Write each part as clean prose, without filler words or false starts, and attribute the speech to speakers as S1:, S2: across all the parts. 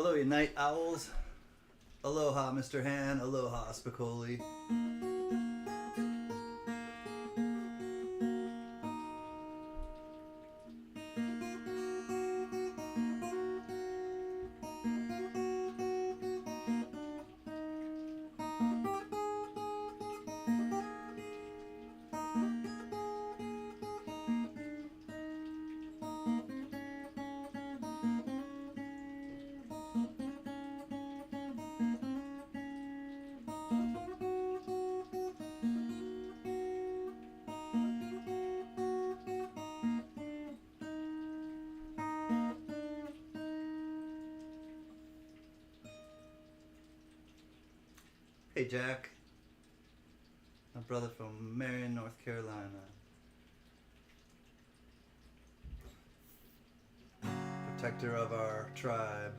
S1: Hello, you night owls. Aloha, Mr. Han. Aloha, Spicoli. Hey, Jack. My brother from Marion, North Carolina. Protector of our tribe.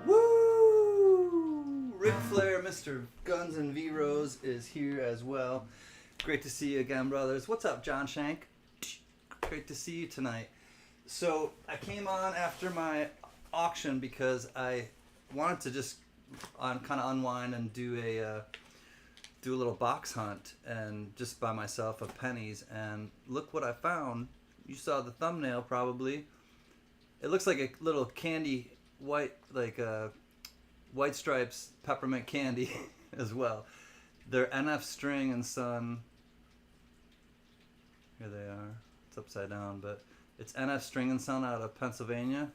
S1: Woo! Ric Flair, Mr. Guns and V-Rose is here as well. Great to see you again, brothers. What's up, John Shank? Great to see you tonight. So I came on after my auction because I wanted to just kind of unwind and do a little box hunt and just by myself of pennies. And look what I found. You saw the thumbnail probably. It looks like a little candy white, like White Stripes peppermint candy as well. They're NF String and Son. Here they are. It's upside down, but it's NF String and Son out of Pennsylvania.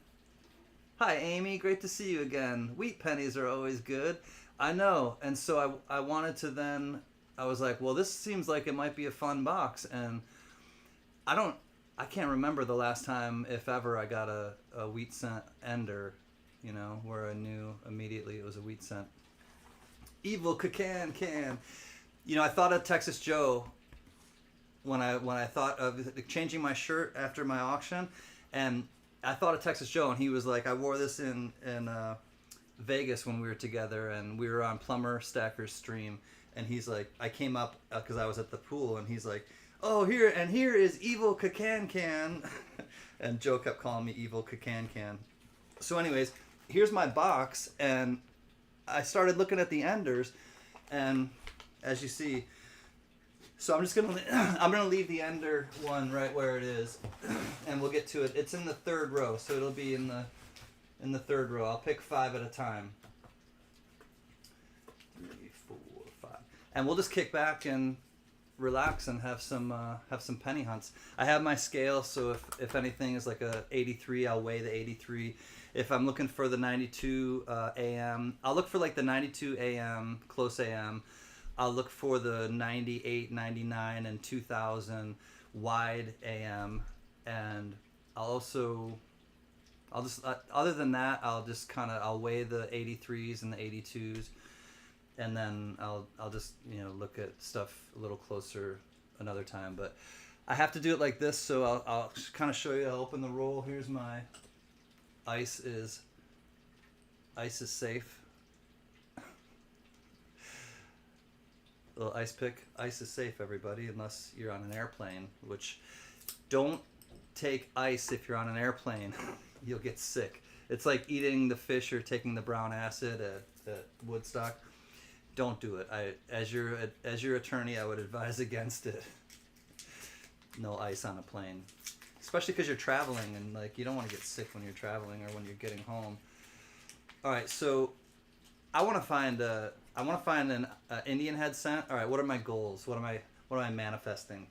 S1: Hi, Amy. Great to see you again. Wheat pennies are always good. I know. And so I wanted to then, I was like, well, this seems like it might be a fun box. And I can't remember the last time, if ever, I got a wheat cent ender, you know, where I knew immediately it was a wheat cent. Evil can. You know, I thought of Texas Joe when I thought of changing my shirt after my auction, and I thought of Texas Joe, and he was like, I wore this in Vegas when we were together, and we were on Plumber Stacker's stream, and he's like, I came up because I was at the pool, and he's like, oh, here is Evil can. And Joe kept calling me Evil can. So anyways, here's my box, and I started looking at the enders, and as you see, so I'm gonna leave the ender one right where it is, and we'll get to it. It's in the third row, so it'll be in the third row. I'll pick 5 at a time. 3, 4, 5, and we'll just kick back and relax and have some penny hunts. I have my scale, so if anything is like a 83, I'll weigh the 83. If I'm looking for the 92 AM, I'll look for like the 92 AM, close AM. I'll look for the 98, 99, and 2000 wide AM, and I'll just other than that, I'll weigh the 83s and the 82s, and then I'll just, you know, look at stuff a little closer another time. But I have to do it like this, so I'll kind of show you. I'll open the roll. Here's my ice is safe. Little ice pick. Ice is safe, everybody, unless you're on an airplane, which don't take ice if you're on an airplane. You'll get sick. It's like eating the fish or taking the brown acid at Woodstock. Don't do it. As your attorney, I would advise against it. No ice on a plane, especially because you're traveling, and like you don't want to get sick when you're traveling or when you're getting home. All right, so I want to find an Indian head scent. All right, what are my goals? What am I manifesting?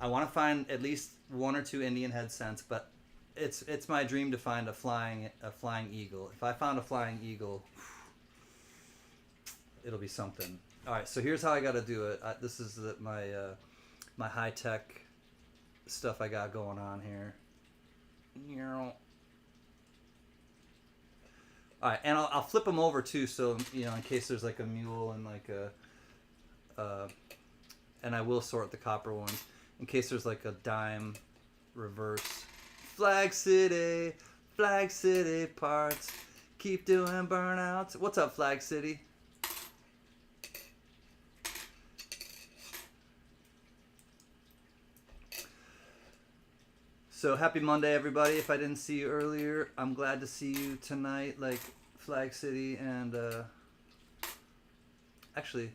S1: I want to find at least 1 or 2 Indian head scents, but it's my dream to find a flying eagle. If I found a flying eagle, it'll be something. All right, so here's how I got to do it. This is my high tech stuff I got going on here. All right, and I'll flip them over too, so you know, in case there's like a mule and like and I will sort the copper ones in case there's like a dime reverse. Flag City parts. Keep doing burnouts. What's up, Flag City? So happy Monday, everybody. If I didn't see you earlier, I'm glad to see you tonight, like Flag City and actually,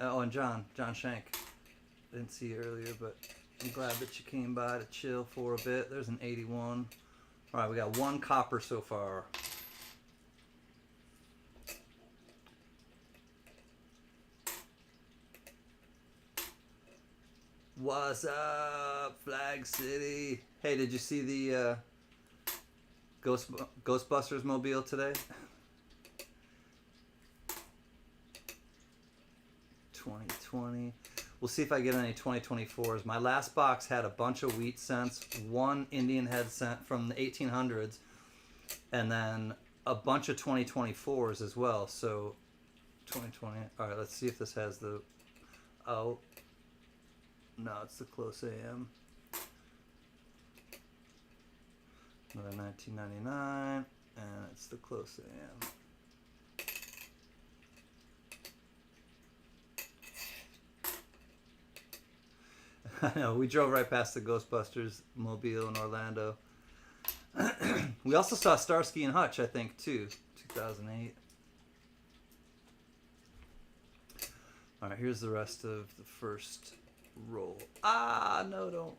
S1: and John Shank. I didn't see you earlier, but I'm glad that you came by to chill for a bit. There's an 81. All right, we got one copper so far. What's up, Flag City? Hey, did you see the Ghostbusters mobile today? 2020. We'll see if I get any 2024s. My last box had a bunch of wheat scents, one Indian head scent from the 1800s, and then a bunch of 2024s as well. So 2020. All right, let's see if this has the... Oh, no, it's the close AM. Another 1999, and it's the close AM. I know, we drove right past the Ghostbusters mobile in Orlando. We also saw Starsky and Hutch, I think, too, 2008. All right, here's the rest of the first roll. Ah, no, don't.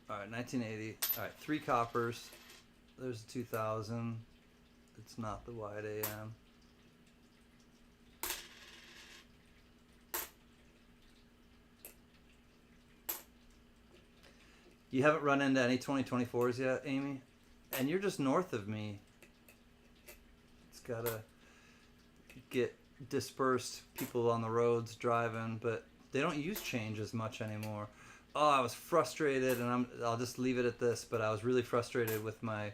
S1: All right, 1980. All right, 3 coppers. There's a 2000. It's not the wide AM. You haven't run into any 2024s yet, Amy? And you're just north of me. It's got to get dispersed, people on the roads driving, but they don't use change as much anymore. Oh, I was frustrated, and I'll just leave it at this, but I was really frustrated with my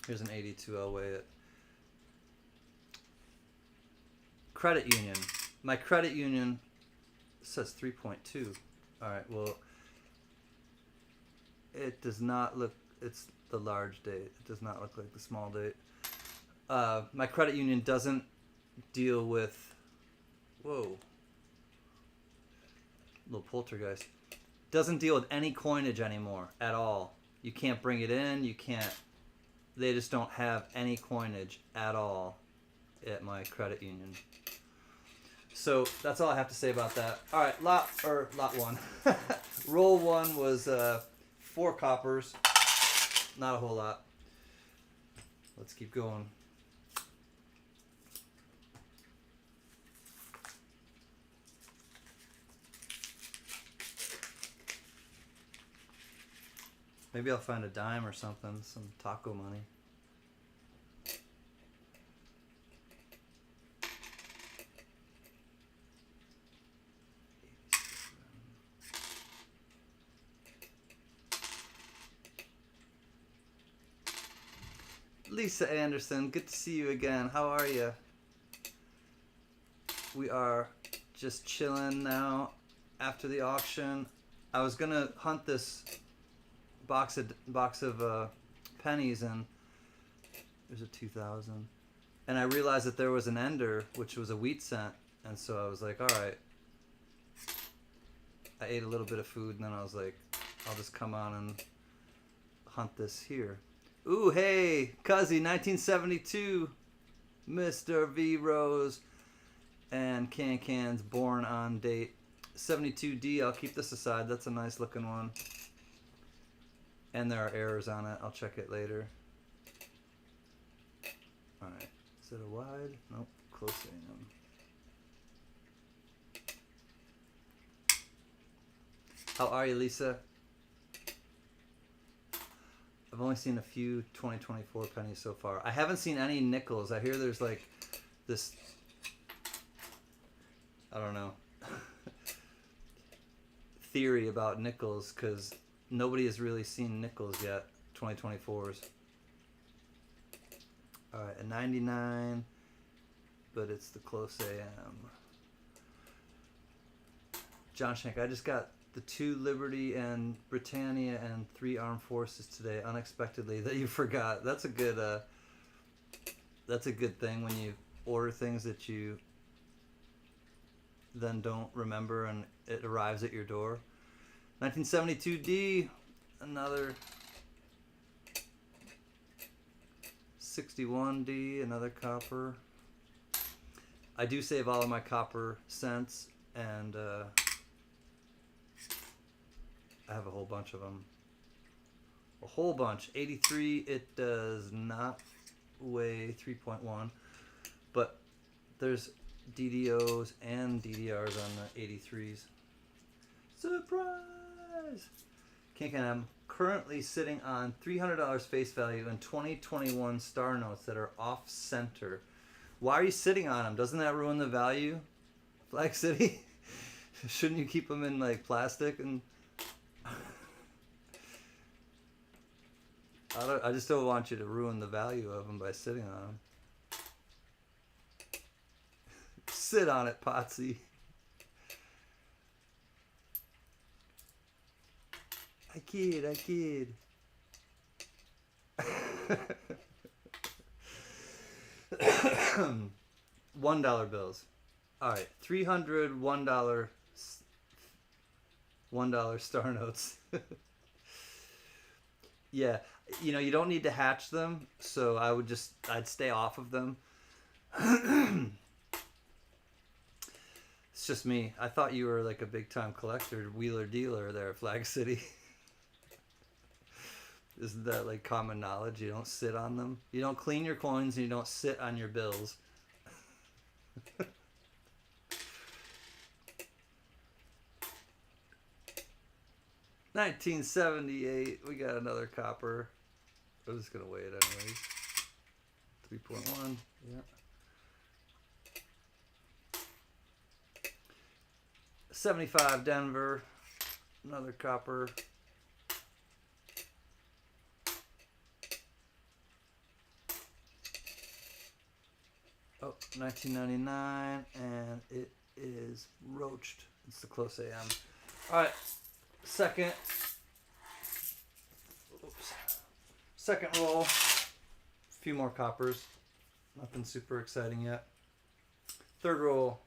S1: here's an 82, I'll weigh it. Credit union. My credit union says 3.2. All right, well, it does not look, it's the large date. It does not look like the small date. My credit union doesn't deal with, whoa, little poltergeist. Doesn't deal with any coinage anymore at all. You can't bring it in, you can't, they just don't have any coinage at all at my credit union. So that's all I have to say about that. All right, lot one. Roll one was 4 coppers. Not a whole lot. Let's keep going. Maybe I'll find a dime or something, some taco money. Lisa Anderson, good to see you again. How are you? We are just chilling now after the auction. I was gonna hunt this box of pennies, and there's a 2000. And I realized that there was an ender, which was a wheat cent, and so I was like, all right. I ate a little bit of food, and then I was like, I'll just come on and hunt this here. Ooh, hey, Cuzzy, 1972, Mr. V Rose, and Can's born on date 72D. I'll keep this aside. That's a nice looking one. And there are errors on it. I'll check it later. All right. Is it a wide? Nope. Close AM. How are you, Lisa? I've only seen a few 2024 pennies so far. I haven't seen any nickels. I hear there's like this, I don't know, theory about nickels, because nobody has really seen nickels yet, 2024s. All right, a 99, but it's the close AM. John Shank, I just got the 2 Liberty and Britannia and 3 Armed Forces today unexpectedly that you forgot. That's a good thing when you order things that you then don't remember and it arrives at your door. 1972D, another 61D, another copper. I do save all of my copper cents, and I have a whole bunch of them. A whole bunch. 83, it does not weigh 3.1, but there's DDOs and DDRs on the 83s. Surprise! I'm currently sitting on $300 face value and 2021 star notes that are off center. Why are you sitting on them? Doesn't that ruin the value? Flag City? Shouldn't you keep them in like plastic? And I just don't want you to ruin the value of them by sitting on them. Sit on it, Potsy. I kid. $1 bills. All right, 300 $1 star notes. Yeah, you know, you don't need to hatch them, so I'd stay off of them. It's just me. I thought you were like a big time collector, wheeler dealer there at Flag City. Isn't that like common knowledge? You don't sit on them. You don't clean your coins and you don't sit on your bills. 1978, we got another copper. I'm just gonna weigh it anyways. 3.1, yeah. 75 Denver, another copper. Oh, 1999, and it is roached. It's the close AM. All right, second roll. A few more coppers. Nothing super exciting yet. Third roll.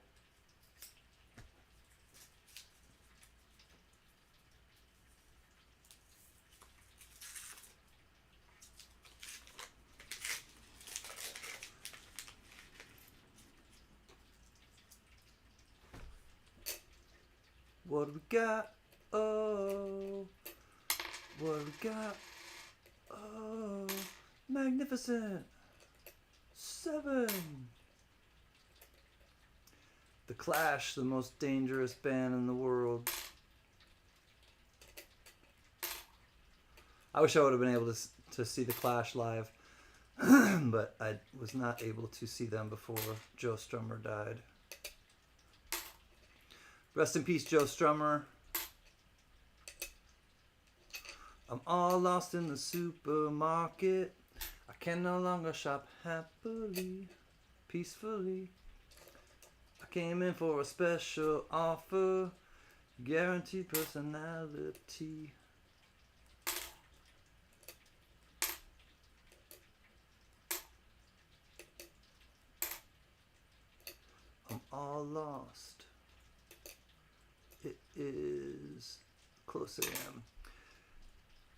S1: What do we got? Oh, what do we got? Oh, magnificent. 7. The Clash, the most dangerous band in the world. I wish I would have been able to see the Clash live, but I was not able to see them before Joe Strummer died. Rest in peace, Joe Strummer. I'm all lost in the supermarket. I can no longer shop happily, peacefully. I came in for a special offer, guaranteed personality. I'm all lost. It is close AM.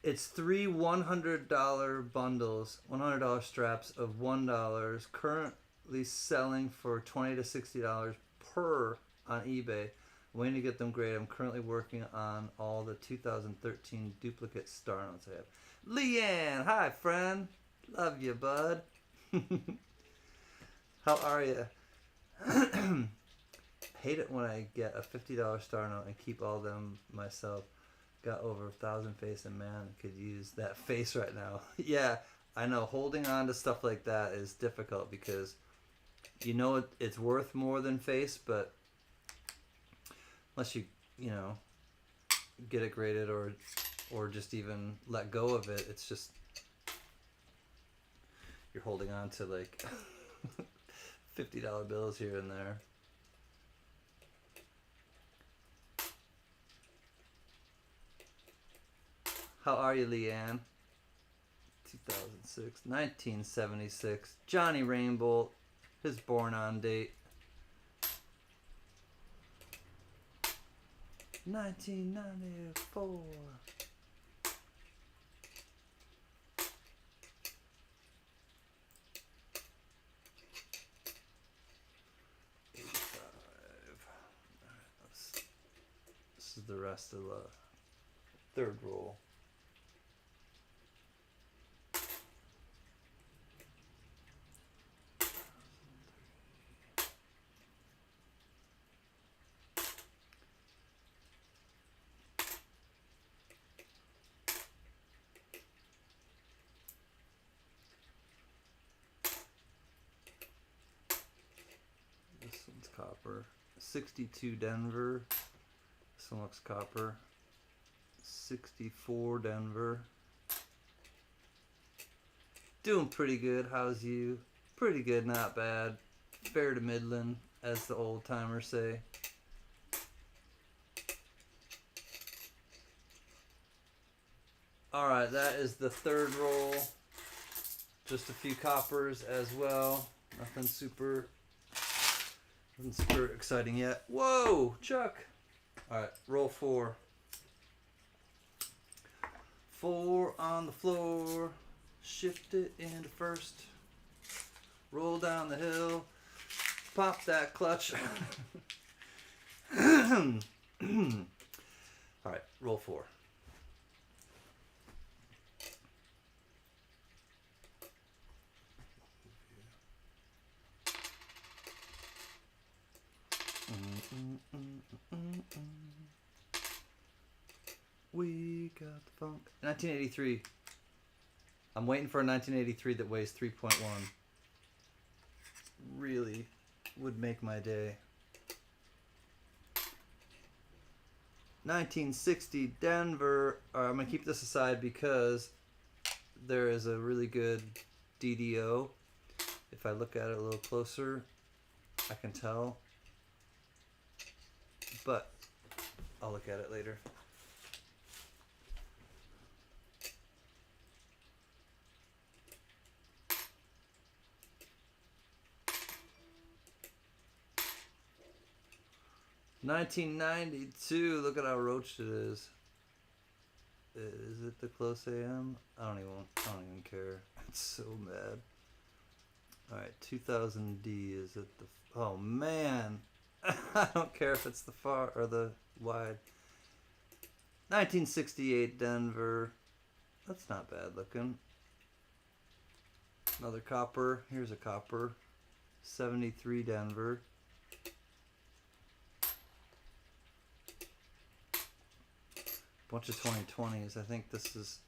S1: It's 3 $100 bundles, $100 straps of $1, currently selling for $20 to $60 per on eBay. Waiting to get them graded. I'm currently working on all the 2013 duplicate star notes I have. Leanne, hi friend. Love you, bud. How are you? Hate it when I get a $50 star note and keep all them myself. Got over 1,000 face and man, could use that face right now. Yeah, I know. Holding on to stuff like that is difficult because you know it's worth more than face, but unless you know, get it graded or just even let go of it, it's just you're holding on to like $50 bills here and there. How are you, Leanne? 2006. 1976. Johnny Rainbolt. His born on date. 1994. This is the rest of the third roll. This one's copper. 62 Denver. This one looks copper. 64 Denver. Doing pretty good. How's you? Pretty good, not bad. Fair to middling, as the old timers say. Alright, that is the third roll. Just a few coppers as well. Nothing super exciting yet. Whoa, Chuck. Alright, roll 4. 4 on the floor. Shift it into first. Roll down the hill. Pop that clutch. Alright, roll 4. We got the funk. 1983. I'm waiting for a 1983 that weighs 3.1. Really would make my day. 1960 Denver. Alright, I'm going to keep this aside because there is a really good DDO. If I look at it a little closer, I can tell. But I'll look at it later. $1992. Look at how roached it is. Is it the close AM? I don't even care. It's so bad. All right, 2000D. Is it the? Oh man, I don't care if it's the far or the wide. 1968 Denver. That's not bad looking. Another copper. Here's a copper. 73 Denver. Bunch of 2020s. I think this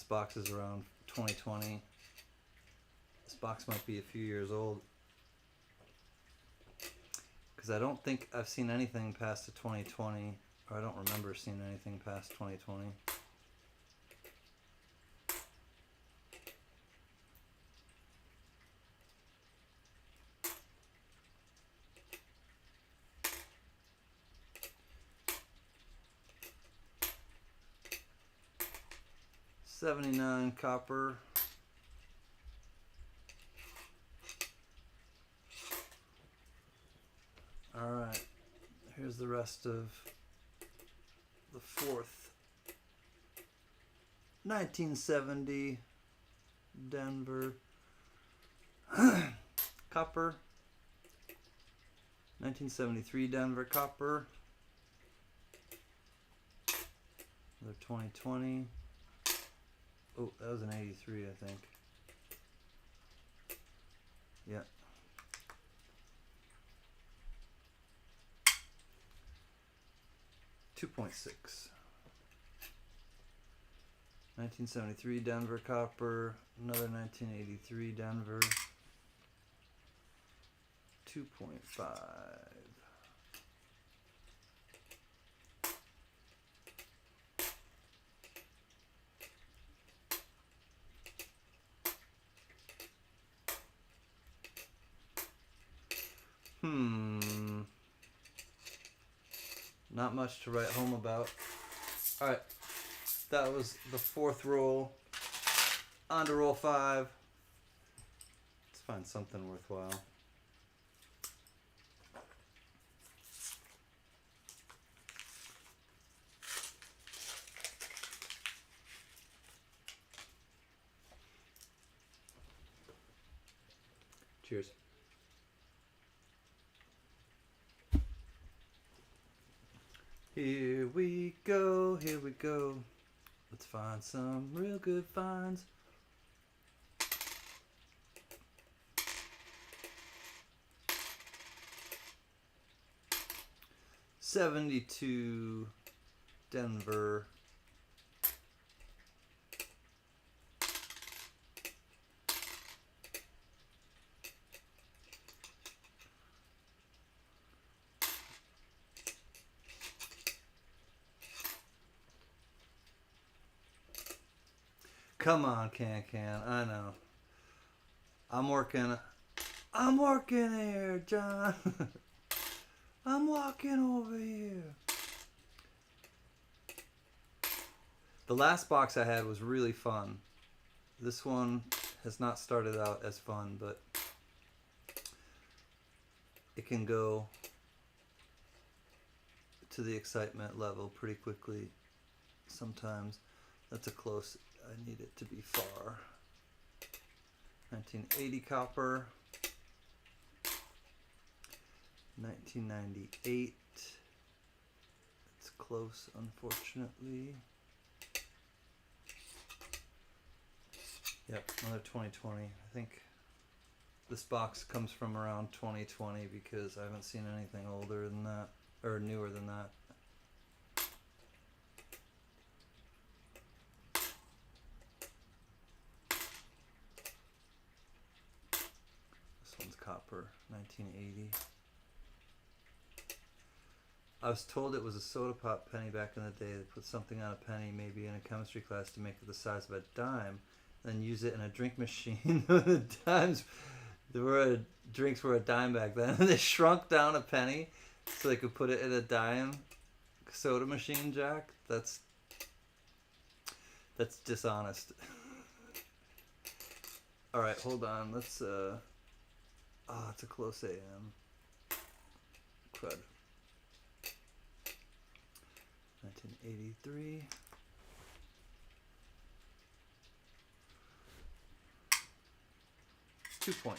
S1: box is around 2020. This box might be a few years old. Because I don't think I've seen anything past the 2020. Or I don't remember seeing anything past 2020. '79 copper. All right, here's the rest of the fourth. 1970 Denver copper. 1973 Denver copper. Another 2020. Oh, that was an 83, I think. Yeah. .6. 1973 Denver copper. Another 1983 Denver. 2.5. Not much to write home about. All right, that was the 4th roll. On to roll 5. Let's find something worthwhile. Cheers. Here we go, here we go. Let's find some real good finds. $72 Denver. Come on, Can. I know. I'm working here, John. I'm walking over here. The last box I had was really fun. This one has not started out as fun, but it can go to the excitement level pretty quickly sometimes. That's a close. I need it to be far. 1980 copper. 1998. It's close, unfortunately. Yep, another 2020. I think this box comes from around 2020 because I haven't seen anything older than that, or newer than that. This one's copper, 1980. I was told it was a soda pop penny back in the day. They put something on a penny, maybe in a chemistry class, to make it the size of a dime, then use it in a drink machine. The drinks were a dime back then. They shrunk down a penny so they could put it in a dime soda machine, Jack. That's dishonest. All right, hold on. Let's it's a close AM. Crud. 1983. It's 2.5.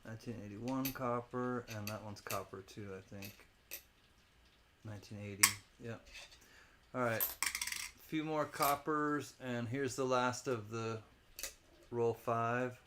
S1: 1981 copper, and that one's copper too, I think. 1980. Yep. All right. A few more coppers, and here's the last of the roll 5.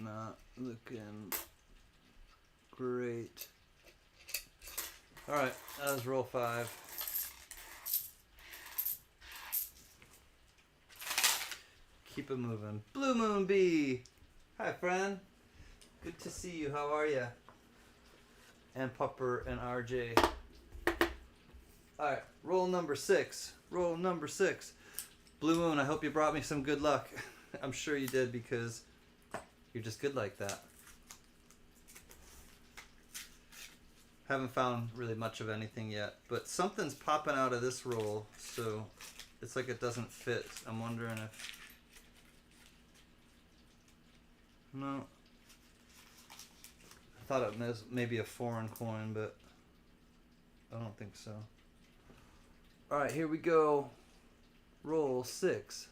S1: Not looking great. All right, that was roll 5. Keep it moving. Blue Moon Bee. Hi, friend. Good to see you. How are you? And Pupper and RJ. All right, roll number 6. Roll number 6. Blue Moon, I hope you brought me some good luck. I'm sure you did, because you're just good like that. Haven't found really much of anything yet, but something's popping out of this roll, so it's like it doesn't fit. I'm wondering if... No. I thought it was maybe a foreign coin, but I don't think so. Alright, here we go. Roll 6.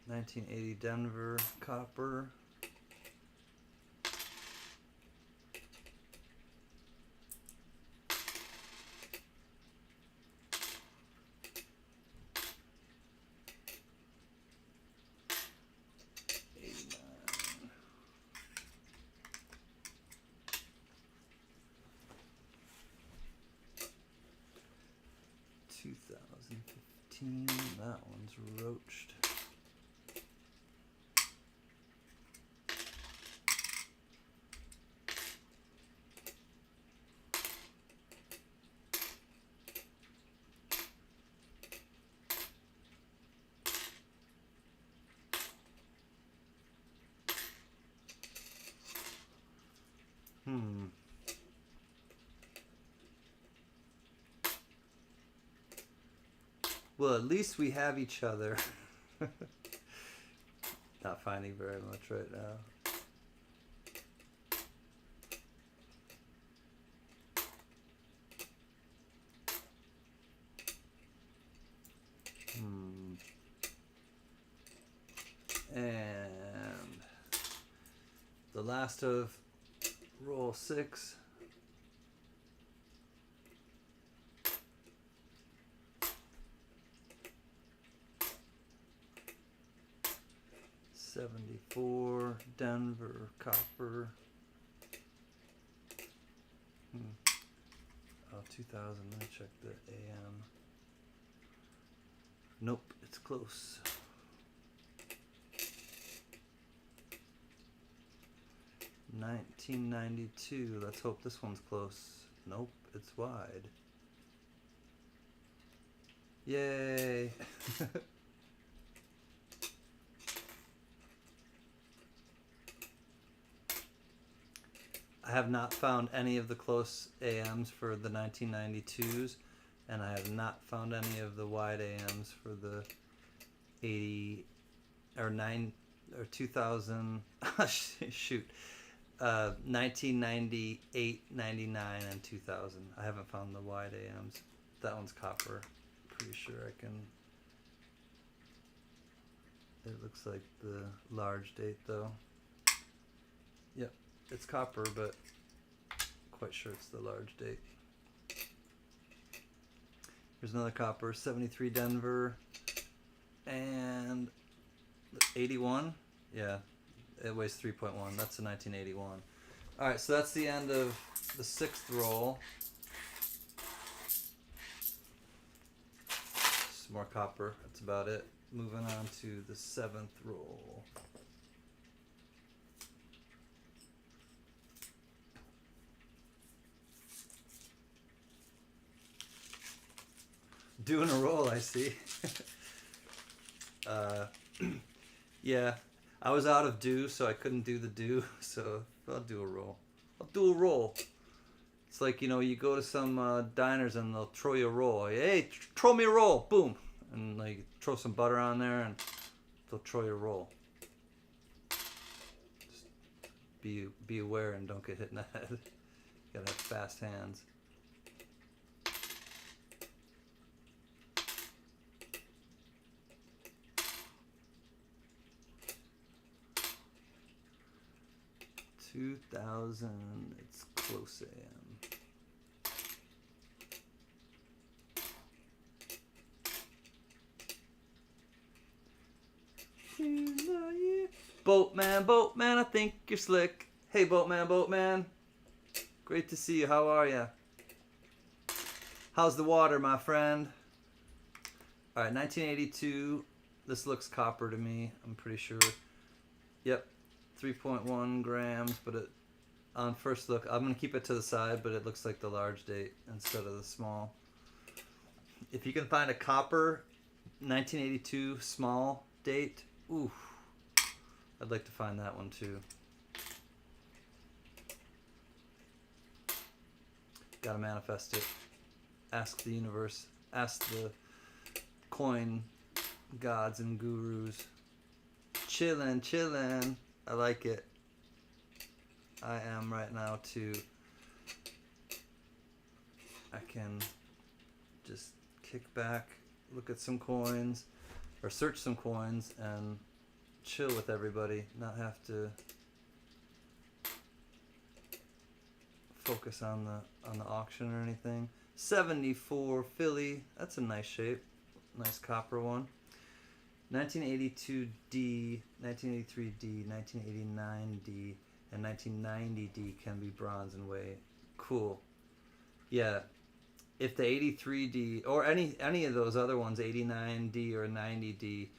S1: $1980 Denver copper. 18. That one's roached. Well, at least we have each other. Not finding very much right now. And the last of roll 6. $74 Denver copper. Oh, 2000. Let me check the AM. Nope, it's close. $19.92. Let's hope this one's close. Nope, it's wide. Yay! I have not found any of the close AMs for the 1992s, and I have not found any of the wide AMs for the 80 or 9 or 2000. Shoot, 1998, 99, and 2000. I haven't found the wide AMs. That one's copper. Pretty sure I can. It looks like the large date though. Yep. It's copper, but quite sure it's the large date. Here's another copper, 73 Denver, and 81. Yeah, it weighs 3.1. That's a 1981. All right, so that's the end of the 6th roll. Some more copper. That's about it. Moving on to the 7th roll. Doing a roll, I see. Yeah, I was out of do, so I couldn't do the do, so I'll do a roll. I'll do a roll. It's like, you know, you go to some diners and they'll throw you a roll. Hey, throw me a roll, boom. And like throw some butter on there and they'll throw you a roll. Just be aware and don't get hit in the head. You gotta have fast hands. $2,000. It's close AM. Boatman, I think you're slick. Hey, boatman. Great to see you. How are ya? How's the water, my friend? All right, 1982. This looks copper to me. I'm pretty sure. Yep. 3.1 grams, but on first look, I'm going to keep it to the side, but it looks like the large date instead of the small. If you can find a copper 1982 small date, ooh, I'd like to find that one too. Gotta manifest it. Ask the universe. Ask the coin gods and gurus. Chillin'. I like it. I am right now too. I can just kick back, look at some coins, or search some coins, and chill with everybody. Not have to focus on the auction or anything. 74 Philly. That's a nice shape. Nice copper one. 1982D, 1983D, 1989D, and 1990D can be bronze and weight. Cool. Yeah. if the 83D or any of those other ones, 89D or 90D,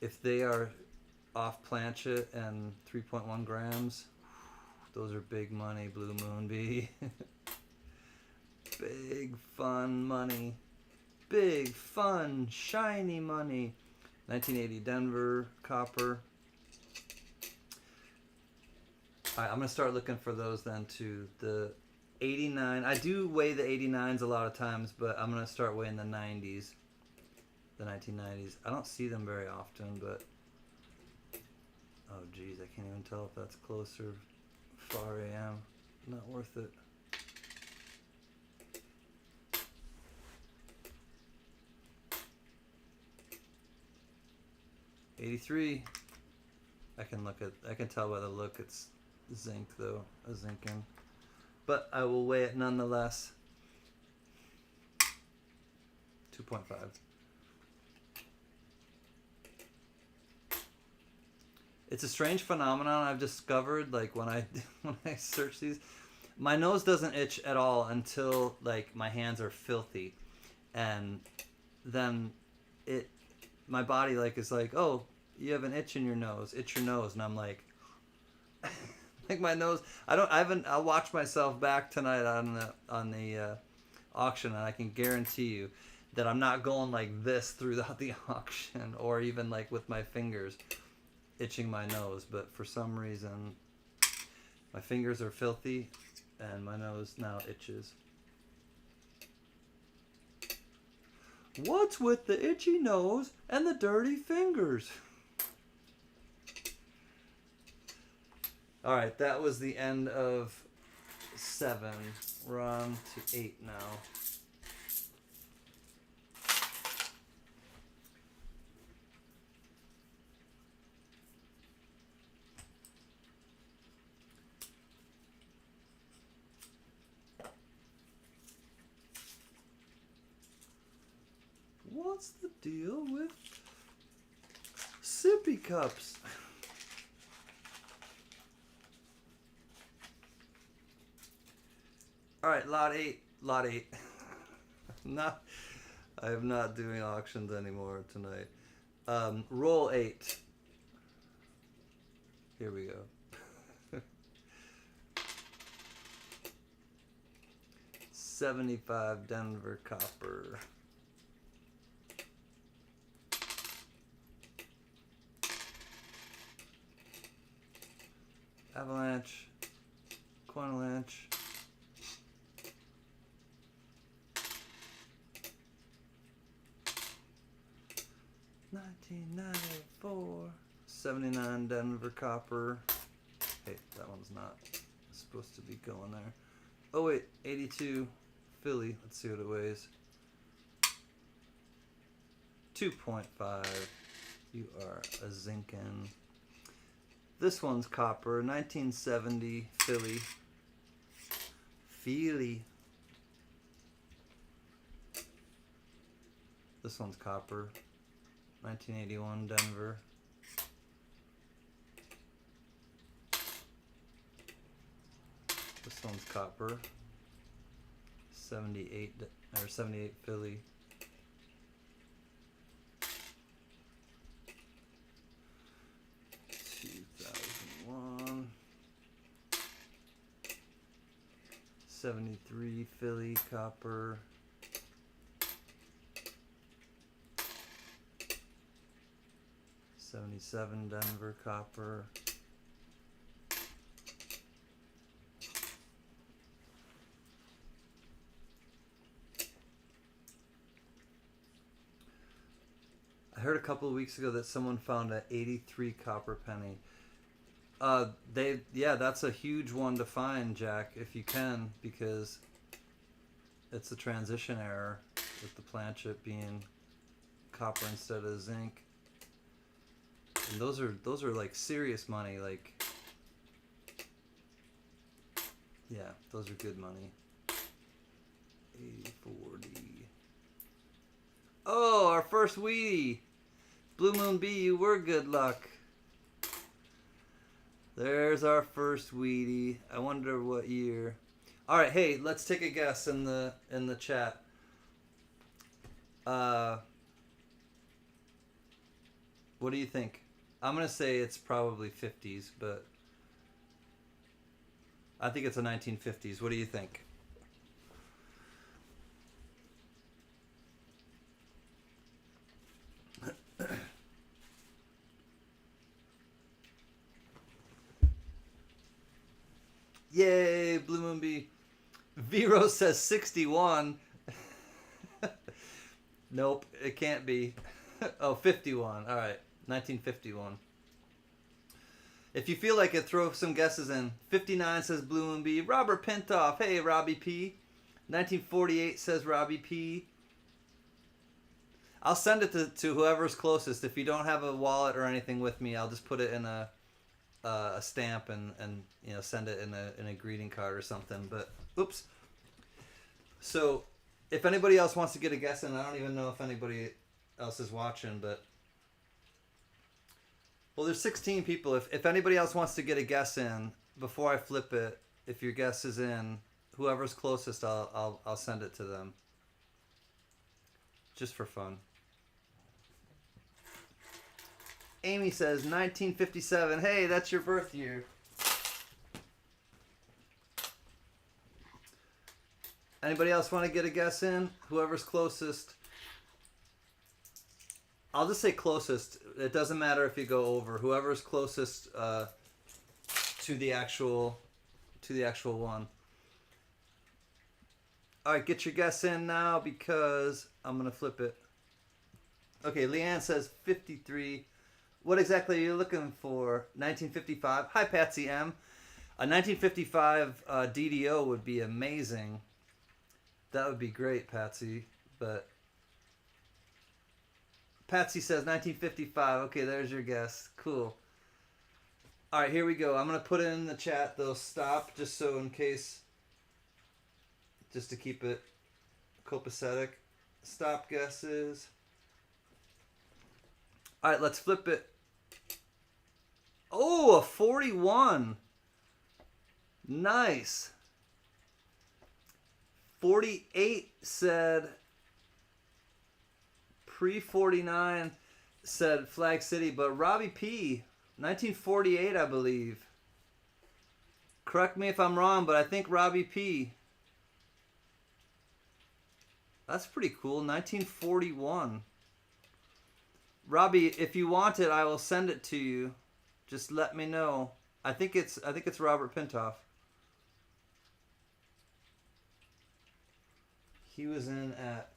S1: if they are off planchet and 3.1 grams, those are big money, Blue Moon B. Big fun money. Big fun shiny money. 1980 Denver copper. All right, I'm gonna start looking for those then too. The 89. I do weigh the 89s a lot of times, but I'm gonna start weighing the 90s, the 1990s. I don't see them very often, but oh geez, I can't even tell if that's close or far AM. Not worth it. '83. I can tell by the look it's zinc though, a zinc-in. But I will weigh it nonetheless. 2.5. It's a strange phenomenon I've discovered, like when I search these. My nose doesn't itch at all until like my hands are filthy. And then my body like is like, "Oh, you have an itch in your nose. Itch your nose." And I'm like like my nose, I'll watch myself back tonight on the auction, and I can guarantee you that I'm not going like this through the auction, or even like with my fingers itching my nose. But for some reason my fingers are filthy and my nose now itches. What's with the itchy nose and the dirty fingers? All right, that was the end of 7. We're on to 8 now. What's the deal with sippy cups? All right, lot 8. I am not doing auctions anymore tonight. Roll 8. Here we go. 75 Denver copper. Avalanche. Quintalanche. 1994. 79 Denver copper. Hey, that one's not supposed to be going there. Oh wait, 82 Philly. Let's see what it weighs. 2.5. You are a zinc-in. This one's copper. 1970 Philly. This one's copper. 1981 Denver. This one's copper. 78 Philly. '2001. 73 Philly copper. 77 Denver copper. I heard a couple of weeks ago that someone found an 83 copper penny. That's a huge one to find, Jack, if you can, because it's a transition error with the planchet being copper instead of zinc. And those are like serious money, like, yeah, those are good money. 8040. Oh, our first wheatie. Blue Moon B, you were good luck. There's our first wheatie. I wonder what year. All right, hey, let's take a guess in the chat. What do you think? I'm gonna say it's probably 50s, but I think it's a 1950s. What do you think? Yay, Blue Moon Bee. Vero says 61. Nope, it can't be. Oh, 51. All right, 1951. If you feel like it, throw some guesses in. 59 says Blue Moon Bee. Robert Pintoff. Hey, Robbie P. 1948 says Robbie P. I'll send it to whoever's closest. If you don't have a wallet or anything with me, I'll just put it in a stamp and send it in a greeting card or something. But oops. So if anybody else wants to get a guess in, I don't even know if anybody else is watching, but well, there's 16 people. If anybody else wants to get a guess in before I flip it, if your guess is in, whoever's closest, I'll send it to them. Just for fun. Amy says 1957. Hey, that's your birth year. Anybody else want to get a guess in? Whoever's closest. I'll just say closest. It doesn't matter if you go over. Whoever's closest to the actual one. All right, get your guess in now because I'm gonna flip it. Okay, Leanne says 53. What exactly are you looking for? 1955. Hi, Patsy M. A 1955 DDO would be amazing. That would be great, Patsy. But Patsy says 1955. Okay, there's your guess. Cool. All right, here we go. I'm going to put it in the chat, though. Stop, just so in case, just to keep it copacetic. Stop guesses. All right, let's flip it. Oh, a 41. Nice. 48 said, pre-49 said Flag City, but Robbie P, 1948, I believe. Correct me if I'm wrong, but I think Robbie P. That's pretty cool, 1941. Robbie, if you want it, I will send it to you. Just let me know. I think it's Robert Pintoff. He was in at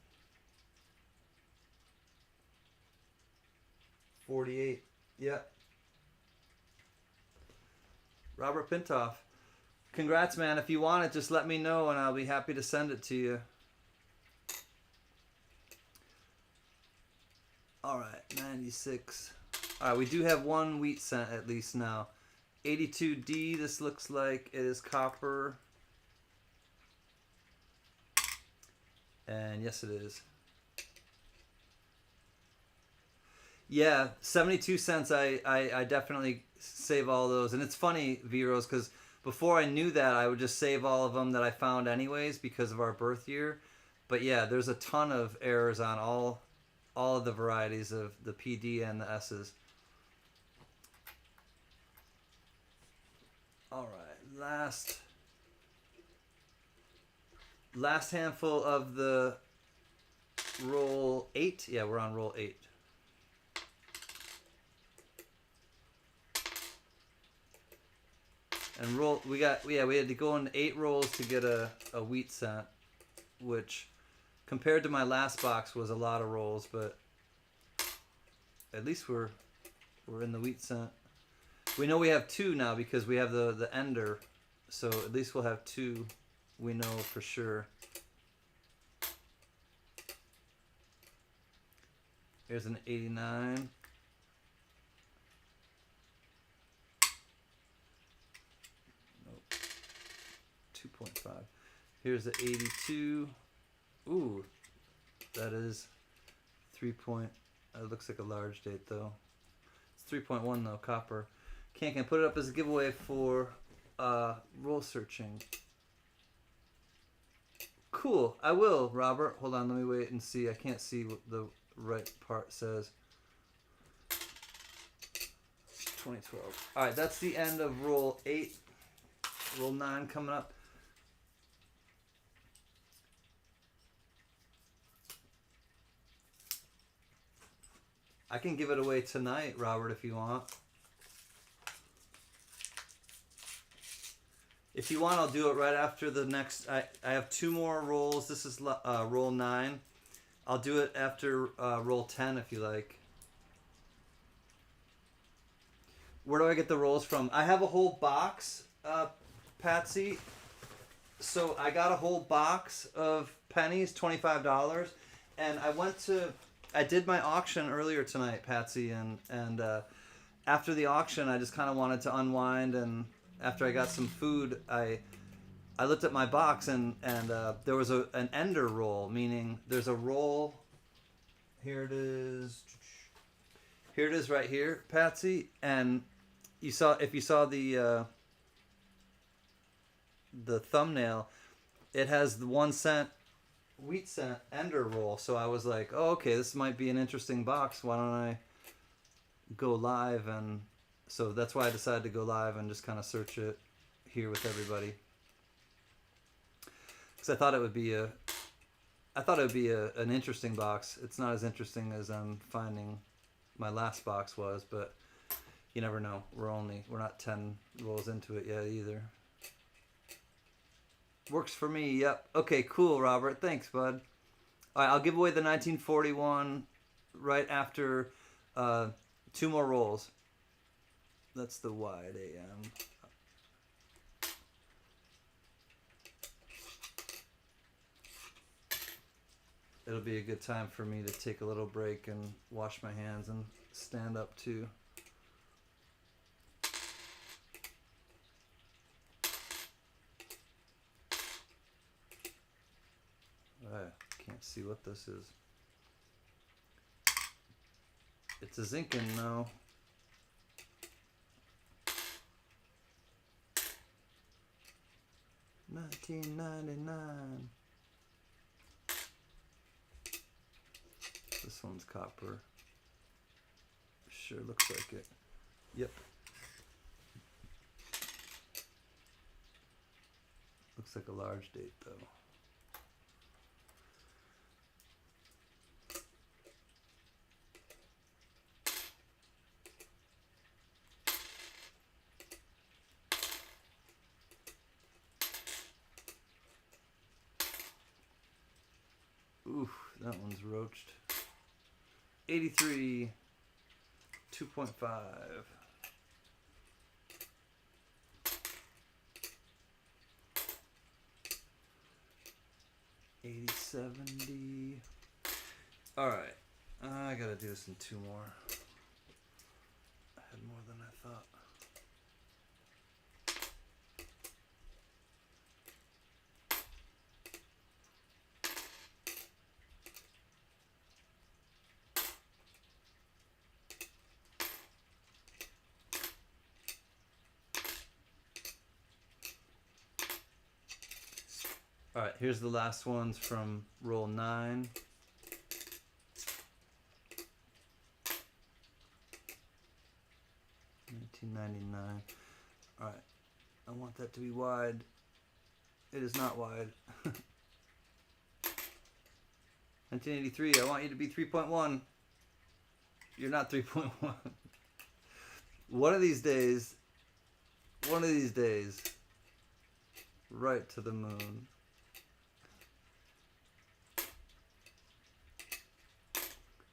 S1: 48. Yep. Robert Pintoff. Congrats, man. If you want it, just let me know and I'll be happy to send it to you. All right, 96. All right, we do have one wheat cent at least now. 82D, this looks like it is copper. And yes, it is. Yeah, 72 cents. I definitely save all those. And it's funny, Veros, because before I knew that, I would just save all of them that I found anyways because of our birth year. But yeah, there's a ton of errors on all of the varieties of the PD and the S's. All right, last handful of the roll 8. Yeah, we're on roll 8. And we had to go in 8 rolls to get a wheat cent, which compared to my last box was a lot of rolls, but at least we're in the wheat cent. We know we have 2 now because we have the ender, so at least we'll have 2. We know for sure. Here's an 89. Nope. 2.5. Here's the 82. Ooh, that is 3. It looks like a large date though. It's 3.1 though, copper. Can put it up as a giveaway for roll searching. cool. I will, Robert. Hold on, let me wait and see. I can't see what the right part says. 2012. All right, that's the end of roll 8. Roll 9 coming up. I can give it away tonight, Robert, if you want. If you want, I'll do it right after the next. I have 2 more rolls. This is roll 9. I'll do it after roll 10 if you like. Where do I get the rolls from? I have a whole box, Patsy. So I got a whole box of pennies, $25, and I did my auction earlier tonight, Patsy, and after the auction, I just kind of wanted to unwind, and after I got some food, I looked at my box, and there was an ender roll, meaning there's a roll. Here it is. Here it is right here, Patsy, and if you saw the thumbnail, it has the 1 cent wheat cent ender roll. So I was like, oh, okay, this might be an interesting box. Why don't I go live? And so that's why I decided to go live and just kind of search it here with everybody, because I thought it would be an interesting box. It's not as interesting as I'm finding my last box was, but you never know. We're not 10 rolls into it yet either. Works for me, yep. Okay, cool, Robert. Thanks, bud. All right, I'll give away the 1941 right after 2 more rolls. That's the wide AM. It'll be a good time for me to take a little break and wash my hands and stand up too. I can't see what this is. It's a Zinkin, no. $19.99. This one's copper. Sure looks like it. Yep. Looks like a large date though. Oof, that one's roached. 83, 2.5. 80-70. Alright, I gotta do this in 2 more. I had more than I thought. All right, here's the last ones from roll 9. $19.99. All right, I want that to be wide. It is not wide. 1983. I want you to be 3.1. You're not 3.1. One of these days, right to the moon.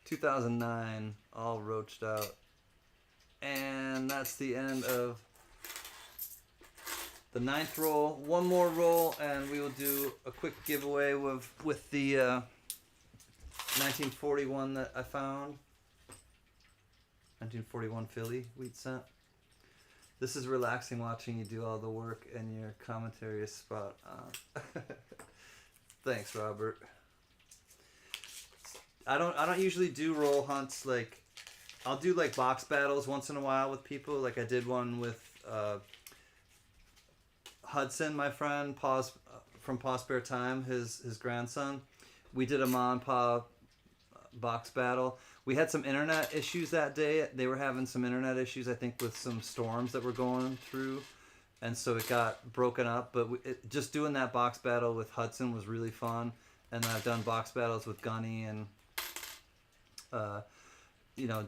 S1: 2009, all roached out. And that's the end of the 9th roll. 1 more roll and we will do a quick giveaway with the 1941 that I found. 1941 Philly wheat cent. This is relaxing watching you do all the work, and your commentary is spot on. Thanks, Robert. I don't usually do roll hunts. Like, I'll do like box battles once in a while with people. Like I did one with Hudson, my friend. Pause from Pa Spare Time, his grandson. We did a Ma and Pa box battle. We had some internet issues that day. They were having some internet issues, I think, with some storms that were going through, and so it got broken up. But just doing that box battle with Hudson was really fun. And I've done box battles with Gunny and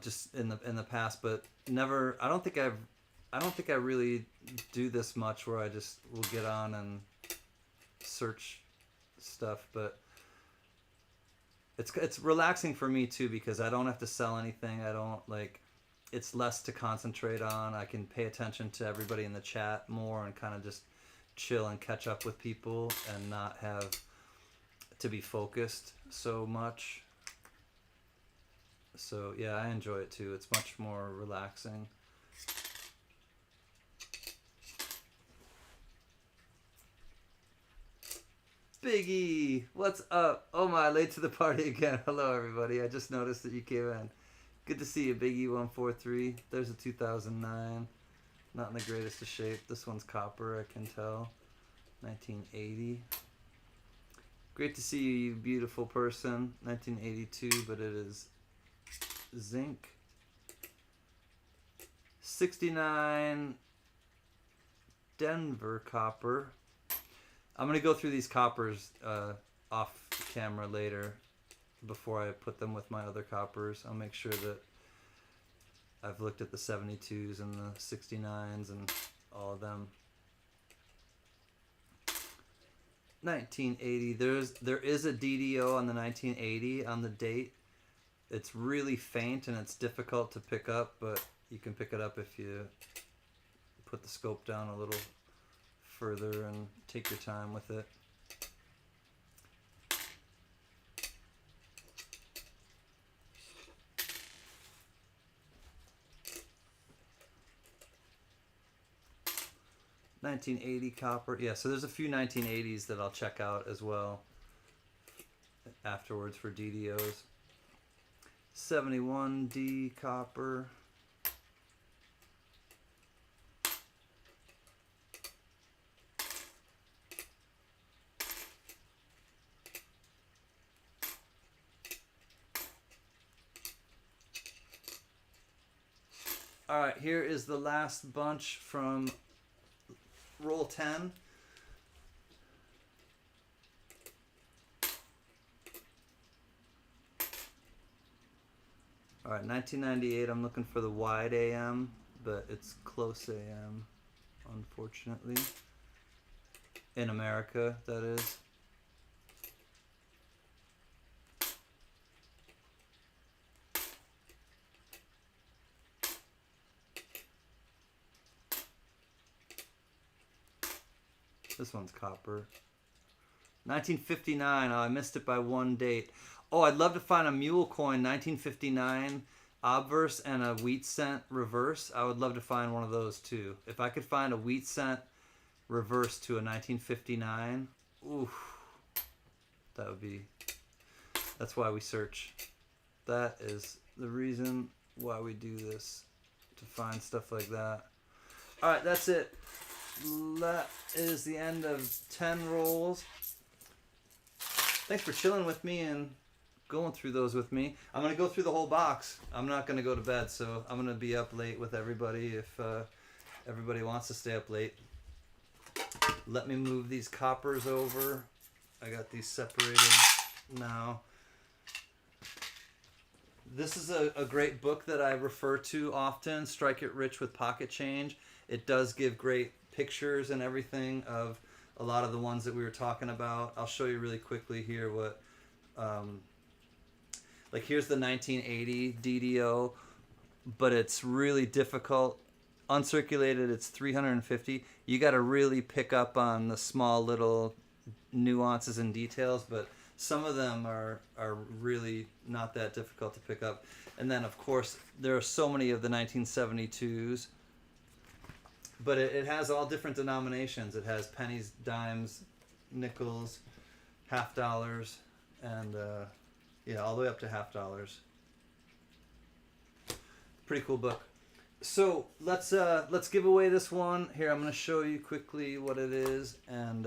S1: just in the past, but never. I don't think I really do this much where I just will get on and search stuff, but it's relaxing for me too because I don't have to sell anything. I don't it's less to concentrate on. I can pay attention to everybody in the chat more and kind of just chill and catch up with people and not have to be focused so much. So yeah, I enjoy it too. It's much more relaxing. Biggie, what's up? Oh my, late to the party again. Hello everybody. I just noticed that you came in. Good to see you, Biggie 143. There's a 2009. Not in the greatest of shape. This one's copper, I can tell. 1980. Great to see you, you beautiful person. 1982, but it is zinc. 69 Denver copper. I'm going to go through these coppers off camera later before I put them with my other coppers. I'll make sure that I've looked at the 72s and the 69s and all of them. 1980. There is a DDO on the 1980 on the date. It's really faint and it's difficult to pick up, but you can pick it up if you put the scope down a little further and take your time with it. $1980 copper. Yeah, so there's a few 1980s that I'll check out as well afterwards for DDOs. 71D copper. All right, here is the last bunch from roll 10. All right, 1998, I'm looking for the wide AM, but it's close AM, unfortunately. In America, that is. This one's copper. 1959. Oh, I missed it by one date. Oh, I'd love to find a mule coin, 1959 obverse and a wheat cent reverse. I would love to find one of those too. If I could find a wheat cent reverse to a 1959, oof, that would be. That's why we search. That is the reason why we do this, to find stuff like that. All right, that's it. That is the end of 10 rolls. Thanks for chilling with me and going through those with me. I'm going to go through the whole box. I'm not going to go to bed, so I'm going to be up late with everybody if everybody wants to stay up late. Let me move these coppers over. I got these separated now. This is a great book that I refer to often, Strike It Rich with Pocket Change. It does give great pictures and everything of a lot of the ones that we were talking about. I'll show you really quickly here what, like here's the 1980 DDO, but it's really difficult. Uncirculated, it's 350. You got to really pick up on the small little nuances and details, but some of them are really not that difficult to pick up. And then of course there are so many of the 1972s. But it has all different denominations. It has pennies, dimes, nickels, half dollars, and yeah, all the way up to half dollars. Pretty cool book. So let's give away this one. Here, I'm going to show you quickly what it is, and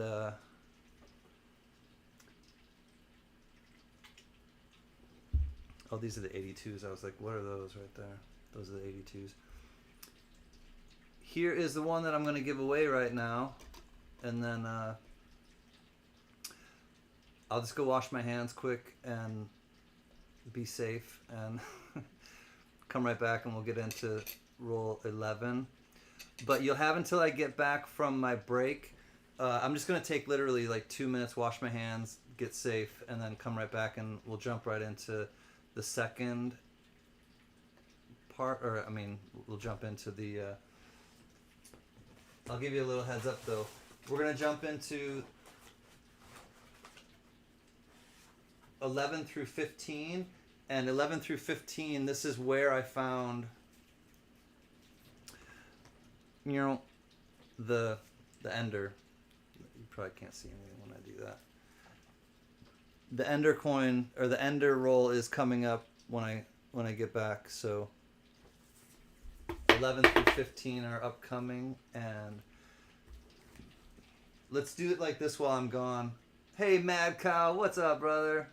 S1: Oh, these are the 82s. I was like, what are those right there? Those are the 82s. Here is the one that I'm going to give away right now. And then I'll just go wash my hands quick and be safe and come right back and we'll get into roll 11. But you'll have until I get back from my break. I'm just going to take literally like 2 minutes, wash my hands, get safe, and then come right back and we'll jump right into the second part. Or, I mean, we'll jump into the... I'll give you a little heads up though. We're going to jump into 11 through 15. And 11 through 15, this is where I found, you know, the ender. You probably can't see anything when I do that. The ender coin, or the ender roll, is coming up when I get back. So 11 through 15 are upcoming, and let's do it like this while I'm gone. Hey, Mad Cow, what's up, brother?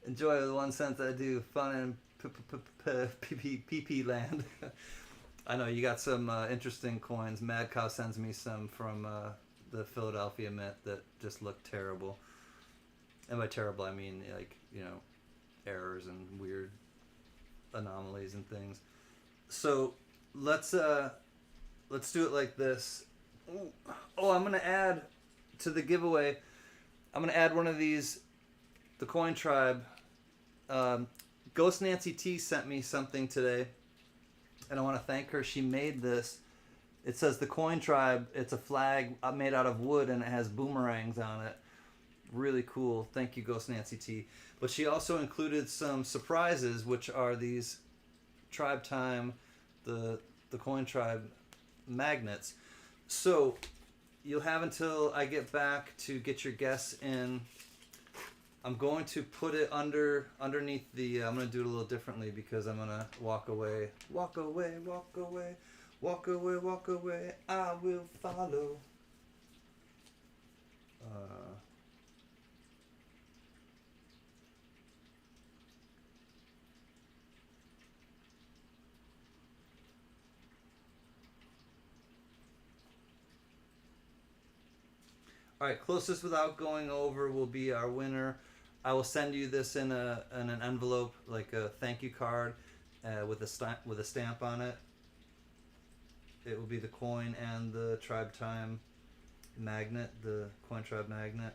S1: Enjoy the 1 cent I do. Fun in PP land. I know you got some interesting coins. Mad Cow sends me some from the Philadelphia Mint that just look terrible. And by terrible, I mean like, you know, errors and weird anomalies and things. So let's do it like this. Oh, I'm gonna add to the giveaway. I'm gonna add one of these. The Coin Tribe. Ghost Nancy T sent me something today, and I want to thank her. She made this. It says the Coin Tribe. It's a flag made out of wood, and it has boomerangs on it. Really cool. Thank you, Ghost Nancy T. But she also included some surprises, which are these Tribe Time, the Coin Tribe magnets. So you'll have until I get back to get your guess in. I'm going to put it underneath the... I'm going to do it a little differently because I'm going to walk away. Walk away, walk away, walk away, walk away. I will follow. All right, closest without going over will be our winner. I will send you this in an envelope, like a thank you card, with a stamp on it. It will be the coin and the Tribe Time magnet, the Coin Tribe magnet.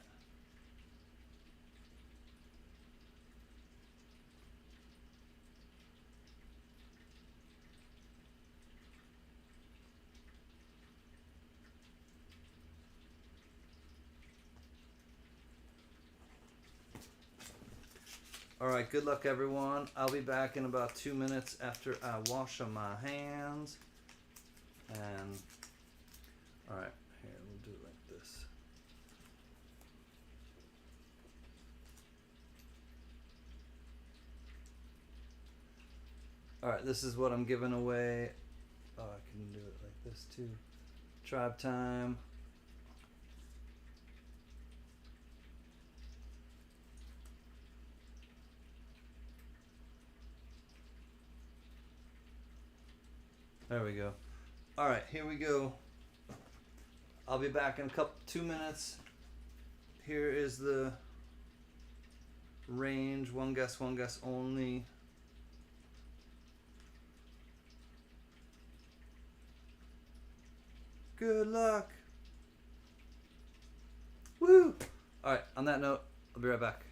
S1: All right, good luck, everyone. I'll be back in about 2 minutes after I wash my hands. And, all right, here, we'll do it like this. All right, this is what I'm giving away. Oh, I can do it like this, too. Tribe Time. There we go. All right, here we go. I'll be back in 2 minutes. Here is the range. One guess only. Good luck. Woo! All right, on that note, I'll be right back.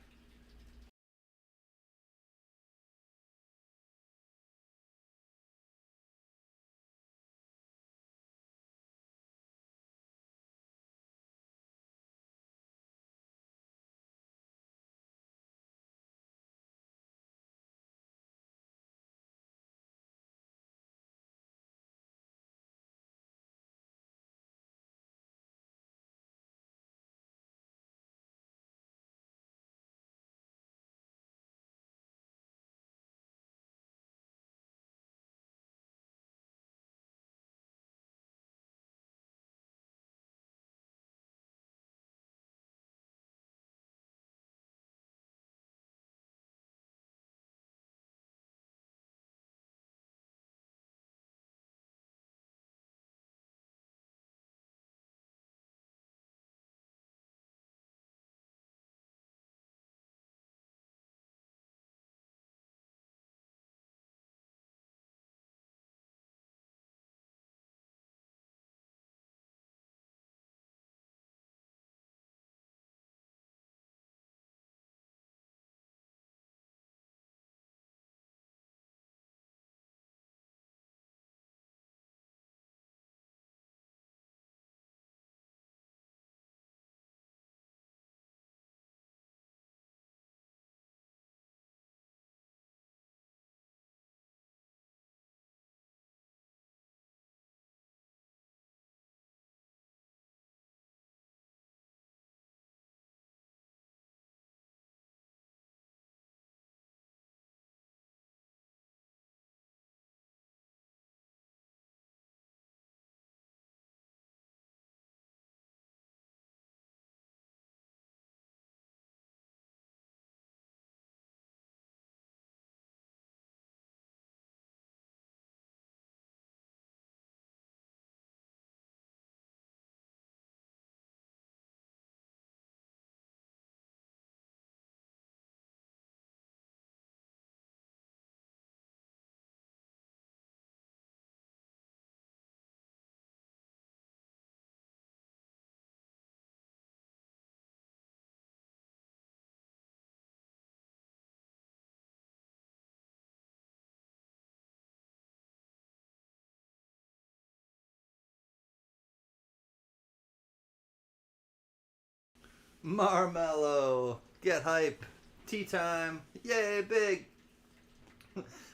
S1: Marmello. Get hype. Tea time. Yay, big.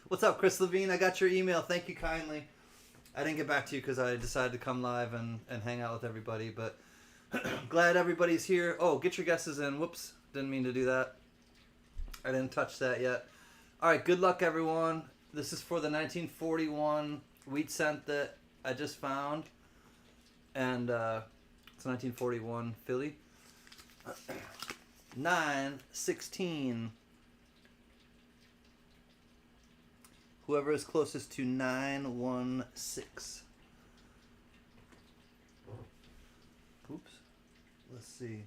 S1: What's up, Chris Levine? I got your email. Thank you kindly. I didn't get back to you because I decided to come live and hang out with everybody, but glad everybody's here. Oh, get your guesses in. Whoops. Didn't mean to do that. I didn't touch that yet. All right, good luck, everyone. This is for the 1941 wheat cent that I just found. And it's 1941 Philly. 916. Whoever is closest to 916. Oops. Let's see.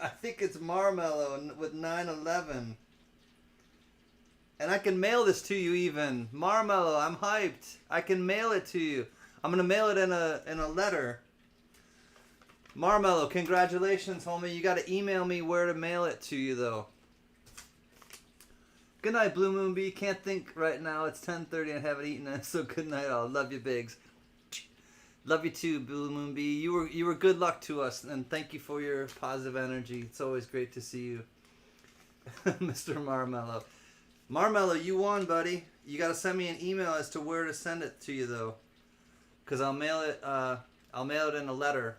S1: I think it's Marmello with 911. And I can mail this to you even. Marmello, I'm hyped. I can mail it to you. I'm gonna mail it in a letter. Marmello, congratulations, homie. You gotta email me where to mail it to you though. Good night, Blue Moon Bee. Can't think right now. It's 10:30 and I haven't eaten, so good night all. Love you, Biggs. Love you too, Blue Moon Bee. You were good luck to us, and thank you for your positive energy. It's always great to see you. Mr. Marmello. Marmello, you won, buddy. You gotta send me an email as to where to send it to you though. Cause I'll mail it in a letter.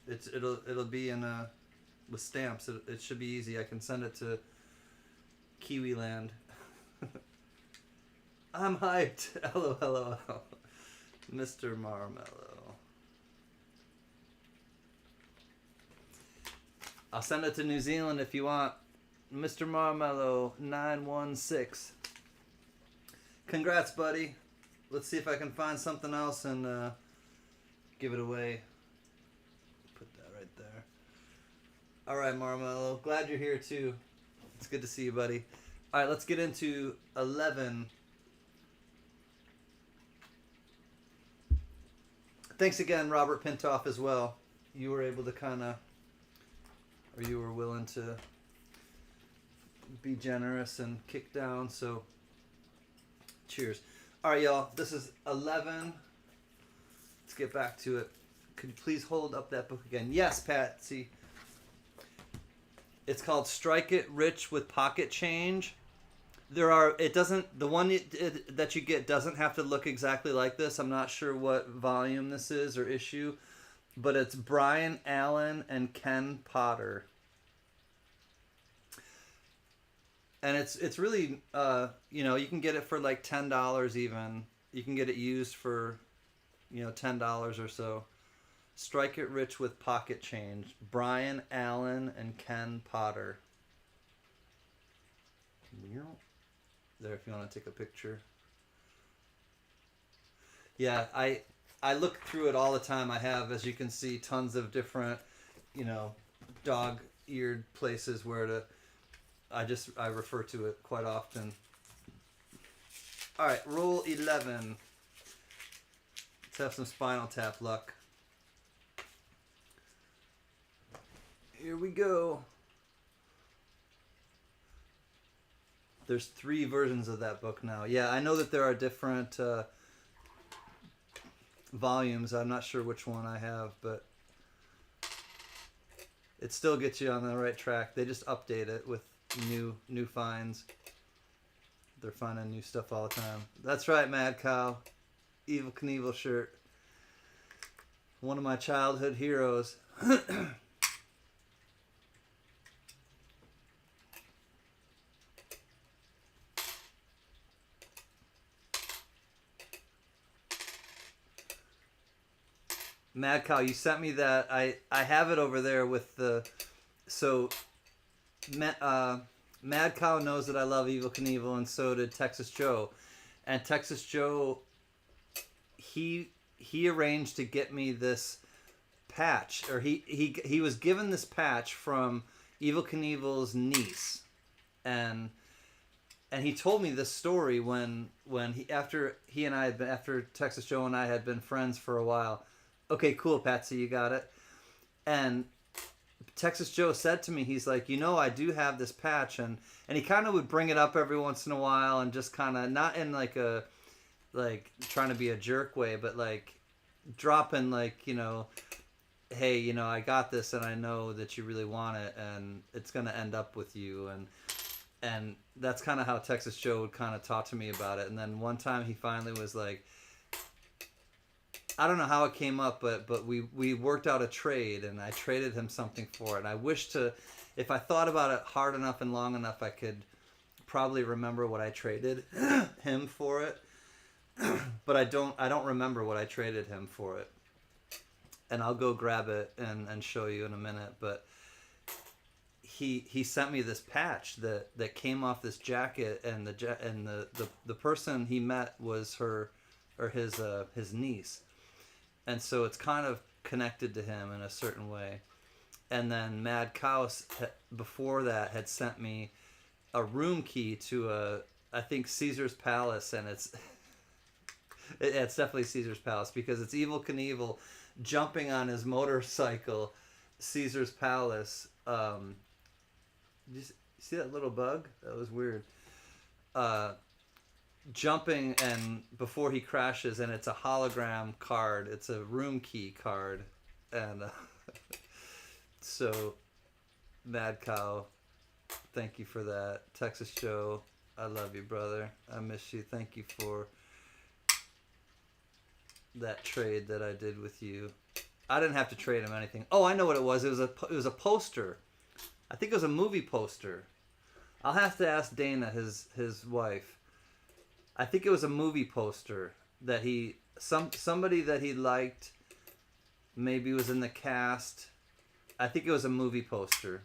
S1: It'll be in with stamps. It should be easy. I can send it to Kiwi Land. I'm hyped. LOL. Mr. Marmello. I'll send it to New Zealand if you want. Mr. Marmello 916. Congrats, buddy. Let's see if I can find something else and give it away. Put that right there. All right, Marmello. Glad you're here too. It's good to see you, buddy. All right, let's get into 11. Thanks again, Robert Pintoff, as well. You were able to you were willing to be generous and kick down, so cheers. All right, y'all, this is 11. Let's get back to it. Could you please hold up that book again? Yes, Patsy. It's called Strike It Rich with Pocket Change. The one that you get doesn't have to look exactly like this. I'm not sure what volume this is or issue, but it's Brian Allen and Ken Potter. And it's really, you can get it for like $10 even. You can get it used for, $10 or so. Strike It Rich with Pocket Change. Brian Allen and Ken Potter. There, if you want to take a picture. Yeah, I look through it all the time. I have, as you can see, tons of different, dog-eared places where to... I refer to it quite often. All right, roll 11. Let's have some Spinal Tap luck. Here we go. There's 3 versions of that book now. Yeah, I know that there are different volumes. I'm not sure which one I have, but it still gets you on the right track. They just update it with new finds. They're finding new stuff all the time. That's right, Mad Cow. Evil Knievel shirt. One of my childhood heroes. Mad Cow, you sent me that. I have it over there with the... So... Mad Cow knows that I love Evil Knievel, and so did Texas Joe. And Texas Joe, he arranged to get me this patch, or he was given this patch from Evil Knievel's niece, and he told me this story when after Texas Joe and I had been friends for a while. Okay, cool, Patsy, you got it. And Texas Joe said to me, he's like, I do have this patch, and he kind of would bring it up every once in a while, and just kind of not in like a like trying to be a jerk way, but like dropping like, hey, I got this and I know that you really want it and it's going to end up with you. And that's kind of how Texas Joe would kind of talk to me about it. And then one time he finally was like, I don't know how it came up, but we worked out a trade and I traded him something for it. And I wish if I thought about it hard enough and long enough, I could probably remember what I traded him for it. But I don't remember what I traded him for it. And I'll go grab it and show you in a minute. But he sent me this patch that came off this jacket, and the person he met was his niece, and so it's kind of connected to him in a certain way. And then Mad Cows before that had sent me a room key to I think Caesar's Palace, and it's definitely Caesar's Palace because it's Evel Knievel jumping on his motorcycle, Caesar's Palace. Did you see that little bug? That was weird. Jumping and before he crashes, and it's a hologram card. It's a room key card, and so Mad Cow, thank you for that. Texas Joe, I love you, brother. I miss you. Thank you for that trade that I did with you. I didn't have to trade him anything. Oh, I know what it was. It was a poster. I think it was a movie poster. I'll have to ask Dana, his wife. I think it was a movie poster that somebody that he liked, maybe was in the cast. I think it was a movie poster.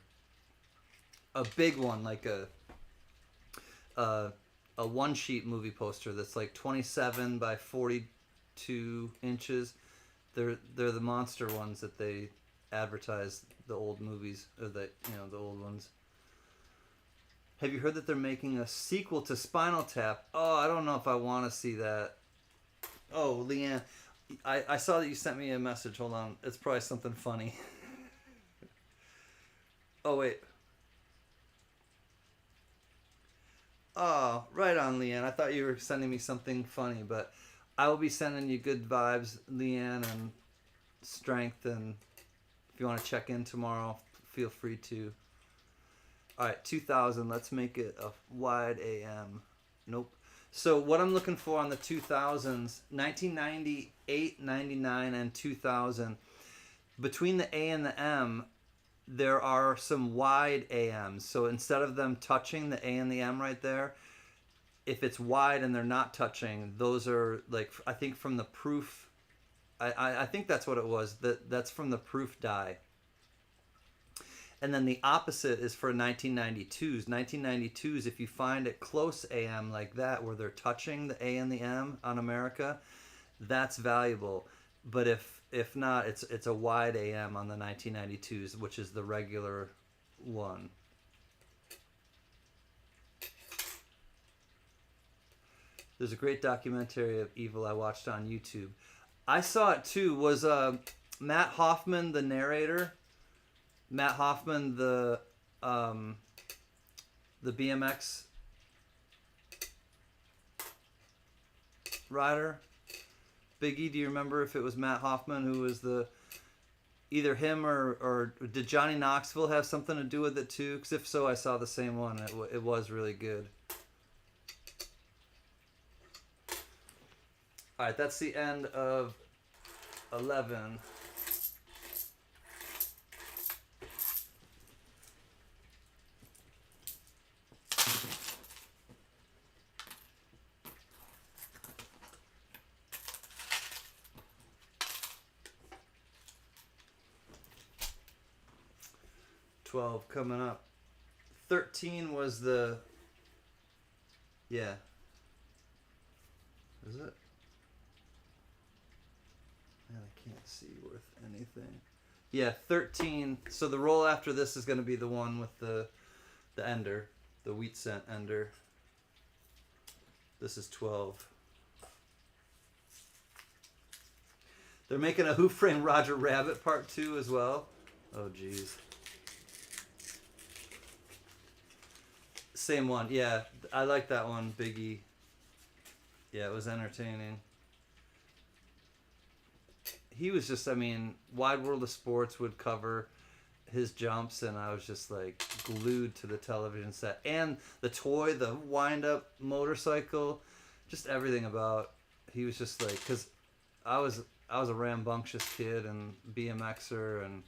S1: A big one, like a one sheet movie poster that's like 27 by 42 inches. They're the monster ones that they advertise the old movies, or the old ones. Have you heard that they're making a sequel to Spinal Tap? Oh, I don't know if I want to see that. Oh, Leanne, I saw that you sent me a message. Hold on, it's probably something funny. Oh wait. Oh, right on, Leanne. I thought you were sending me something funny, but I will be sending you good vibes, Leanne, and strength. And if you want to check in tomorrow, feel free to. All right, 2000. Let's make it a wide AM. Nope. So what I'm looking for on the 2000s, 1998, 99, and 2000, between the A and the M, there are some wide AMs. So instead of them touching the A and the M right there, if it's wide and they're not touching, those are like, I think from the proof, I think that's what it was. That's from the proof die. And then the opposite is for 1992s. 1992s, if you find it close AM like that, where they're touching the A and the M on America, that's valuable. But if not, it's a wide AM on the 1992s, which is the regular one. There's a great documentary of Evil I watched on YouTube. I saw it too. Was Matt Hoffman the narrator? Matt Hoffman, the BMX rider. Biggie, do you remember if it was Matt Hoffman who was either him or did Johnny Knoxville have something to do with it too? Because if so, I saw the same one. It was really good. All right, that's the end of 11. Coming up. 13 was the... Yeah. Is it? Man, I can't see worth anything. Yeah, 13. So the roll after this is going to be the one with the ender. The wheat cent ender. This is 12. They're making a Who Framed Roger Rabbit part 2 as well. Oh, jeez. Same one, yeah. I like that one, Biggie. Yeah, it was entertaining. He was just, I mean, Wide World of Sports would cover his jumps, and I was just like glued to the television set. And the toy, the wind up motorcycle, just everything about. He was just like, because I was I was a rambunctious kid and BMXer, and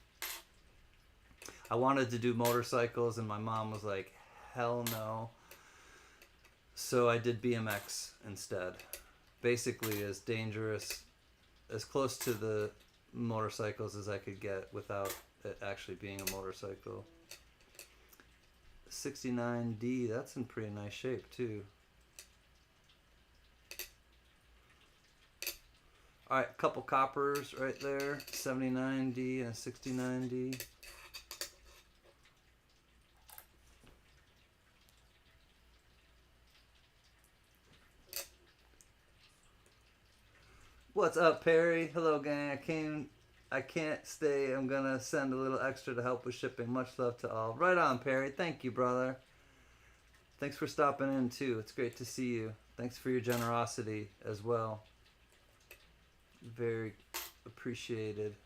S1: I wanted to do motorcycles, and my mom was like, hell no. So I did BMX instead. Basically, as dangerous, as close to the motorcycles as I could get without it actually being a motorcycle. 69D, that's in pretty nice shape too. Alright, a couple coppers right there. 79D and 69D. What's up, Perry? Hello, gang. I can't stay. I'm gonna send a little extra to help with shipping. Much love to all. Right on, Perry. Thank you, brother. Thanks for stopping in too. It's great to see you. Thanks for your generosity as well. Very appreciated.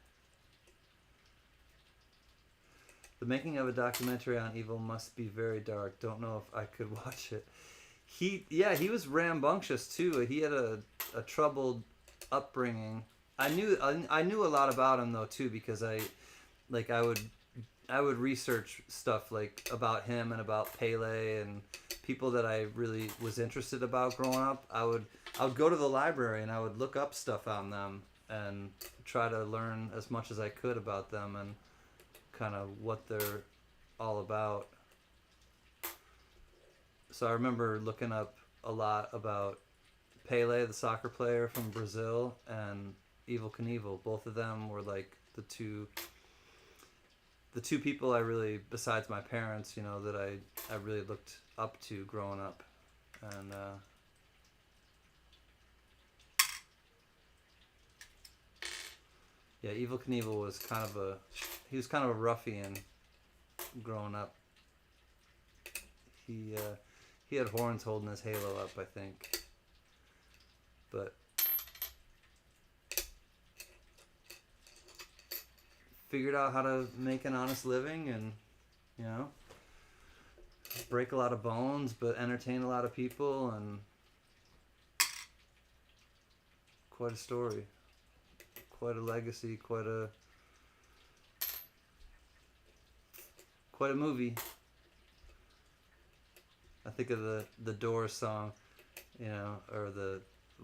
S1: The making of a documentary on evil must be very dark. Don't know if I could watch it. He was rambunctious too. He had a troubled upbringing. I knew a lot about him though too, because I would research stuff like about him and about Pele and people that I really was interested about growing up. I would go to the library and I would look up stuff on them and try to learn as much as I could about them and kind of what they're all about. So I remember looking up a lot about Pele, the soccer player from Brazil, and Evel Knievel. Both of them were like the two people I really, besides my parents, that I really looked up to growing up. And yeah, Evel Knievel was kind of a ruffian growing up. He had horns holding his halo up, I think. But figured out how to make an honest living and, break a lot of bones, but entertain a lot of people, and quite a story, quite a legacy, quite a movie. I think of the Doors song, or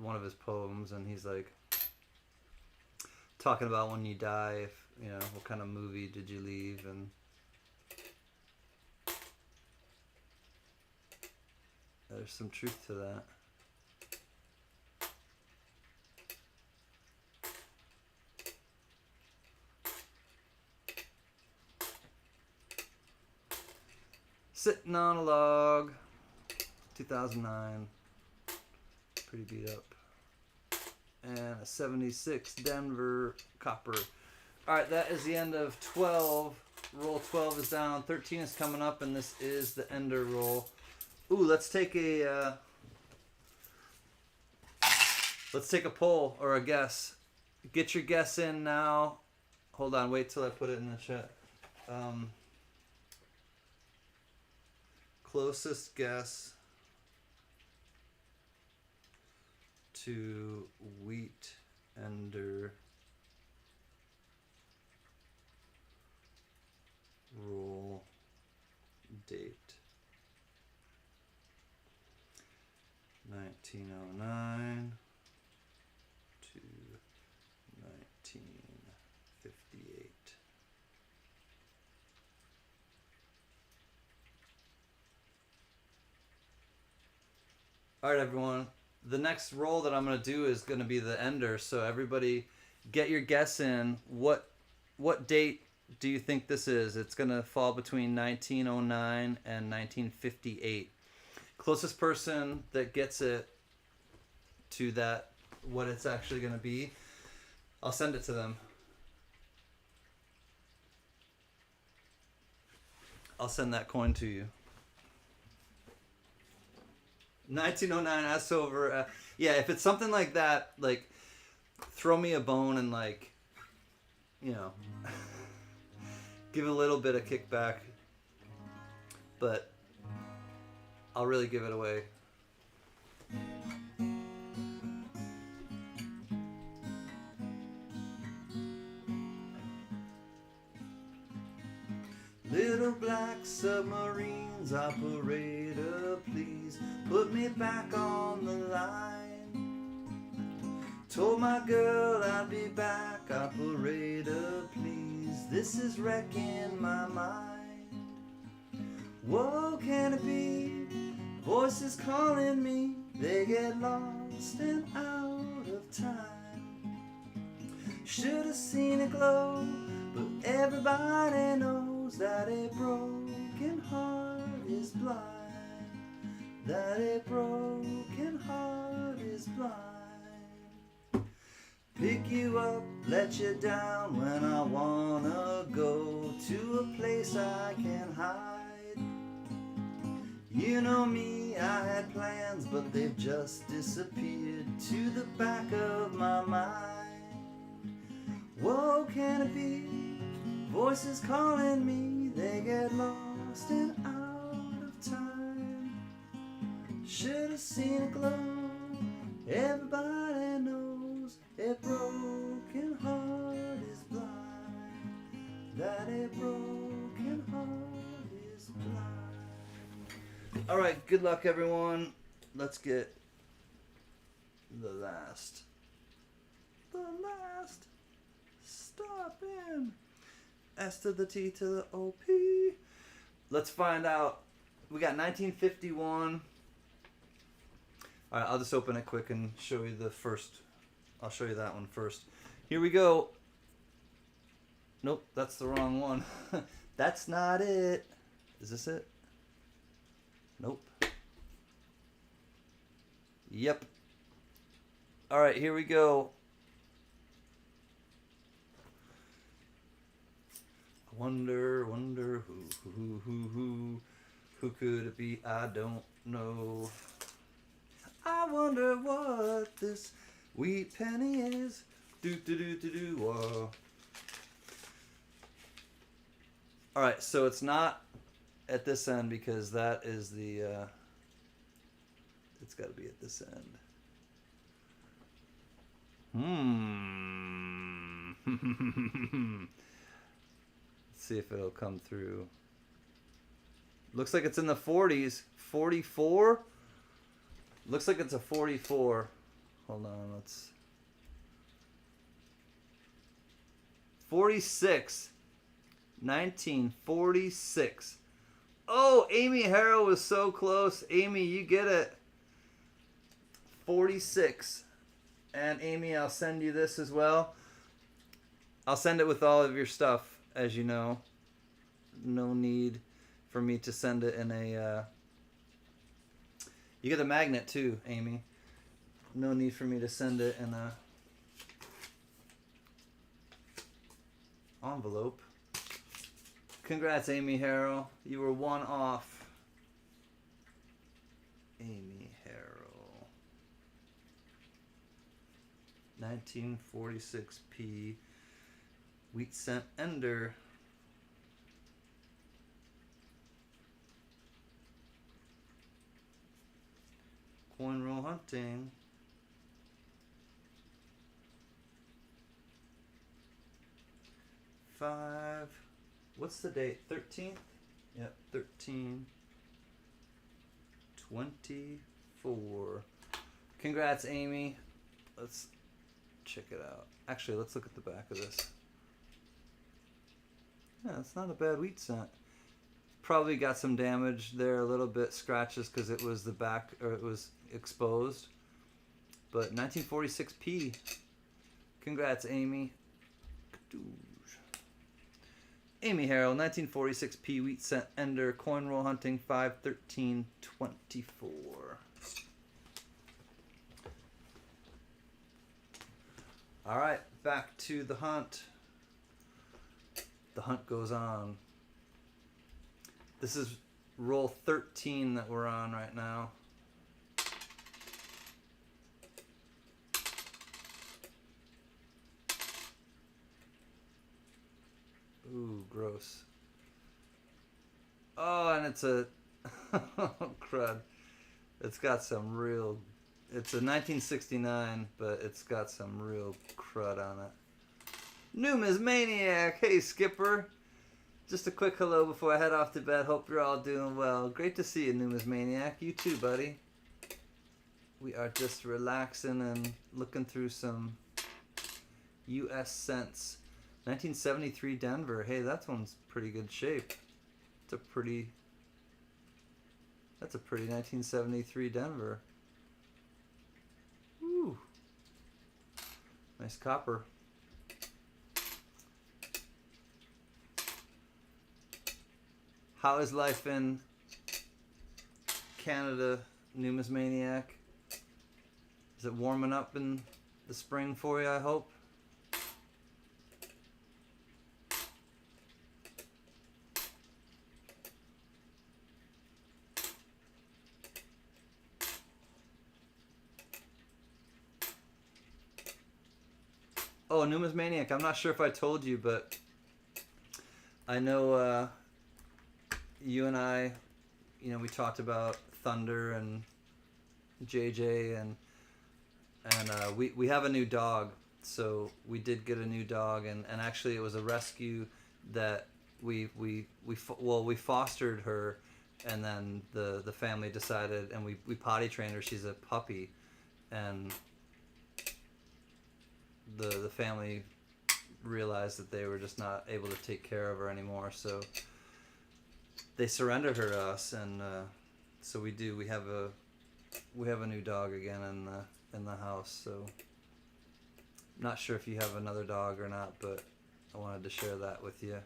S1: one of his poems, and he's like talking about when you die, if what kind of movie did you leave, and there's some truth to that. Sitting on a Log, 2009, pretty beat up, and a 76 Denver Copper. Alright, that is the end of 12. Roll 12 is down, 13 is coming up, and this is the ender roll. Ooh, let's take a poll or a guess. Get your guess in now. Hold on, wait till I put it in the chat. Closest guess to wheat ender roll date. 1909 to 1958. All right, everyone. The next roll that I'm going to do is going to be the ender. So everybody, get your guess in. What date do you think this is? It's going to fall between 1909 and 1958. Closest person that gets it to that, what it's actually going to be, I'll send it to them. I'll send that coin to you. 1909 S over. Yeah, if it's something like that, like throw me a bone and like, you know, give a little bit of kickback, but I'll really give it away. Little black submarines operator, please put me back on the line. Told my girl I'd be back, operator, please. This is wrecking my mind. Whoa, can it be? Voices calling me, they get lost and out of time. Should have seen it glow, but everybody knows that a broken heart is blind. That a broken heart is blind. Pick you up, let you down when I wanna go to a place I can hide. You know me, I had plans, but they've just disappeared to the back of my mind. Whoa, can it be? Voices calling me, they get lost and out of time. Should have seen it glow, everybody knows a broken heart is blind. That a broken heart is blind. Alright, good luck everyone. Let's get the last stop in. S to the T to the OP. Let's find out. We got 1951. Alright, I'll just open it quick and show you the first. I'll show you that one first. Here we go. Nope, that's the wrong one. That's not it. Is this it? Nope. Yep. Alright, here we go. Wonder who could it be? I don't know. I wonder what this wheat penny is. All right, so it's not at this end because that is the. It's got to be at this end. Let's see if it'll come through. Looks like it's in the 40s. 44? Looks like it's a 44. Hold on, let's... 46. 1946. Oh, Amy Harrow was so close. Amy, you get it. 46. And Amy, I'll send you this as well. I'll send it with all of your stuff, as you know. No need for me to send it in a... You get a magnet too, Amy. No need for me to send it in a envelope. Congrats, Amy Harrow. You were one off. Amy Harrow. 1946p. Wheat cent ender. Coin roll hunting. Five. What's the date? 13th? Yep, 13. 24. Congrats, Amy. Let's check it out. Actually, let's look at the back of this. Yeah, it's not a bad wheat cent. Probably got some damage there, a little bit scratches because it was the back, or it was exposed. But 1946p. Congrats, Amy. Amy Harrell, 1946p wheat cent ender, coin roll hunting, 5/13/24. All right, back to the hunt. The hunt goes on. This is roll 13 that we're on right now. Ooh, gross. Oh, and it's a crud. It's got some real. It's a 1969, but it's got some real crud on it. Numismaniac, hey Skipper. Just a quick hello before I head off to bed. Hope you're all doing well. Great to see you, Numismaniac. You too, buddy. We are just relaxing and looking through some U.S. cents. 1973 Denver. Hey, that one's pretty good shape. That's a pretty 1973 Denver. Woo. Nice copper. How is life in Canada, Numismaniac? Is it warming up in the spring for you, I hope? Oh, Numismaniac, I'm not sure if I told you, but I know you and I, we talked about Thunder and JJ, and we have a new dog. So we did get a new dog, and actually it was a rescue that we fostered her, and then the family decided, and we potty trained her. She's a puppy, and the family realized that they were just not able to take care of her anymore, so they surrendered her to us, and so we have a new dog again in the house. So not sure if you have another dog or not, but I wanted to share that with you.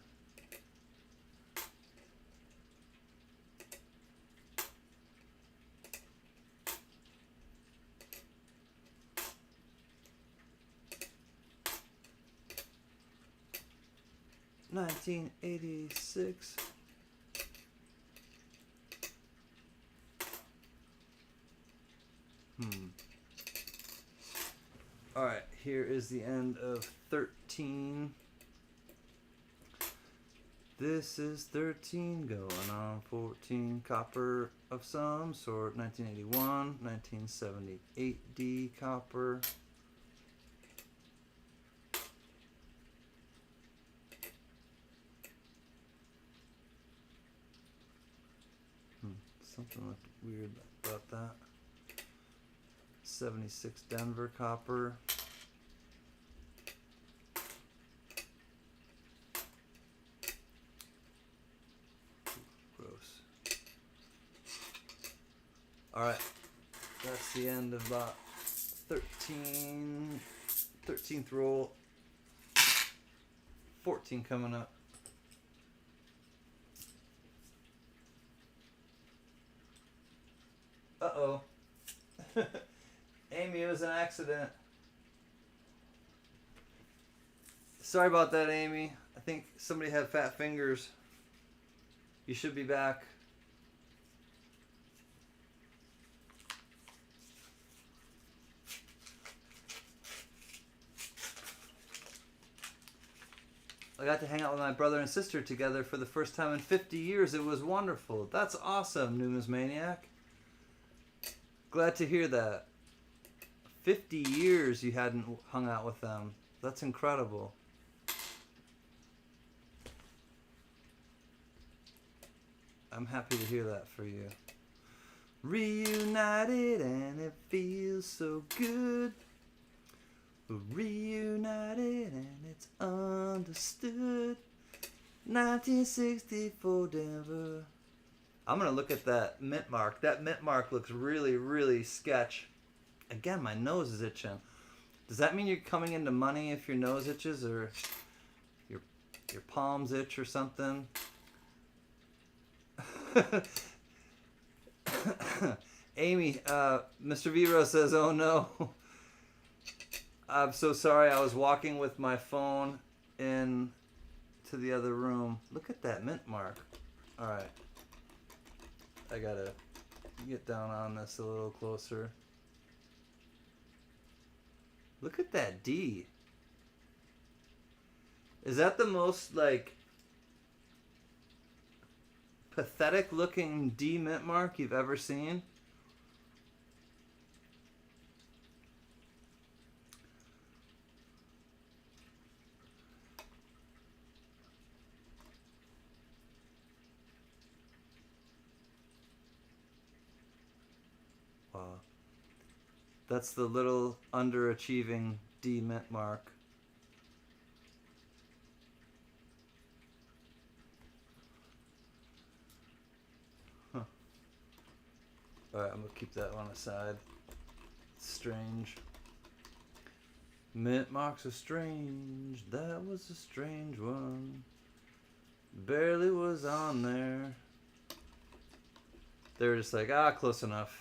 S1: $1986. All right, here is the end of 13. This is 13 going on 14. Copper of some sort. 1981, 1978D copper. Something looked weird about that. 76 Denver copper. Gross. Alright, that's the end of about 13th roll. 14 coming up. Uh-oh. Amy, it was an accident. Sorry about that, Amy. I think somebody had fat fingers. You should be back. I got to hang out with my brother and sister together for the first time in 50 years. It was wonderful. That's awesome, Numismaniac. Glad to hear that. 50 years you hadn't hung out with them. That's incredible. I'm happy to hear that for you. Reunited and it feels so good. We're reunited and it's understood. 1964 Denver. I'm going to look at that mint mark. That mint mark looks really, really sketch. Again, my nose is itching. Does that mean you're coming into money if your nose itches, or your palms itch or something? Amy, Mr. Vero says, oh no. I'm so sorry. I was walking with my phone in to the other room. Look at that mint mark. All right. I gotta get down on this a little closer. Look at that D. Is that the most, like, pathetic looking D mint mark you've ever seen? Wow. That's the little underachieving D mint mark. Huh. Alright, I'm gonna keep that one aside. It's strange. Mint marks are strange. That was a strange one. Barely was on there. They were just like, ah, close enough.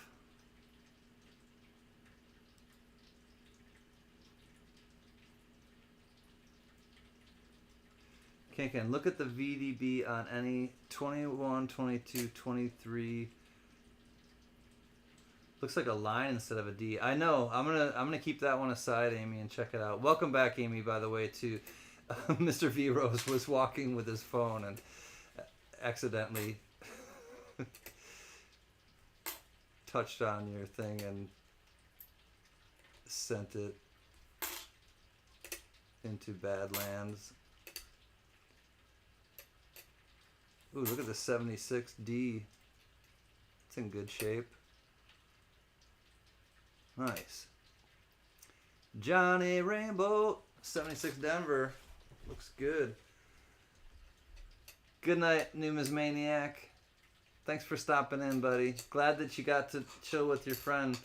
S1: Ken, look at the VDB on any 21, 22, 23. Looks like a line instead of a D. I know. I'm gonna keep that one aside, Amy, and check it out. Welcome back, Amy. By the way, to Mr. V Rose was walking with his phone and accidentally touched on your thing and sent it into bad lands. Ooh, look at the 76D. It's in good shape. Nice. Johnny Rainbow, 76 Denver. Looks good. Good night, Numismaniac. Thanks for stopping in, buddy. Glad that you got to chill with your friend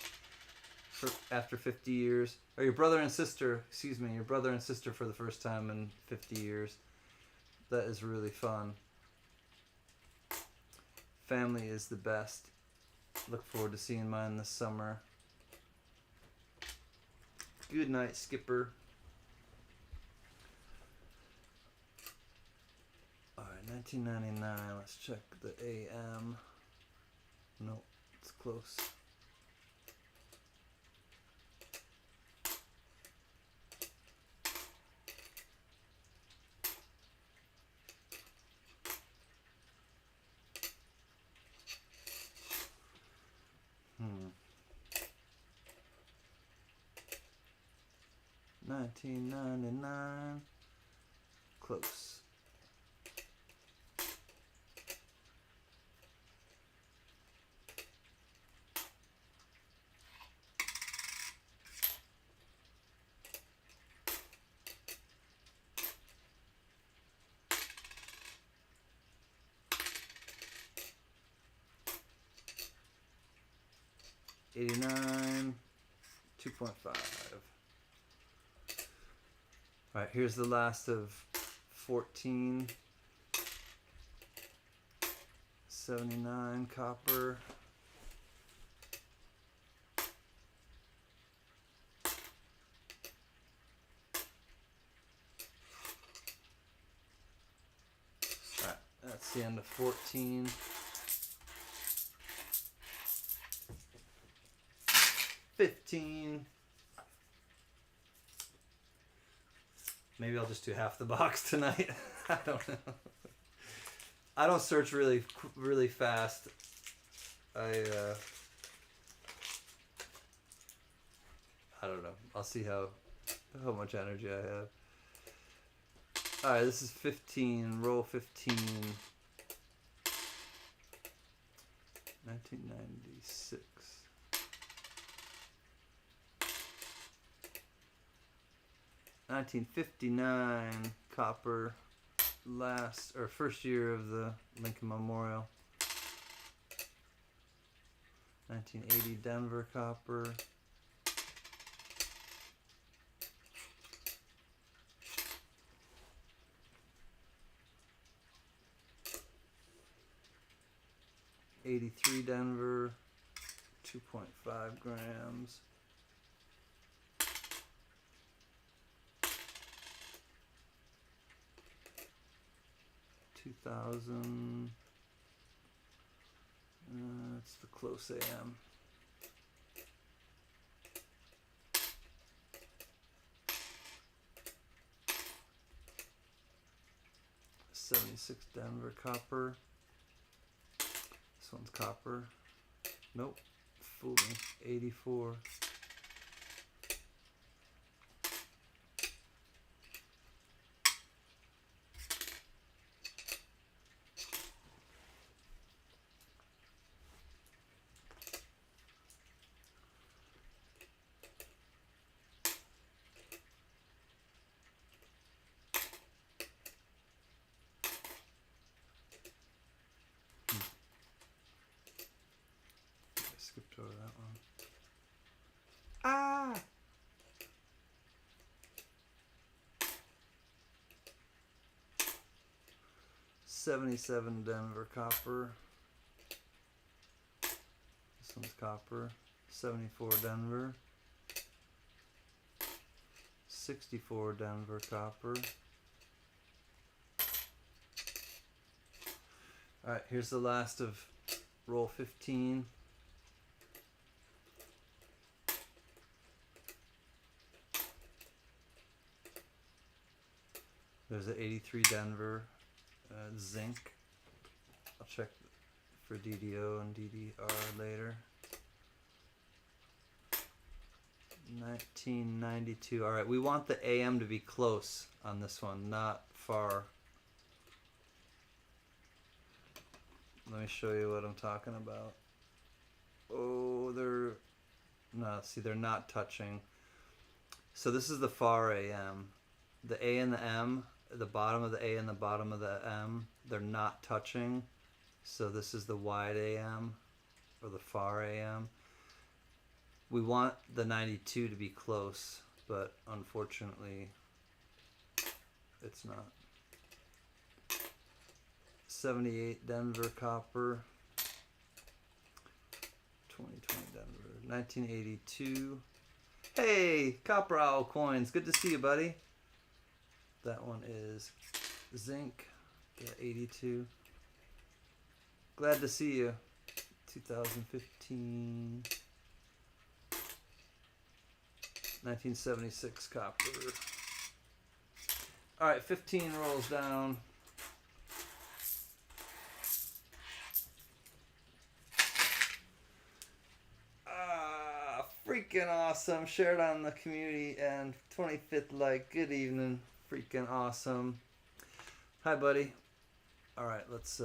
S1: after 50 years. Or your brother and sister, excuse me, your brother and sister for the first time in 50 years. That is really fun. Family is the best. Look forward to seeing mine this summer. Good night, Skipper. Alright, 1999. Let's check the AM. Nope, it's close. Hmm. 1999. Close. $89, 2.5. All right, here's the last of 14. 79 copper. All right, that's the end of 14. 15. Maybe I'll just do half the box tonight. I don't know. I don't search really fast. I don't know. I'll see how much energy I have. All right, this is 15. Roll 15. 1996. $1959 copper, first year of the Lincoln Memorial. 1980 Denver copper. '83 Denver, 2.5 grams. 2000. That's the close AM. '76 Denver copper. This one's copper. Nope. Fooled me. 84. Skipped over that one. Ah! $77 Denver copper. This one's copper. 74 Denver. 64 Denver copper. Alright, here's the last of roll 15. There's an 83 Denver zinc. I'll check for DDO and DDR later. 1992. All right, we want the AM to be close on this one, not far. Let me show you what I'm talking about. Oh, they're not touching. So this is the far AM. The A and the M, the bottom of the A and the bottom of the M, they're not touching. So this is the wide AM or the far AM. We want the 92 to be close, but unfortunately it's not. 78 Denver copper. 2020 Denver. 1982. Hey, Copper Owl Coins. Good to see you, buddy. That one is zinc. 82. Glad to see you. 2015. 1976 copper. Alright, 15 rolls down. Freaking awesome. Shared on the community and 25th like. Good evening. Freaking awesome. Hi, buddy. Alright, let's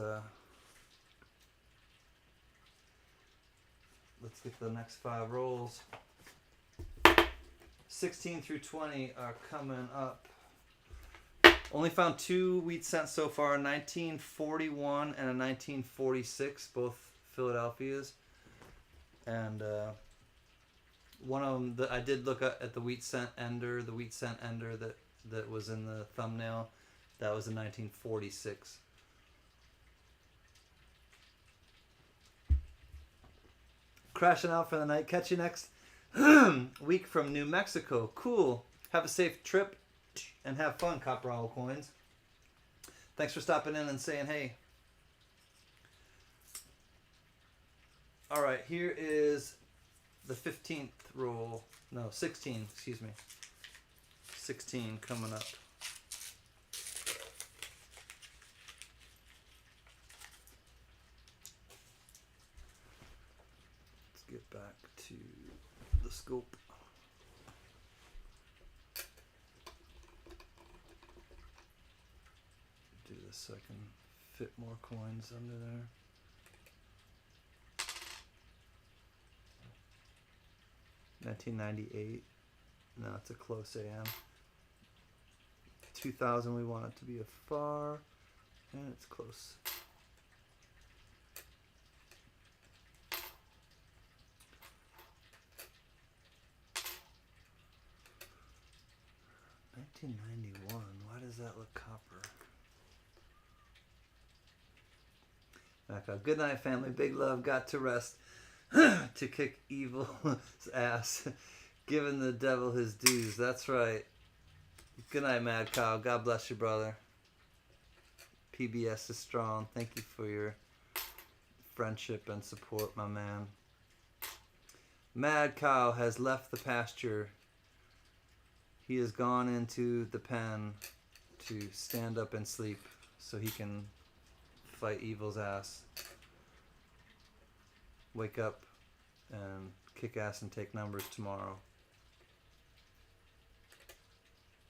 S1: get the next 5 rolls. 16 through 20 are coming up. Only found 2 wheat cents so far, 1941 and a 1946, both Philadelphia's. And one of them, I did look at the wheat cent ender, that was in the thumbnail. That was in 1946. Crashing out for the night. Catch you next week from New Mexico. Cool. Have a safe trip and have fun, Copper Owl Coins. Thanks for stopping in and saying hey. Alright, here is the 15th roll. No, 16, excuse me. 16 coming up. Let's get back to the scope. Do this so I can fit more coins under there. $1998. No, it's a close AM. 2000, we want it to be a far, and it's close. $1991. Why does that look copper? Okay. Good night, family. Big love. Got to rest. To kick evil's ass, giving the devil his dues. That's right. Good night, Mad Cow. God bless you, brother. PBS is strong. Thank you for your friendship and support, my man. Mad Cow has left the pasture. He has gone into the pen to stand up and sleep so he can fight evil's ass. wake up and kick ass and take numbers tomorrow.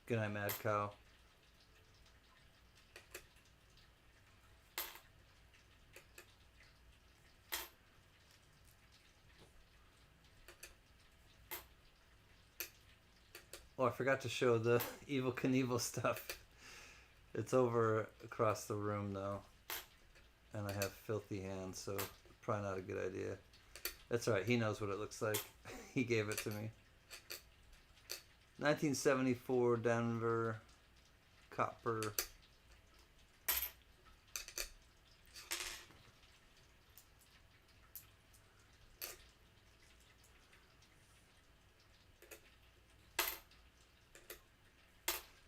S1: Good night, Mad Cow. Oh, I forgot to show the Evil Knievel stuff. It's over across the room though. And I have filthy hands, so probably not a good idea. That's alright, he knows what it looks like. He gave it to me. 1974 Denver copper.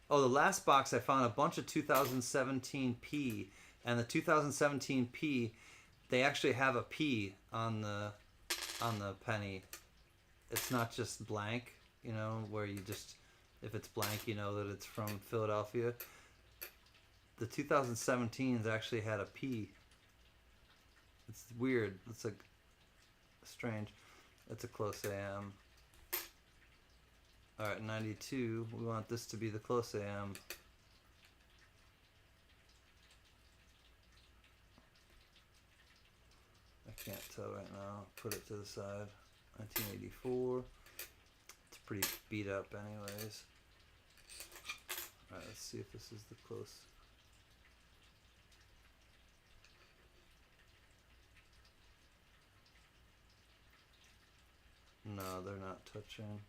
S1: Oh, the last box I found a bunch of 2017 P, and the 2017 P, they actually have a P on the penny. It's not just blank, you know, where you just, if it's blank, you know that it's from Philadelphia. The 2017s actually had a P. It's weird. It's like strange. It's a close AM. Alright, 92. We want this to be the close AM. I can't tell right now. Put it to the side. 1984. It's pretty beat up anyways. Alright, let's see if this is the close. No, they're not touching.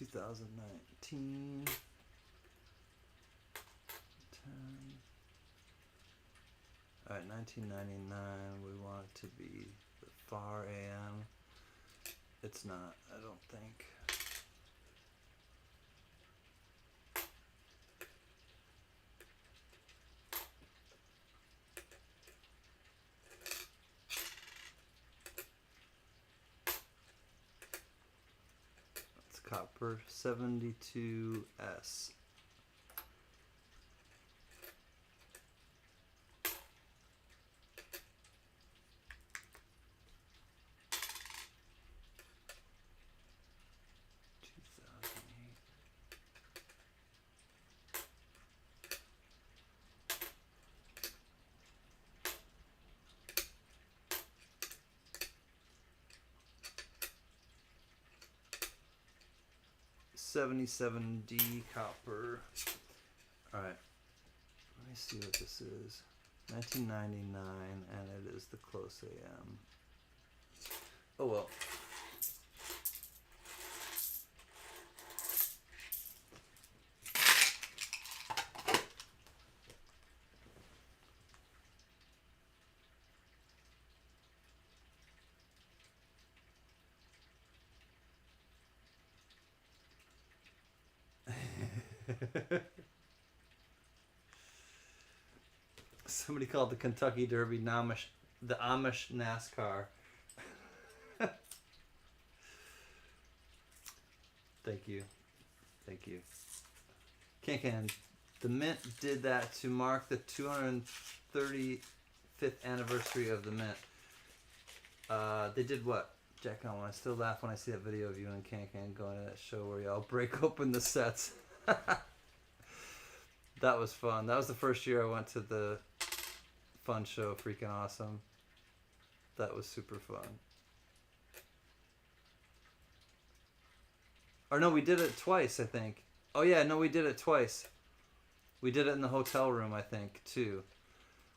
S1: $2019 10. Alright, 1999 we want it to be the far AM. It's not, I don't think. Copper 72S. $77D copper. Alright. Let me see what this is. 1999 and it is the close AM. Oh well. Somebody called the Kentucky Derby the Amish NASCAR. Thank you. Thank you. Can. The Mint did that to mark the 235th anniversary of the Mint. They did what? Jack, I still laugh when I see that video of you and Can going to that show where y'all break open the sets. That was fun. That was the first year I went to the fun show. Freaking awesome. That was super fun. Or no, we did it twice, I think. Oh yeah, no, we did it twice. We did it in the hotel room, I think, too.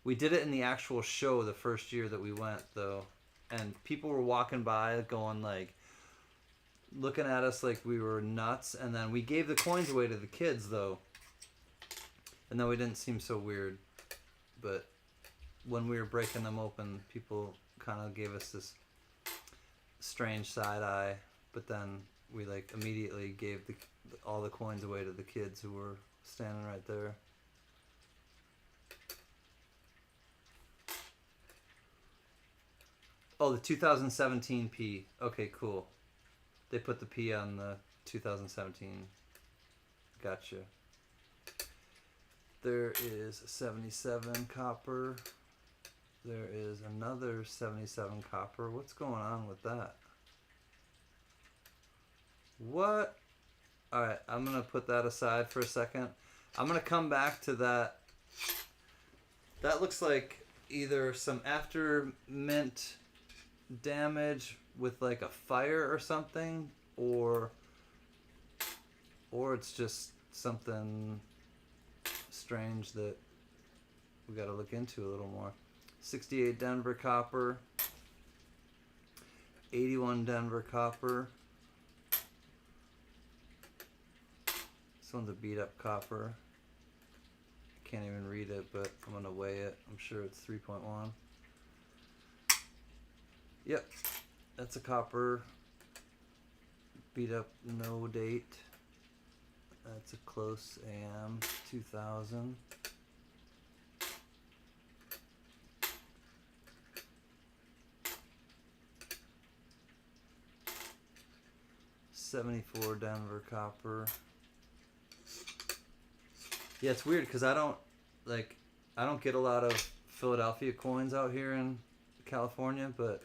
S1: We did it in the actual show the first year that we went, though. And people were walking by going like, looking at us like we were nuts. And then we gave the coins away to the kids, though. And then we didn't seem so weird. But when we were breaking them open, people kind of gave us this strange side eye. But then we like immediately gave all the coins away to the kids who were standing right there. Oh, the 2017 P. Okay, cool. They put the P on the 2017. Gotcha. There is 77 copper. There is another 77 copper. What's going on with that? What? Alright, I'm going to put that aside for a second. I'm going to come back to that. That looks like either some after mint damage with like a fire or something, or it's just something strange that we got to look into a little more. 68 Denver copper, 81 Denver copper. This one's a beat up copper. Can't even read it, but I'm gonna weigh it. I'm sure it's 3.1. Yep, that's a copper. Beat up, no date. That's a close AM 2000. $74 Denver copper. Yeah, it's weird because I don't get a lot of Philadelphia coins out here in California, but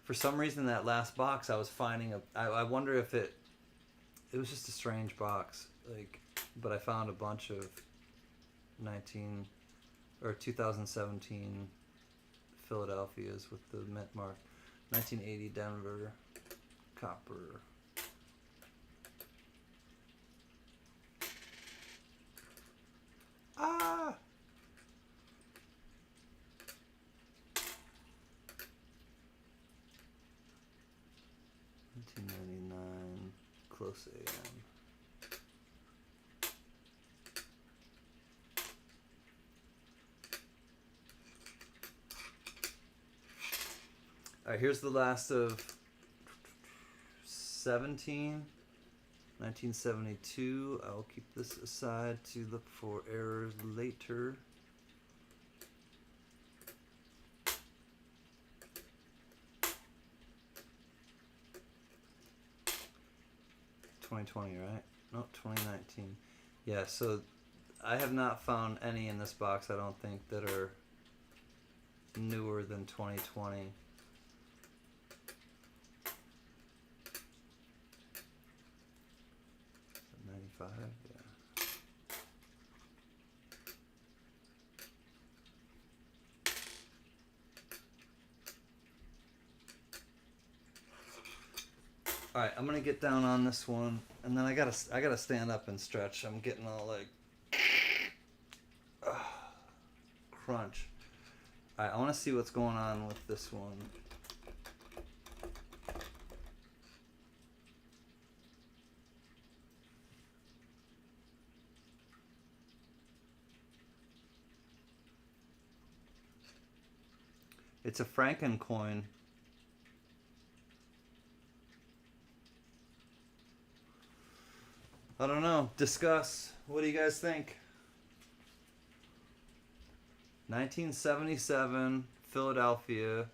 S1: for some reason that last box I was finding I wonder if it was just a strange box, like, but I found a bunch of 2017 Philadelphias with the mint mark. 1980 Denver copper. Ah! 1999 close AM. Alright, here's the last of 1972. I'll keep this aside to look for errors later. $2020, right? No, 2019. Yeah, so I have not found any in this box, I don't think, that are newer than 2020. Yeah. All right, I'm gonna get down on this one, and then I gotta stand up and stretch. I'm getting all like crunch. All right, I want to see what's going on with this one. It's a Franken coin. I don't know. Discuss. What do you guys think? 1977 Philadelphia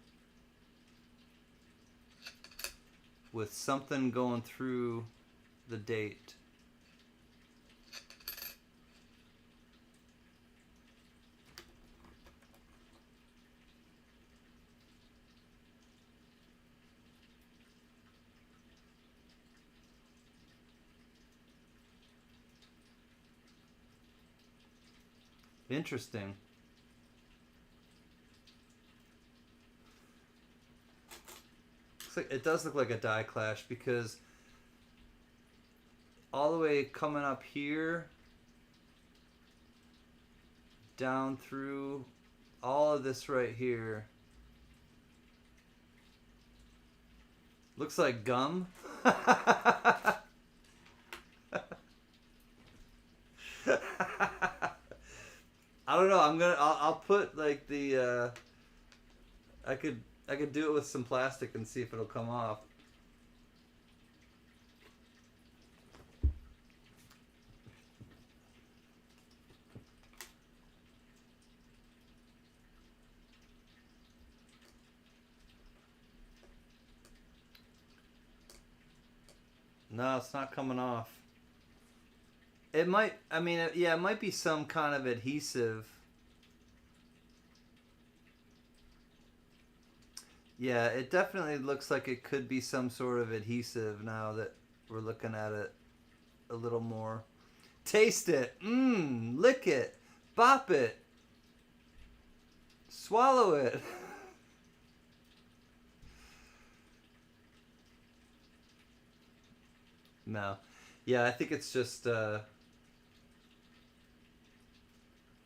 S1: with something going through the date. Interesting. Looks like, it does look like a die clash because all the way coming up here down through all of this right here looks like gum. I don't know. I'll put like the I could do it with some plastic and see if it'll come off. No, it's not coming off. It might. I mean, yeah, it might be some kind of adhesive. Yeah, it definitely looks like it could be some sort of adhesive now that we're looking at it a little more. Taste it. Mmm. Lick it. Bop it. Swallow it. No. Yeah, I think it's just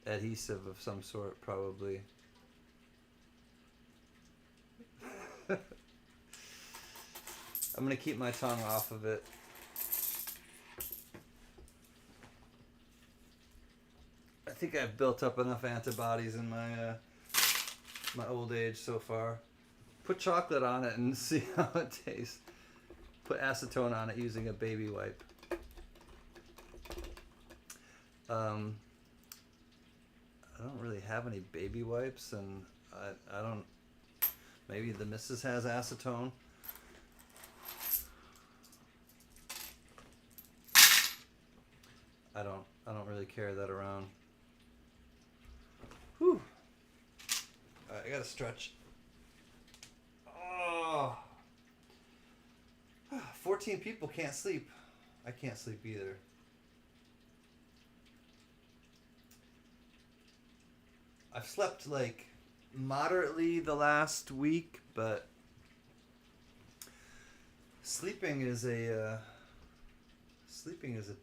S1: adhesive of some sort, probably. I'm gonna keep my tongue off of it. I think I've built up enough antibodies in my old age so far. Put chocolate on it and see how it tastes. Put acetone on it using a baby wipe. I don't really have any baby wipes, and I don't. Maybe the missus has acetone. I don't really carry that around. Whew. Alright, I gotta stretch. Oh. 14 people can't sleep. I can't sleep either. I've slept like moderately the last week, but sleeping is a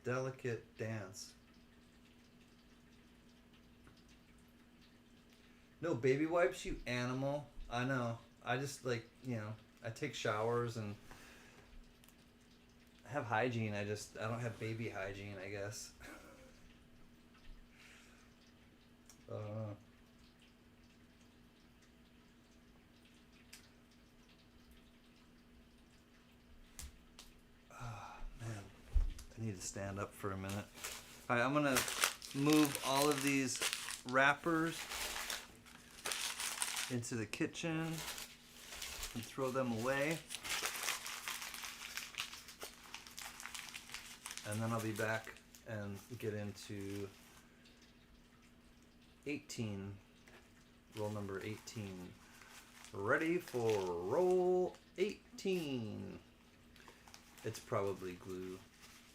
S1: delicate dance. No baby wipes, you animal. I know. I just I take showers and have hygiene. I don't have baby hygiene, I guess. uh, Man, I need to stand up for a minute. All right, I'm gonna move all of these wrappers into the kitchen and throw them away. And then I'll be back and get into 18, roll number 18. Ready for roll 18. It's probably glue.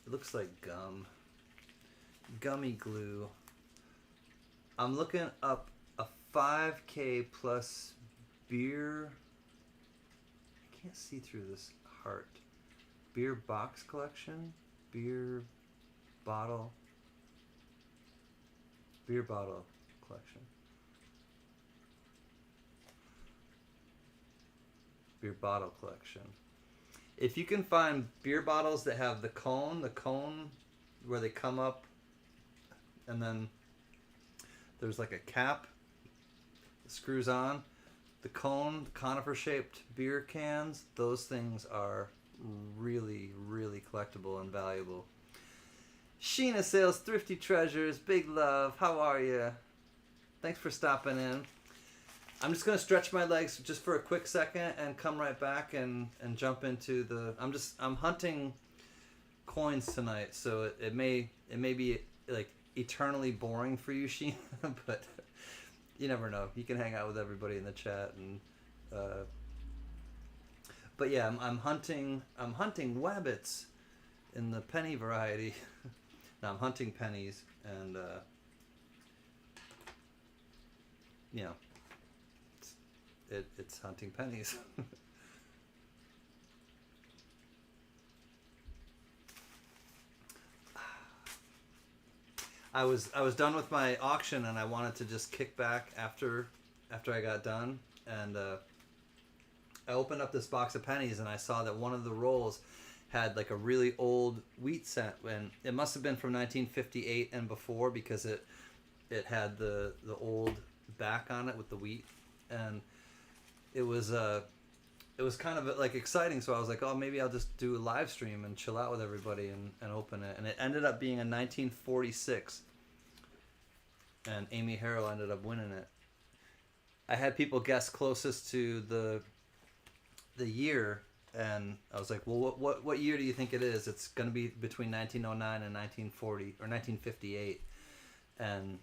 S1: It looks like gum. Gummy glue. I'm looking up a 5K plus beer. I can't see through this heart. Beer box collection? Beer bottle collection. Beer bottle collection. If you can find beer bottles that have the cone where they come up and then there's like a cap that screws on, the conifer shaped beer cans, those things are really, really collectible and valuable. Sheena Sales Thrifty Treasures, big love. How are you? Thanks for stopping in. I'm just gonna stretch my legs just for a quick second and come right back and jump into the. I'm hunting coins tonight, so it may be like eternally boring for you, Sheena, but you never know. You can hang out with everybody in the chat and. But yeah, I'm hunting wabbits in the penny variety. Now I'm hunting pennies, and you know, it's hunting pennies. I was done with my auction, and I wanted to just kick back after I got done, and I opened up this box of pennies and I saw that one of the rolls had like a really old wheat cent, and it must have been from 1958 and before, because it had the old back on it with the wheat, and it was kind of like exciting. So I was like, oh, maybe I'll just do a live stream and chill out with everybody and open it. And it ended up being a 1946, and Amy Harrell ended up winning it. I had people guess closest to the year, And I was like, well, what year do you think it is? It's going to be between 1909 and 1940 or 1958. And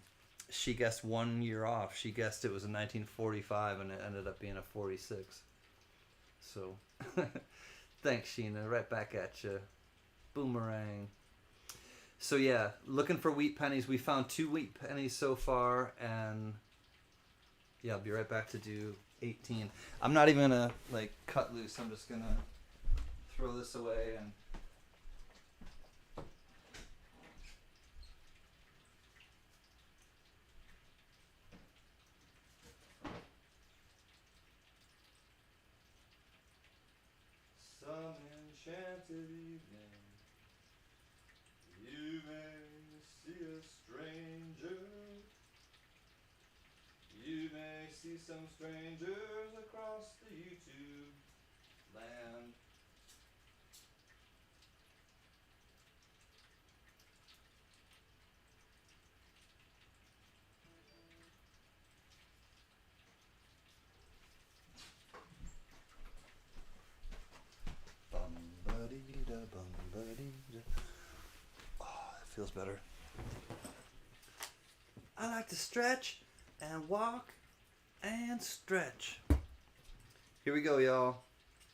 S1: she guessed 1 year off. She guessed it was in 1945, and it ended up being a 46. So, thanks, Sheena. Right back at you. Boomerang. So yeah, looking for wheat pennies. We found 2 wheat pennies so far, and yeah, I'll be right back to do 18. I'm not even gonna like cut loose. I'm just gonna throw this away and. Some enchanted evening, you may see a stranger. You may see some strangers across the YouTube land. Bum-ba-dee-da, bum-ba-dee-da. Oh, that feels better. I like to stretch and walk and stretch. Here we go, y'all.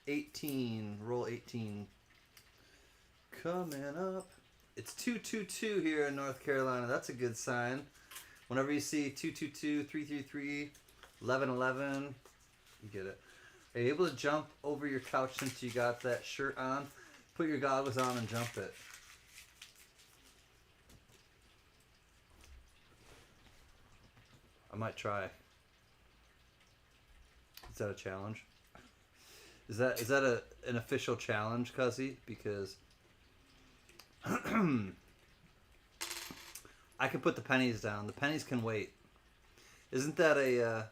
S1: 18. Roll 18. Coming up. It's 222 here in North Carolina. That's a good sign. Whenever you see 222, 333, 1111, you get it. Are you able to jump over your couch since you got that shirt on? Put your goggles on and jump it. I might try. Is that a challenge? Is that an official challenge, Cuzzy? Because I can put the pennies down. The pennies can wait. Isn't that a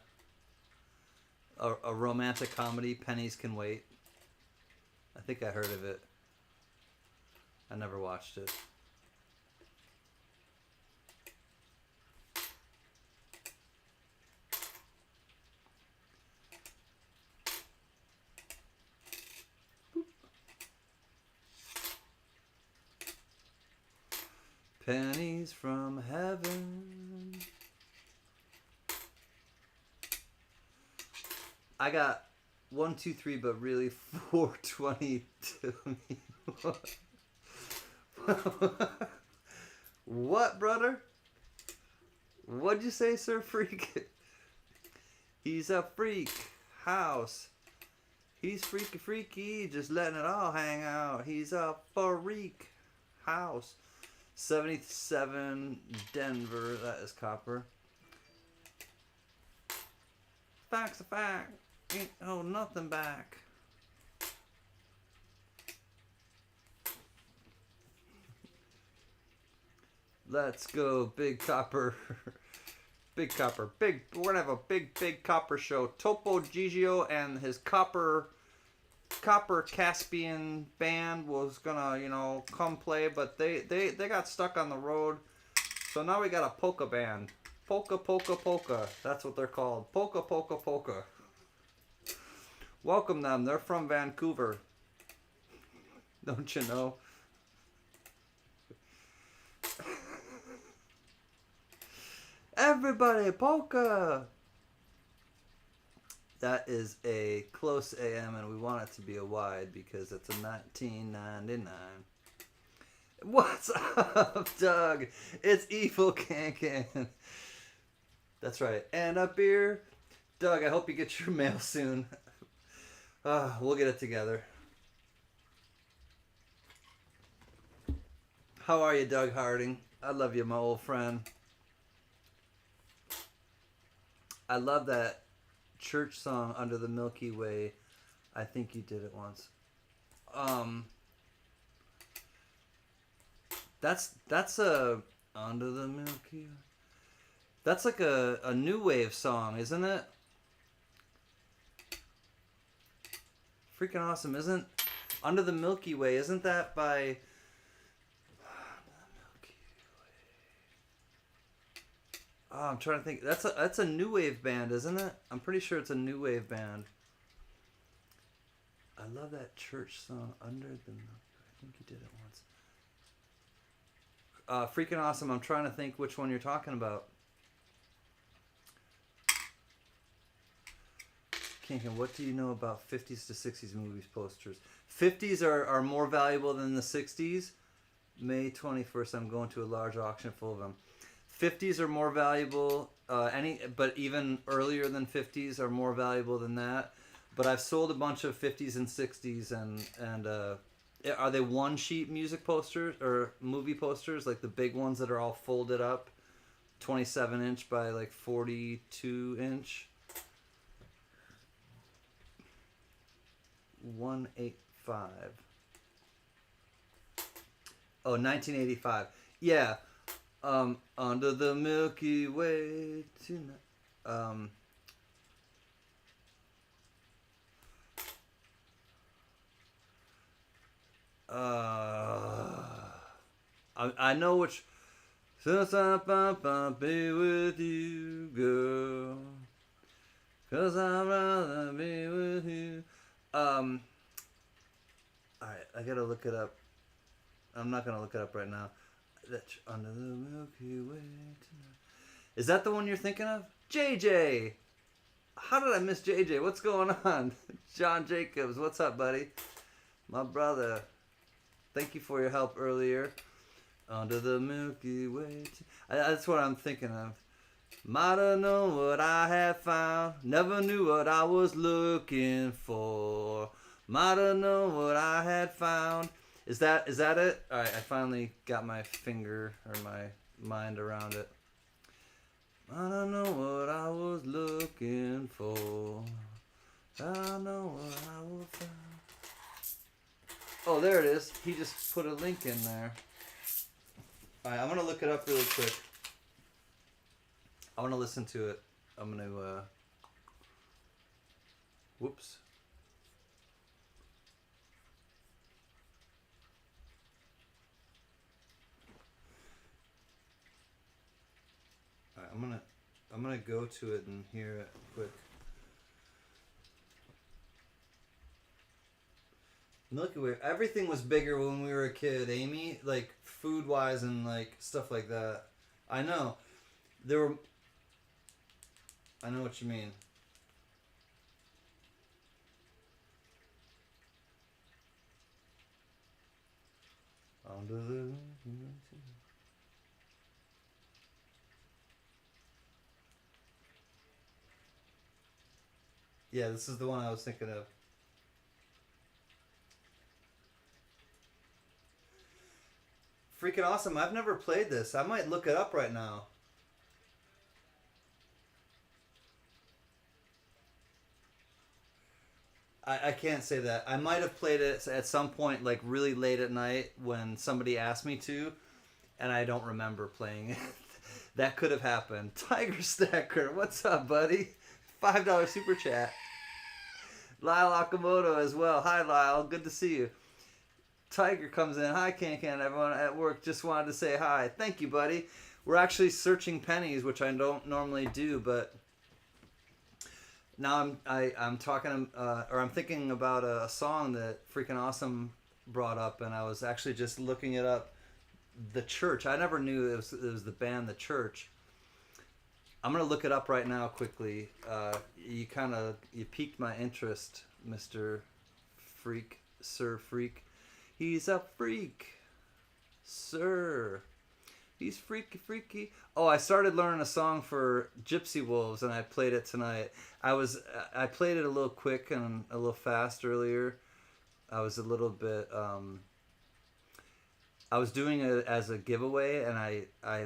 S1: romantic comedy? Pennies Can Wait. I think I heard of it. I never watched it. Pennies from heaven. I got 1, 2, 3, but really 422. What, brother? What'd you say, Sir Freak? He's a freak house. He's freaky, just letting it all hang out. He's a freak house. 77 Denver, that is copper. Fact's a fact. Ain't hold nothing back. Let's go, Big Copper. Big Copper. We're gonna have a big Copper show. Topo Gigio and his Copper Caspian band was gonna, come play, but they got stuck on the road. So now we got a polka band. Polka. That's what they're called. Polka. Welcome them. They're from Vancouver. Don't you know? Everybody, polka! That is a close AM, and we want it to be a wide because it's a 1999. What's up, Doug? It's Evil Can. That's right. And a beer. Doug, I hope you get your mail soon. We'll get it together. How are you, Doug Harding? I love you, my old friend. I love that church song, Under the Milky Way. I think you did it once. That's a Under the Milky Way. That's like a new wave song, isn't it? Freaking awesome. Isn't Under the Milky Way, isn't that by Oh, I'm trying to think. That's a new wave band, isn't it? I'm pretty sure it's a new wave band. I love that church song, Under the Milky Way. I think you did it once. Freaking awesome. I'm trying to think which one you're talking about. Kinkin, what do you know about 50s to 60s movies posters? 50s are more valuable than the 60s. May 21st, I'm going to a large auction full of them. 50s are more valuable. But even earlier than 50s are more valuable than that. But I've sold a bunch of 50s and 60s, and are they one sheet music posters or movie posters, like the big ones that are all folded up, 27 inch by like 42 inch? 185. Oh, 1985. Yeah. Under the Milky Way tonight. I know which. Since I'll be with you, girl. 'Cause I'd rather be with you. Alright, I gotta look it up. I'm not gonna look it up right now. That's Under the Milky Way tonight. Is that the one you're thinking of? JJ! How did I miss JJ? What's going on? John Jacobs, what's up, buddy? My brother. Thank you for your help earlier. Under the Milky Way. That's what I'm thinking of. Might have known what I had found. Never knew what I was looking for. Might have known what I had found. Is that it? Alright, I finally got my finger or my mind around it. I don't know what I was looking for. I know what I will find. Oh, there it is. He just put a link in there. Alright, I'm gonna look it up really quick. I want to listen to it. I'm gonna whoops. Alright, I'm gonna go to it and hear it quick. Milky Way. Everything was bigger when we were a kid, Amy. Like food wise and like stuff like that. I know. I know what you mean. Under the... Yeah, this is the one I was thinking of. Freaking awesome. I've never played this. I might look it up right now. I can't say that. I might have played it at some point, like really late at night when somebody asked me to, and I don't remember playing it. That could have happened. Tiger Stacker, what's up, buddy? $5 super chat. Lyle Akamoto as well. Hi, Lyle. Good to see you. Tiger comes in. Hi, Can. Everyone at work just wanted to say hi. Thank you, buddy. We're actually searching pennies, which I don't normally do, but now I'm talking or I'm thinking about a song that Freaking Awesome brought up, and I was actually just looking it up. The Church. I never knew it was the band The Church. I'm gonna look it up right now quickly. You piqued my interest, Mr. Freak, Sir Freak. He's a freak, sir. He's freaky. Oh, I started learning a song for Gypsy Wolves, and I played it tonight. I played it a little quick and a little fast earlier. I was a little bit. I was doing it as a giveaway, and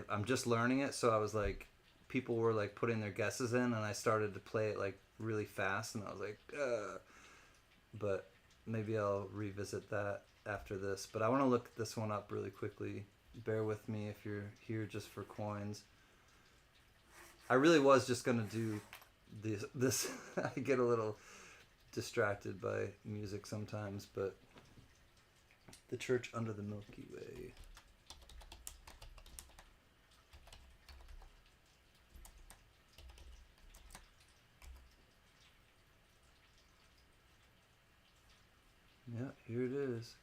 S1: I'm just learning it, so I was like, people were like putting their guesses in, and I started to play it like really fast, and I was like, ugh. But maybe I'll revisit that after this. But I want to look this one up really quickly. Bear with me if you're here just for coins. I really was just gonna do this. I get a little distracted by music sometimes, but The Church Under the Milky Way. Yeah, here it is.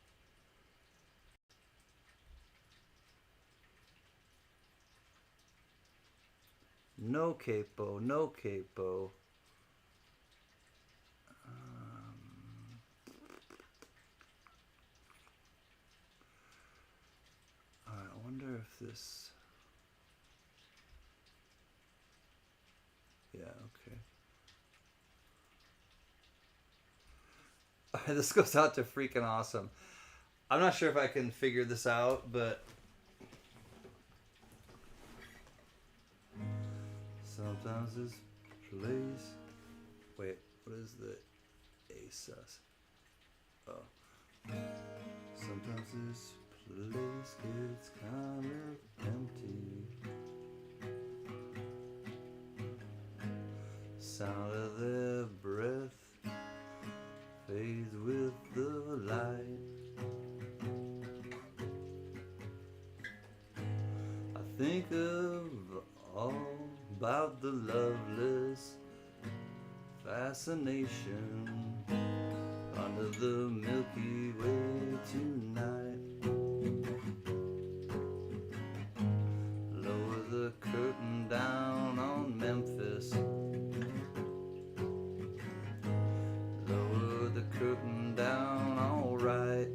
S1: No capo, no capo. Alright, I wonder if this... Yeah, okay. Alright, this goes out to freaking awesome. I'm not sure if I can figure this out, but... Sometimes this place... Wait, what is the A-sus? Oh. Sometimes this place gets kind of empty. Sound of their breath fades with the light. I think of all about the loveless fascination under the Milky Way tonight. Lower the curtain down on Memphis. Lower the curtain down, alright.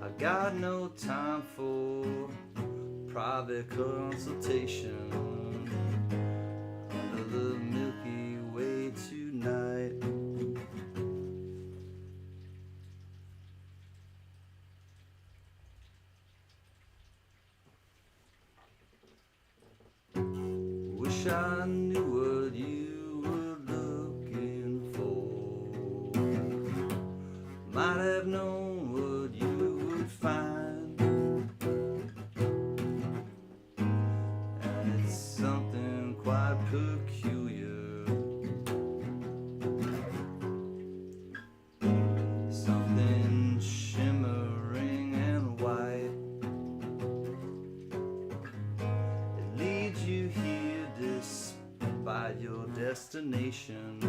S1: I got no time for private consultation under the Milky Way tonight. Wish I knew what you were looking for. Might have known what you would find. And it's something quite peculiar. Something shimmering and white. It leads you here despite your destination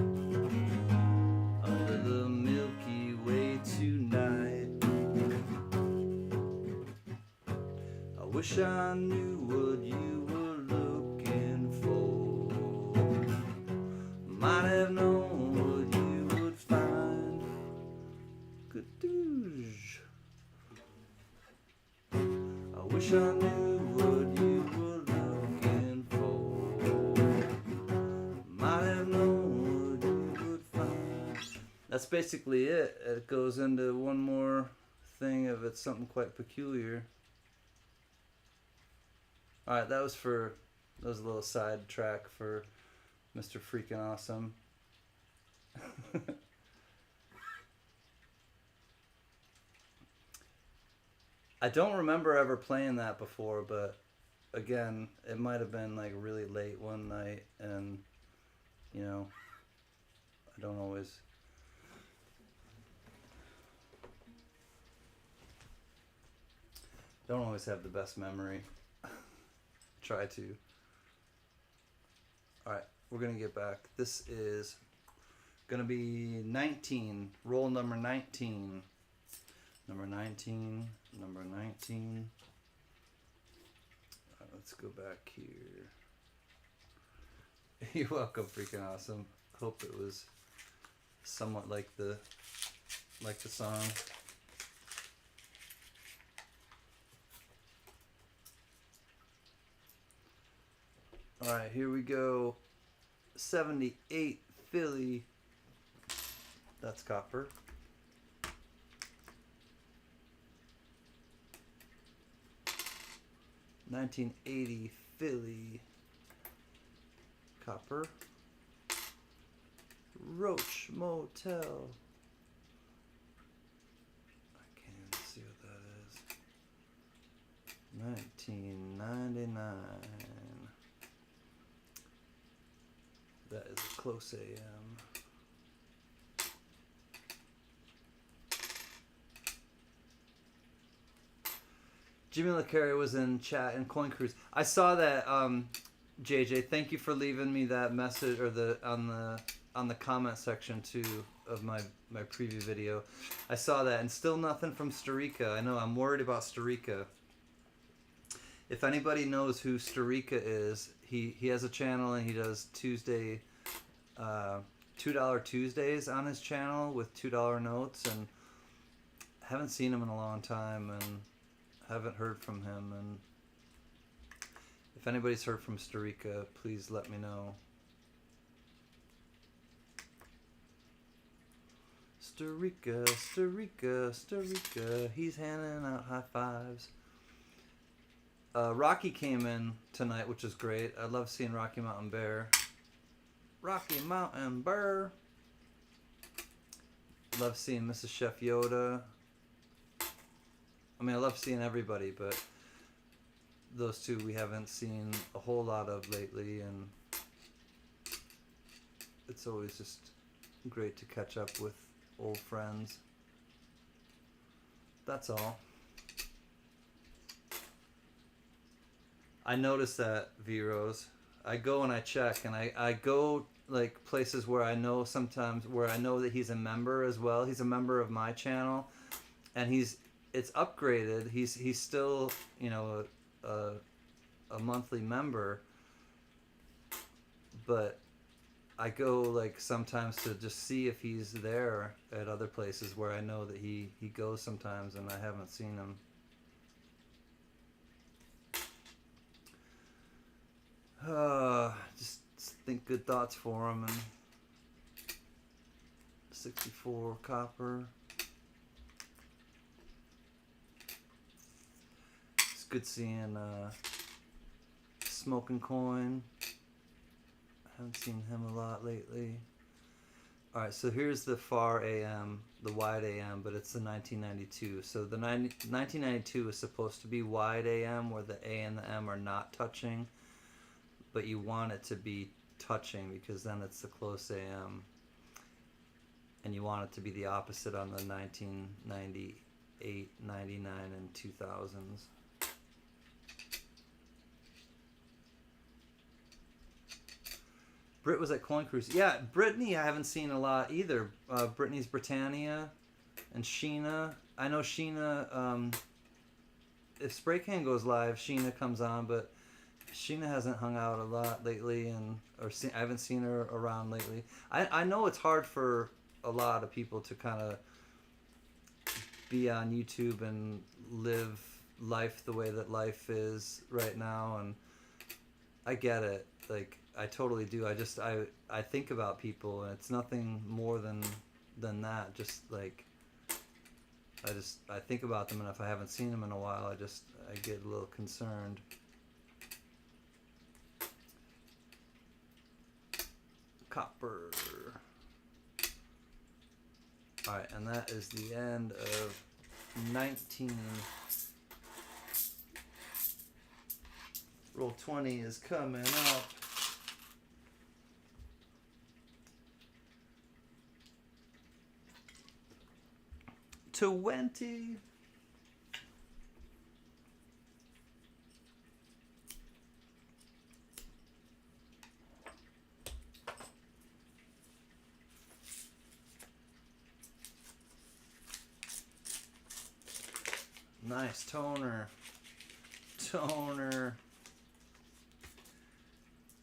S1: under the Milky Way tonight. I wish I knew what you were looking for. Might have known what you would find. Kadoosh. I wish I knew what you were looking for. Might have known what you would find. That's basically it. It goes into one more thing of it's something quite peculiar. Alright, that was a little side track for Mr. Freaking Awesome. I don't remember ever playing that before, but again, it might have been like really late one night, and you know, I don't always have the best memory. Try to. Alright, we're gonna get back. This is gonna be 19, roll number 19. Number 19. Let's go back here. You're welcome, Freaking Awesome. Hope it was somewhat like the song. Alright, here we go. 78 Philly. That's copper. $19.80 Philly. Copper. Roach Motel. I can't even see what that is. $19.99. That is a close AM. Jimmy LeCarry was in chat and Coin Cruise. I saw that, JJ. Thank you for leaving me that message or on the comment section too. of my preview video. I saw that, and still nothing from Starika. I know I'm worried about Starika. If anybody knows who Starika is, he has a channel and he does Tuesday, $2 Tuesdays on his channel with $2 notes, and haven't seen him in a long time and haven't heard from him. And if anybody's heard from Starika, please let me know. Starika, Starika, Starika, he's handing out high fives. Rocky came in tonight, which is great. I love seeing Rocky Mountain Bear. Rocky Mountain Bear. Love seeing Mrs. Chef Yoda. I mean, I love seeing everybody, but those two we haven't seen a whole lot of lately, and it's always just great to catch up with old friends. That's all. I noticed that, V-Rose. I go and I check, and I go like places where I know sometimes, where I know that he's a member as well. He's a member of my channel, and it's upgraded. He's still, you know, a monthly member, but I go like sometimes to just see if he's there at other places where I know that he goes sometimes, and I haven't seen him. Just think good thoughts for him. And 64 copper. It's good seeing Smoking Coin. I haven't seen him a lot lately. Alright, so here's the far AM, the wide AM, but it's the 1992. So the 1992 is supposed to be wide AM, where the A and the M are not touching, but you want it to be touching because then it's the close AM. And you want it to be the opposite on the 1998, 99, and 2000s. Britt was at Coin Cruise. Yeah, Brittany I haven't seen a lot either. Brittany's Britannia and Sheena. I know Sheena, if Spray Can goes live, Sheena comes on, but Sheena hasn't hung out a lot lately, I haven't seen her around lately. I know it's hard for a lot of people to kind of be on YouTube and live life the way that life is right now, and I get it. Like, I totally do. I think about people, and it's nothing more than that. Just like I think about them, and if I haven't seen them in a while, I get a little concerned. Copper. Alright, and that is the end of 19. Roll 20 is coming up. To 20. Nice toner. Toner.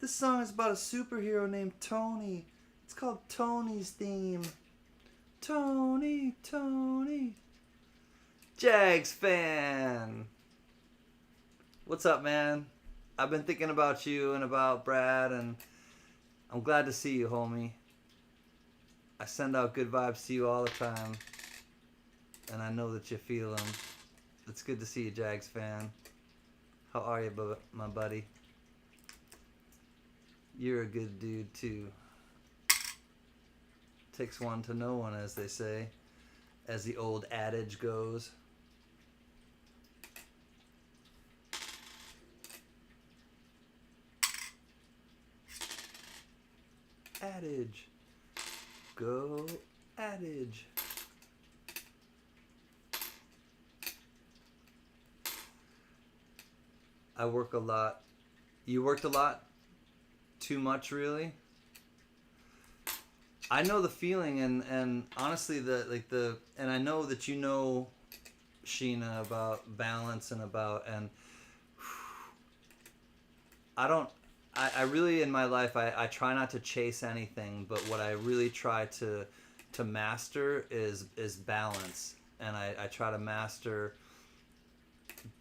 S1: This song is about a superhero named Tony. It's called Tony's Theme. Tony, Tony. Jags fan. What's up, man? I've been thinking about you and about Brad, and I'm glad to see you, homie. I send out good vibes to you all the time, and I know that you feel them. It's good to see you, Jags fan. How are you, my buddy? You're a good dude, too. Takes one to know one, as they say, as the old adage goes. Adage. Go adage. I work a lot. You worked a lot? Too much, really? I know the feeling, and honestly, and I know that you know, Sheena, about balance and about, and I don't. I really in my life I try not to chase anything, but what I really try to master is balance, and I try to master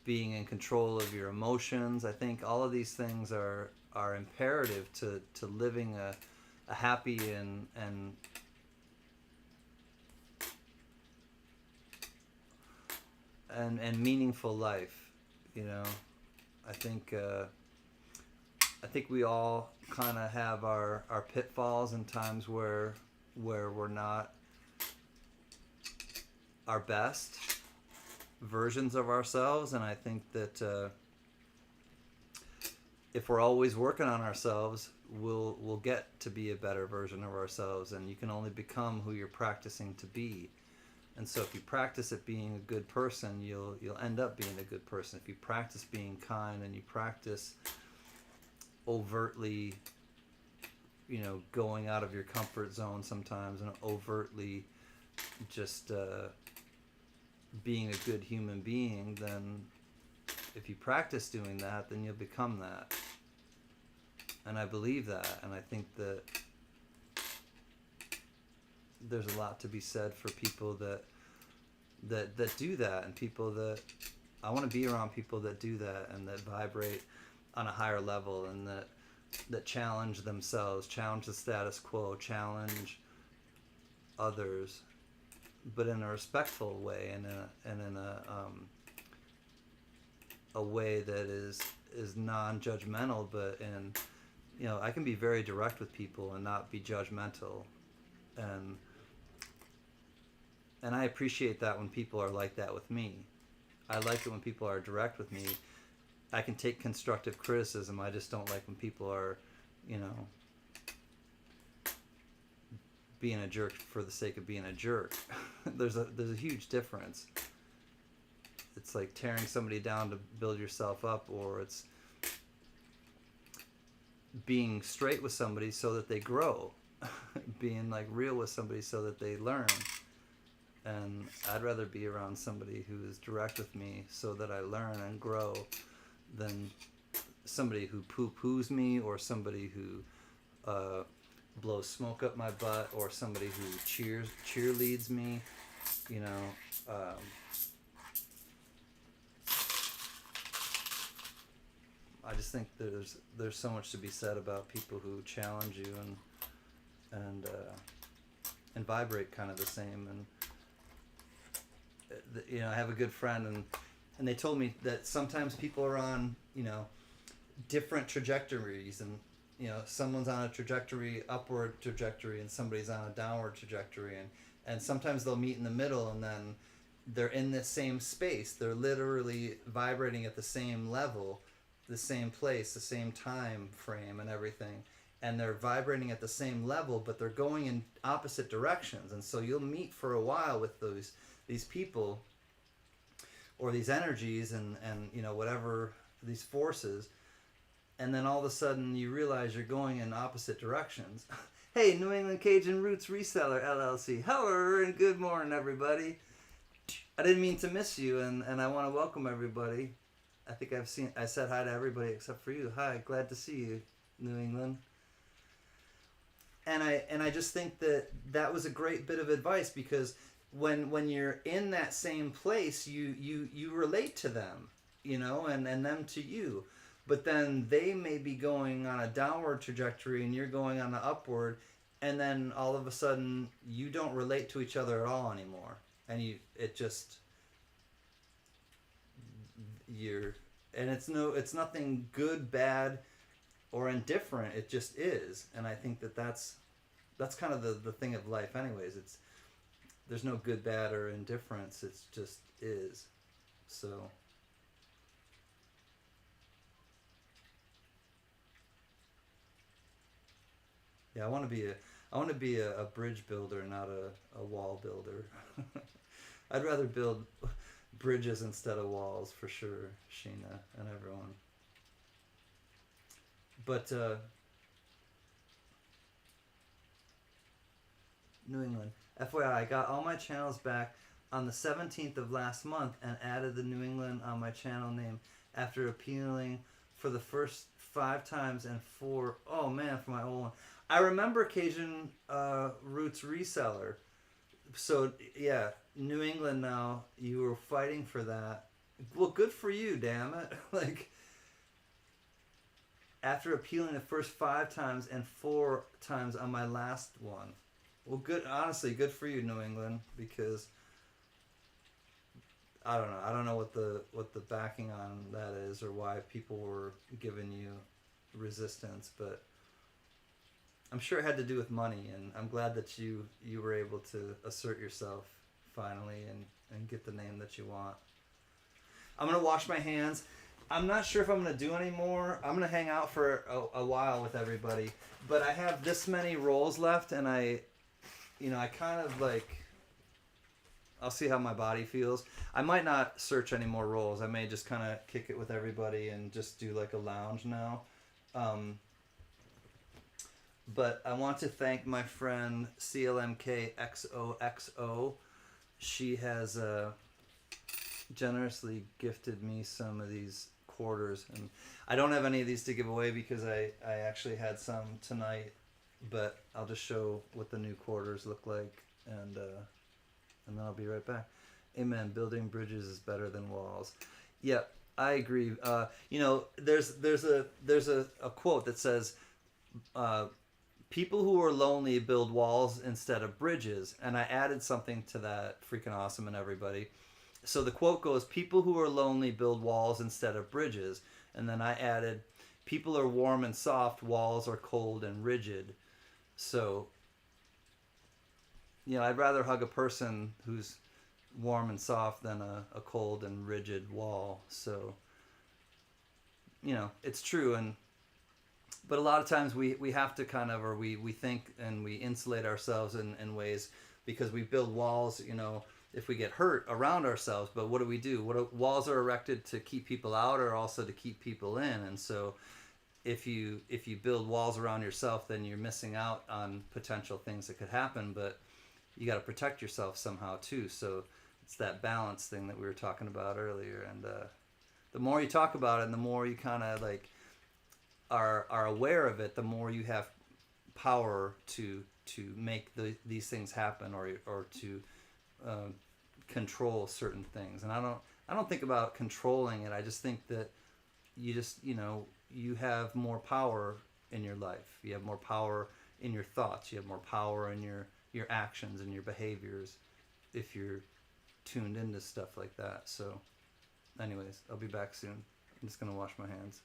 S1: being in control of your emotions. I think all of these things are imperative to living a happy and meaningful life. You know, I think I think we all kind of have our pitfalls and times where we're not our best versions of ourselves, and I think that if we're always working on ourselves, we'll get to be a better version of ourselves, and you can only become who you're practicing to be. And so if you practice at being a good person, you'll end up being a good person. If you practice being kind and you practice overtly, going out of your comfort zone sometimes, and overtly just being a good human being, then if you practice doing that, then you'll become that. And I believe that, and I think that there's a lot to be said for people that do that, and people that I want to be around people that do that and that vibrate on a higher level, and that challenge themselves, challenge the status quo, challenge others, but in a respectful way, and in a way that is non-judgmental, but in I can be very direct with people and not be judgmental, and I appreciate that when people are like that with me. I like it when people are direct with me. I can take constructive criticism. I just don't like when people are, being a jerk for the sake of being a jerk. there's a huge difference. It's like tearing somebody down to build yourself up, or it's being straight with somebody so that they grow. Being like real with somebody so that they learn. And I'd rather be around somebody who is direct with me so that I learn and grow than somebody who poo-poos me, or somebody who blows smoke up my butt, or somebody who cheerleads me. I just think there's so much to be said about people who challenge you and vibrate kind of the same. And I have a good friend, and they told me that sometimes people are on different trajectories, and someone's on a trajectory, upward trajectory, and somebody's on a downward trajectory, and sometimes they'll meet in the middle, and then they're in the same space. They're literally vibrating at the same level, the same place, the same time frame, and everything, and they're vibrating at the same level, but they're going in opposite directions. And so you'll meet for a while with these people or these energies and whatever, these forces, and then all of a sudden you realize you're going in opposite directions. Hey, New England Cajun Roots Reseller LLC. Hello and good morning, everybody. I didn't mean to miss you, and I want to welcome everybody. I think I said hi to everybody except for you. Hi, glad to see you, New England. And I just think that was a great bit of advice, because when you're in that same place, you relate to them, and them to you. But then they may be going on a downward trajectory and you're going on an upward, and then all of a sudden you don't relate to each other at all anymore. And it's nothing good, bad, or indifferent. It just is. And I think that's kind of the thing of life anyways. There's no good, bad, or indifference. It just is. So yeah, I want to be a bridge builder, not a wall builder. I'd rather build bridges instead of walls, for sure, Sheena and everyone. But New England. FYI, I got all my channels back on the 17th of last month and added the New England on my channel name after appealing for the first 5 times and four. Oh man, for my old one. I remember Cajun Roots Reseller. So yeah, New England now. You were fighting for that. Well, good for you, damn it. Like after appealing the first 5 times and 4 times on my last one. Well, good. Honestly, good for you, New England, because I don't know. I don't know what the backing on that is or why people were giving you resistance, but I'm sure it had to do with money, and I'm glad that you were able to assert yourself finally and get the name that you want. I'm gonna wash my hands. I'm not sure if I'm gonna do any more. I'm gonna hang out for a while with everybody, but I have this many rolls left, and I kind of like. I'll see how my body feels. I might not search any more rolls. I may just kind of kick it with everybody and just do like a lounge now. Um, but I want to thank my friend CLMKXOXO. She has generously gifted me some of these quarters, and I don't have any of these to give away because I actually had some tonight, but I'll just show what the new quarters look like, and then I'll be right back. Amen. Building bridges is better than walls. Yep, I agree. There's a quote that says, "People who are lonely build walls instead of bridges," and I added something to that. Freaking awesome, and everybody. So the quote goes, "People who are lonely build walls instead of bridges," and then I added, "People are warm and soft. Walls are cold and rigid." So I'd rather hug a person who's warm and soft than a cold and rigid wall. So, it's true. But a lot of times we have to kind of, or we think and we insulate ourselves in ways because we build walls, if we get hurt around ourselves. But what do? Walls are erected to keep people out or also to keep people in. And so if you build walls around yourself, then you're missing out on potential things that could happen. But you got to protect yourself somehow too. So it's that balance thing that we were talking about earlier. And the more you talk about it, and the more you kind of like are aware of it, the more you have power to make these things happen, or to control certain things. And I don't think about controlling it. I just think that you have more power in your life. You have more power in your thoughts. You have more power in your actions and your behaviors if you're tuned into stuff like that. So anyways, I'll be back soon. I'm just gonna wash my hands.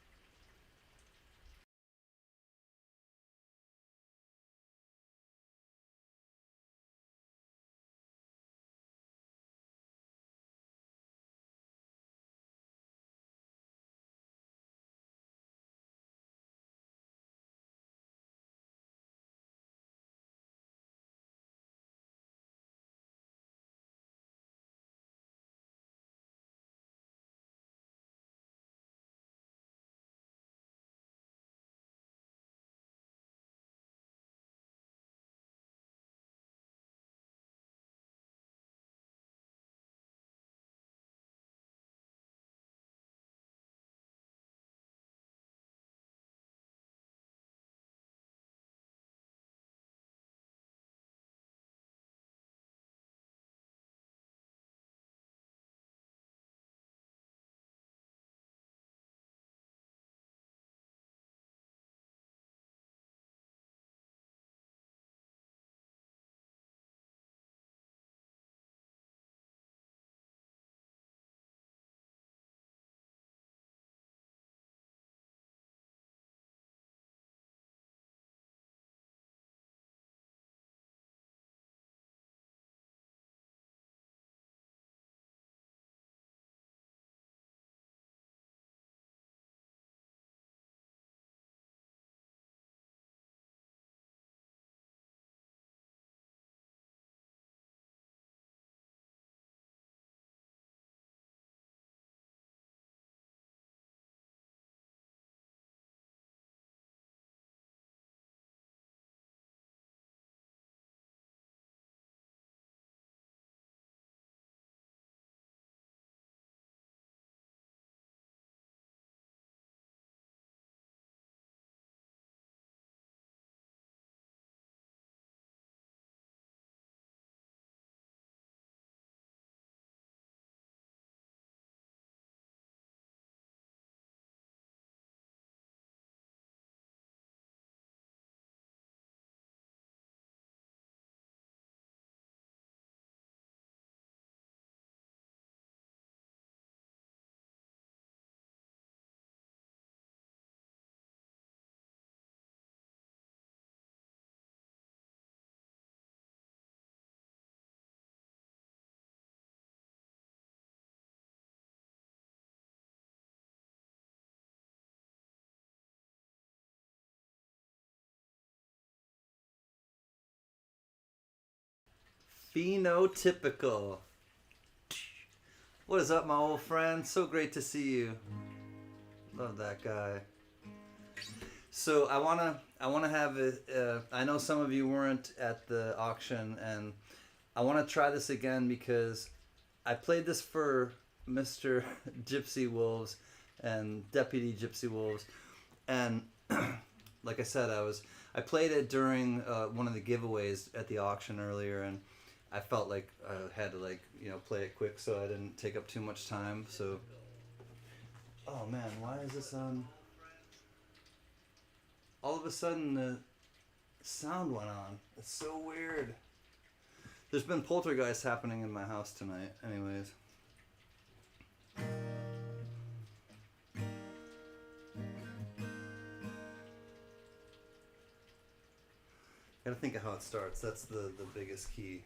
S1: Phenotypical. What is up, my old friend? So great to see you. Love that guy. So I wanna have it. I know some of you weren't at the auction, and I want to try this again because I played this for Mr. Gypsy Wolves and Deputy Gypsy Wolves, and like I said, I played it during one of the giveaways at the auction earlier, and I felt like I had to play it quick so I didn't take up too much time. So, oh man, why is this on? All of a sudden the sound went on. It's so weird. There's been poltergeist happening in my house tonight. Anyways. Gotta think of how it starts. That's the biggest key.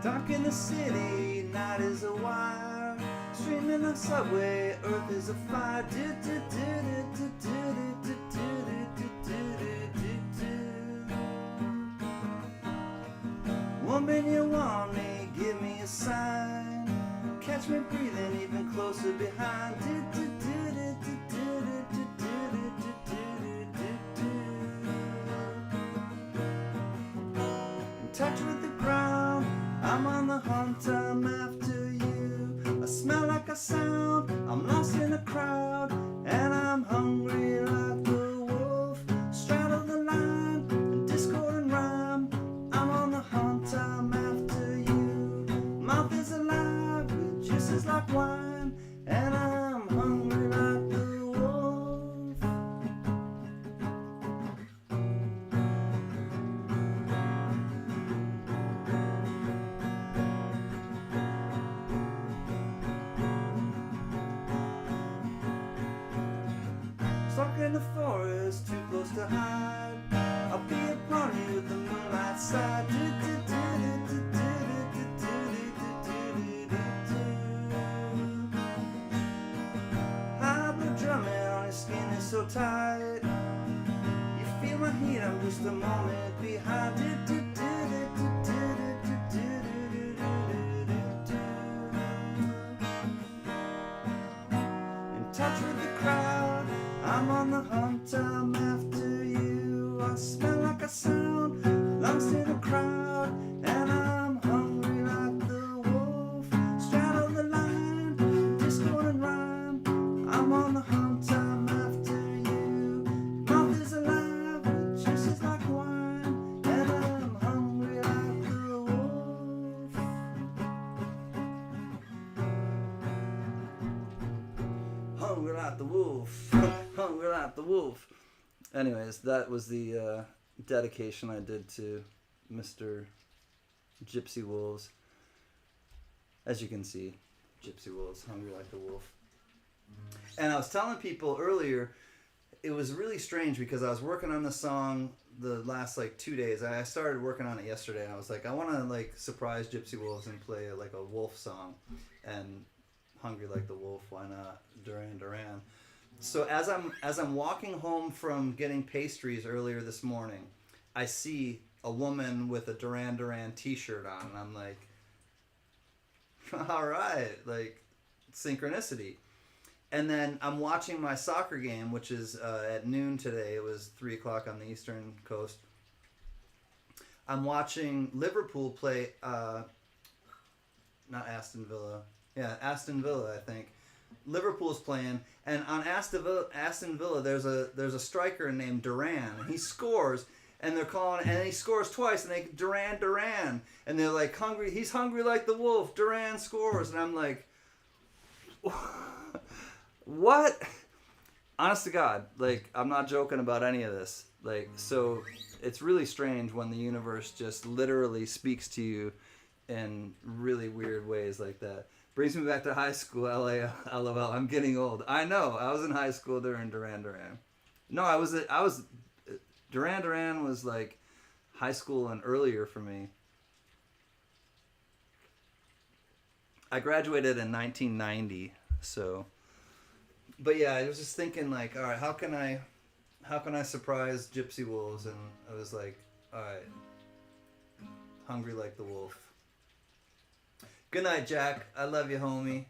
S1: Dark in the city, night is a wire. Streaming on subway, earth is a fire. Woman, you want me, give me a sign. Catch me breathing even closer behind. In touch with the ground, I'm on the hunt, I'm after you. I smell like a sound, I'm lost in a crowd, and I'm hungry like the wolf. Straddle the line, and discord and rhyme. I'm on the hunt, I'm after you. Mouth is alive with juices like wine, and I'm hungry like the wolf. Stuck in the forest, too close to hide. I'll be upon you with the moonlight side. High blood drumming on your skin is so tight. You feel my heat, I'm just a moment behind. In touch with the crowd, I'm on the hunt, I'm after you. I smell like a sound, lost in a crowd, and I'm hungry like the wolf. Straddle the line, discord and rhyme. I'm on the hunt, I'm after you. Mouth is alive with juices like wine, and I'm hungry like the wolf. Hungry like the wolf. Hungry like the wolf. Anyways, that was the dedication I did to Mr. Gypsy Wolves. As you can see, Gypsy Wolves, hungry like the wolf. And I was telling people earlier, it was really strange because I was working on the song the last 2 days. I started working on it yesterday, and I was like, I want to surprise Gypsy Wolves and play a wolf song. And hungry like the wolf, why not? Duran Duran. So as I'm walking home from getting pastries earlier this morning, I see a woman with a Duran Duran t-shirt on, and I'm like, all right, synchronicity. And then I'm watching my soccer game, which is at noon today. It was 3 o'clock on the Eastern Coast. I'm watching Liverpool play, not Aston Villa. Yeah, Aston Villa, I think. Liverpool's playing, and on Aston Villa, there's a striker named Duran, and he scores, and they're calling, and he scores twice, and they Duran, and they're like, hungry. He's hungry like the wolf. Duran scores, and I'm like, what? Honest to God, I'm not joking about any of this. Like, so it's really strange when the universe just literally speaks to you in really weird ways like that. Brings me back to high school. LOL. I'm getting old. I know. I was in high school during Duran Duran. No, I was. Duran Duran was like high school and earlier for me. I graduated in 1990, so. But yeah, I was just thinking like, all right, how can I surprise Gypsy Wolves? And I was like, all right, hungry like the wolf. Good night, Jack. I love you, homie.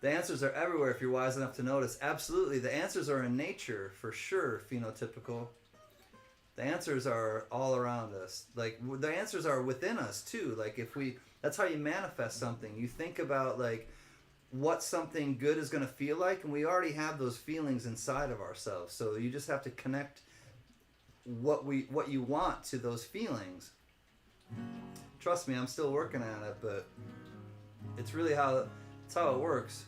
S1: The answers are everywhere if you're wise enough to notice. Absolutely. The answers are in nature, for sure, phenotypical. The answers are all around us. Like, the answers are within us, too. Like, that's how you manifest something. You think about, like, what something good is going to feel like, and we already have those feelings inside of ourselves. So you just have to connect what you want to those feelings. Trust me, I'm still working at it, but it's really how it works.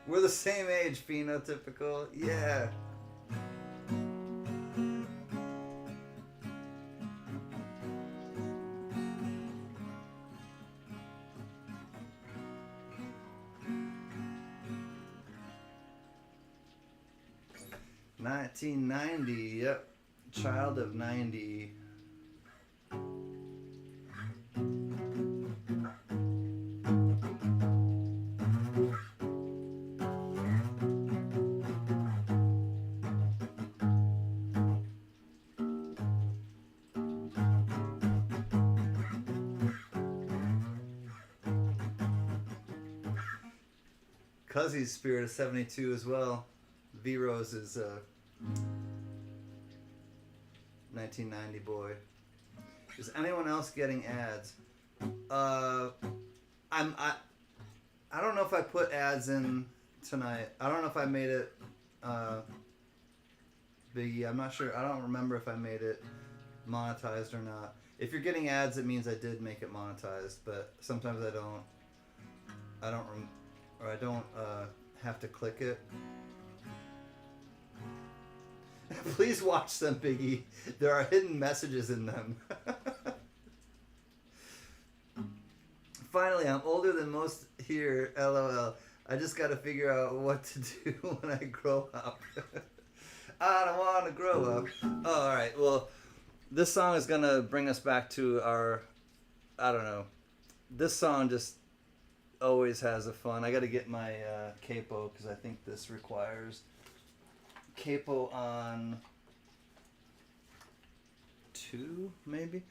S1: We're the same age, phenotypical. Yeah. $1990, yep. Child of 90. Cuzzy's Spirit of 72 as well. V-Rose is 1990 boy. Is anyone else getting ads? I don't know if I put ads in tonight. I don't know if I made it Biggie. I'm not sure. I don't remember if I made it monetized or not. If you're getting ads, it means I did make it monetized, but sometimes I don't have to click it. Please watch them, Biggie. There are hidden messages in them. Finally, I'm older than most here, LOL. I just gotta figure out what to do when I grow up. I don't want to grow up. Oh, alright, well, this song is gonna bring us back to our, I don't know. This song just always has a fun. I gotta get my capo, because I think this requires capo on 2, maybe?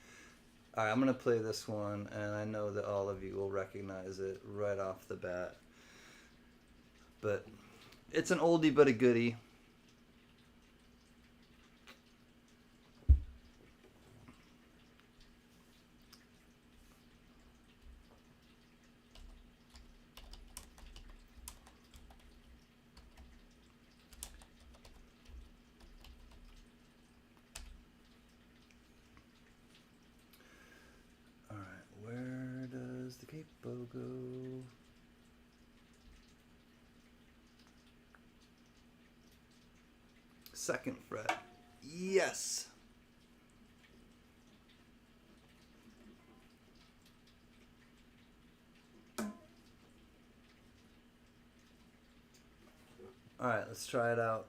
S1: Alright, I'm going to play this one, and I know that all of you will recognize it right off the bat. But it's an oldie but a goodie. The capo go. Second fret. Yes. All right, let's try it out.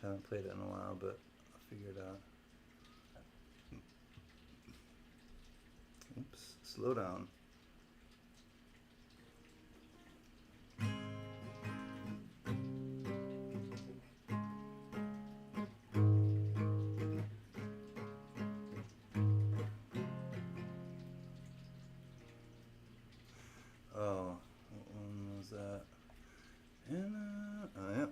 S1: Haven't played it in a while, but I'll figure it out. Oops, slow down. Oh, what one was that? Oh, yep.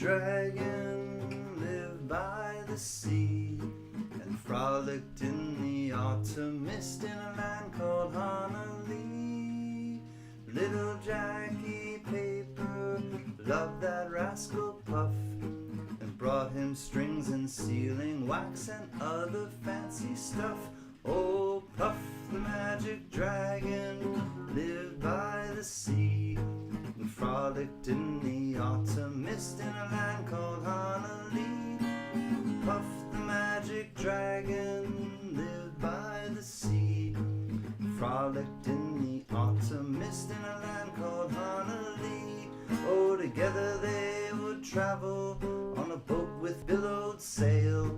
S1: dragon lived by the sea and frolicked in the autumn mist in a land called Honolulu. Little Jackie Paper loved that rascal Puff and brought him strings and sealing wax and other fancy stuff. Oh, Puff the magic dragon lived by the sea and frolicked in the autumn mist in a land called Honolulu. Puff the magic dragon lived by the sea, frolicked in the autumn mist in a land called Honolulu. Oh, together they would travel on a boat with billowed sail.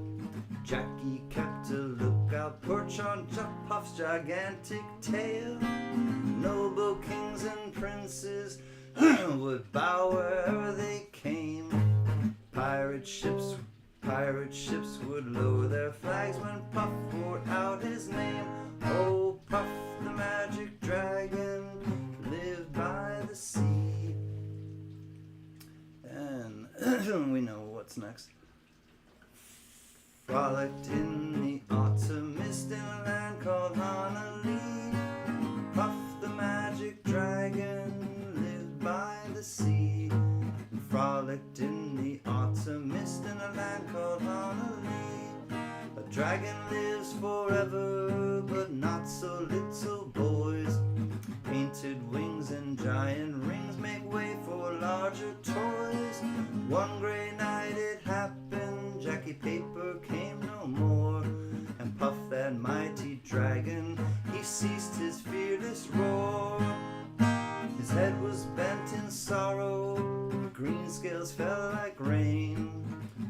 S1: Jackie kept a lookout perch on Puff's gigantic tail. Noble kings and princes would bow wherever they came. Pirate ships would lower their flags when Puff poured out his name. Oh, Puff the magic dragon lived by the sea. And we know what's next. Frolicked in the autumn mist in a land called Honolulu. Puff the magic dragon lived by the sea. Frolicked in the autumn mist in a land called Honolulu. A dragon lives forever, but not so little boys. Painted wings and giant rings make way for larger toys. One gray night it happened, Jackie Paper came no more, and Puff that mighty dragon, he ceased his fearless roar. His head was bent in sorrow, green scales fell like rain.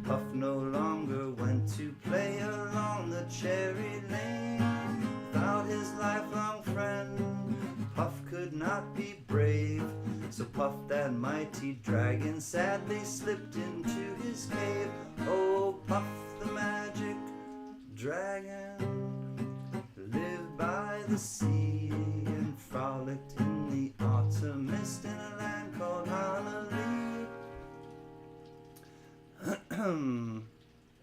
S1: Puff no longer went to play along the cherry lane. Without his lifelong friend, Puff could not be brave. So Puff that mighty dragon sadly slipped into his cave. Oh, Puff the magic dragon lived by the sea and frolicked in the autumn mist in a land called Honolulu.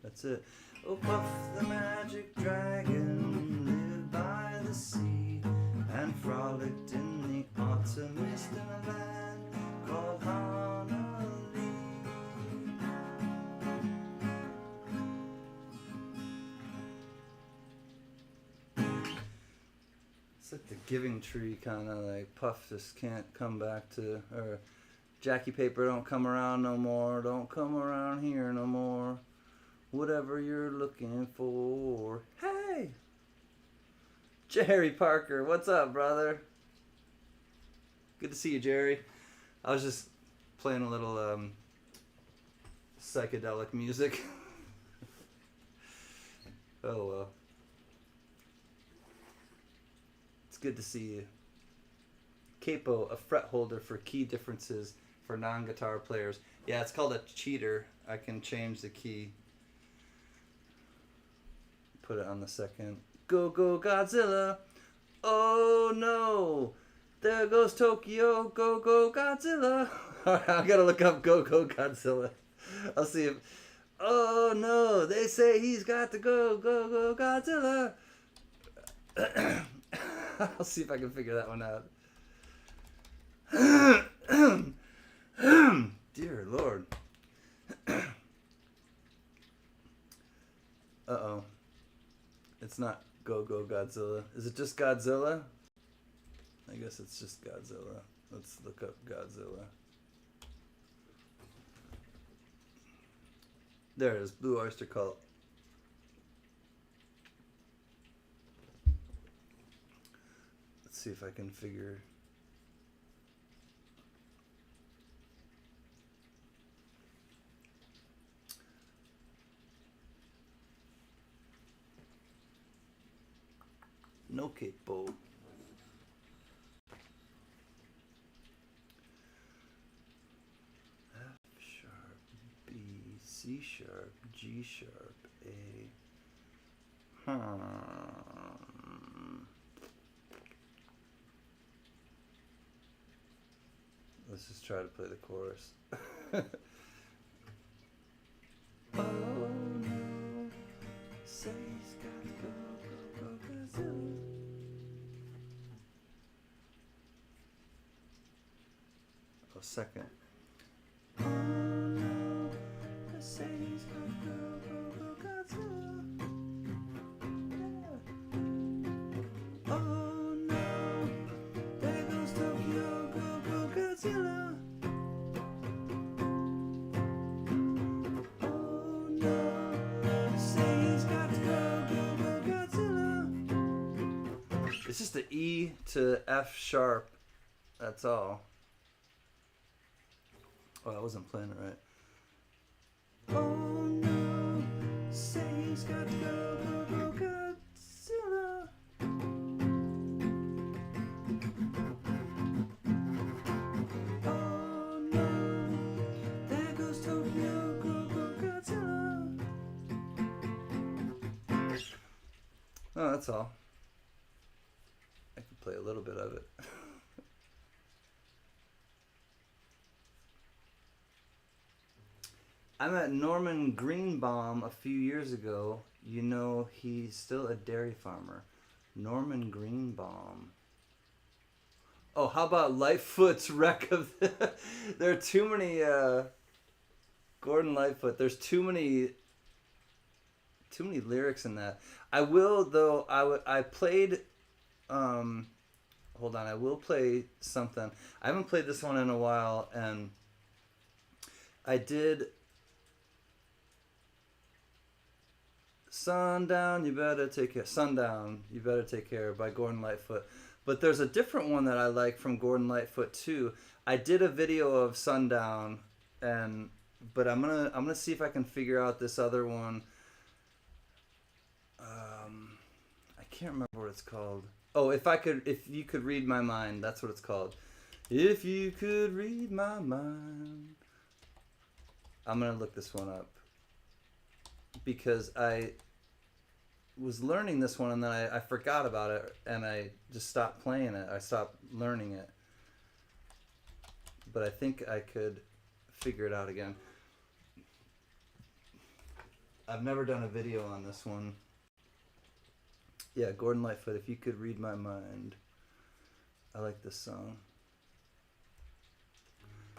S1: That's it. Oh, Puff the magic dragon lived by the sea and frolicked in the autumn mist in a land called Honolulu. It's like the giving tree, kind of like Puff just can't come back to, or Jackie Paper don't come around no more, don't come around here no more, whatever you're looking for. Hey! Jerry Parker, what's up, brother? Good to see you, Jerry. I was just playing a little psychedelic music. Oh, well. It's good to see you. Capo, a fret holder for key differences for non-guitar players. Yeah, it's called a cheater. I can change the key. Put it on the second. Go, go, Godzilla. Oh, no. There goes Tokyo. Go, go, Godzilla. All right, I gotta look up Go, go, Godzilla. I'll see if... Oh, no. They say he's got to go, go, go, Godzilla. I'll see if I can figure that one out. Dear Lord. Uh-oh. It's not Go Go Godzilla. Is it just Godzilla? I guess it's just Godzilla. Let's look up Godzilla. There it is. Blue Oyster Cult. Let's see if I can figure... No capo. F sharp, B, C sharp, G sharp, A. Let's just try to play the chorus. second. Oh no, they say he's gonna go Godzilla. Yeah. Oh no, there goes Tokyo, go Godzilla. Oh no, they say he's got to go Godzilla. It's just the E to F sharp. That's all. Oh, I wasn't playing it right. Oh no, say he's got to go Godzilla. Oh no, there goes Tokyo, go Godzilla. Oh, that's all. I could play a little bit of it. I met Norman Greenbaum a few years ago. You know, he's still a dairy farmer. Norman Greenbaum. Oh, how about Lightfoot's wreck of the... There are too many... Gordon Lightfoot. There's too many lyrics in that. I will, though. I played... hold on. I will play something. I haven't played this one in a while, and I did... Sundown, you better take care. Sundown, you better take care by Gordon Lightfoot. But there's a different one that I like from Gordon Lightfoot too. I did a video of Sundown, but I'm gonna see if I can figure out this other one. I can't remember what it's called. Oh, if you could read my mind, that's what it's called. If you could read my mind. I'm gonna look this one up because I was learning this one and then I forgot about it and I just stopped playing it. I stopped learning it. But I think I could figure it out again. I've never done a video on this one. Yeah, Gordon Lightfoot, If You Could Read My Mind. I like this song.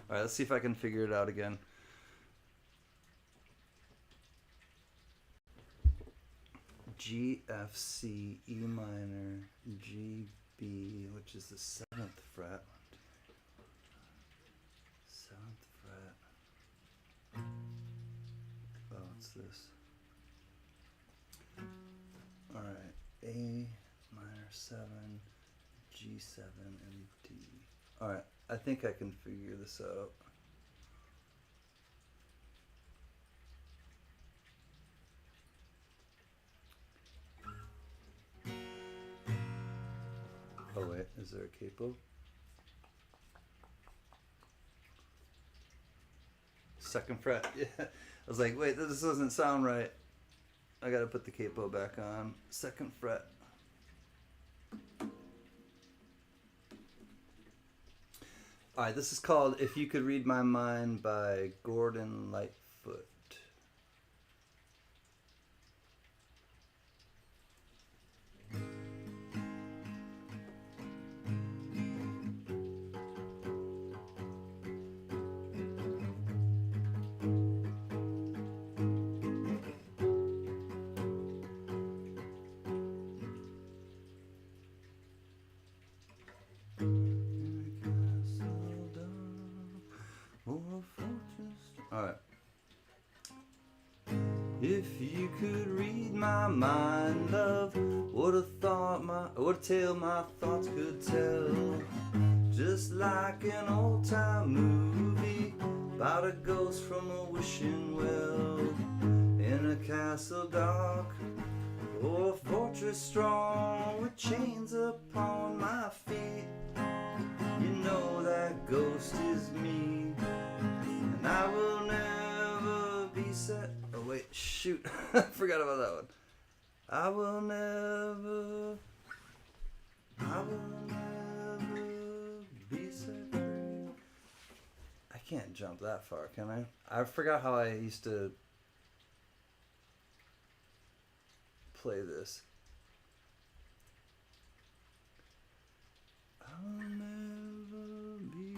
S1: Alright, let's see if I can figure it out again. G, F, C, E minor, G, B, which is the 7th fret. 7th fret. Oh, what's this? Alright, A minor 7, G7, and D. Alright, I think I can figure this out. Oh wait, is there a capo? 2nd fret. Yeah. I was like, wait, this doesn't sound right. I gotta put the capo back on. 2nd fret. Alright, this is called If You Could Read My Mind by Gordon Lightfoot. Alright. If you could read my mind, love, what a tale my thoughts could tell. Just like an old time movie about a ghost from a wishing well. In a castle dark or a fortress strong with chains upon my feet. You know that ghost is me, and I will never be set. Oh wait, shoot, I forgot about that one. I will never be set free. I can't jump that far, can I? I forgot how I used to play this. I will never be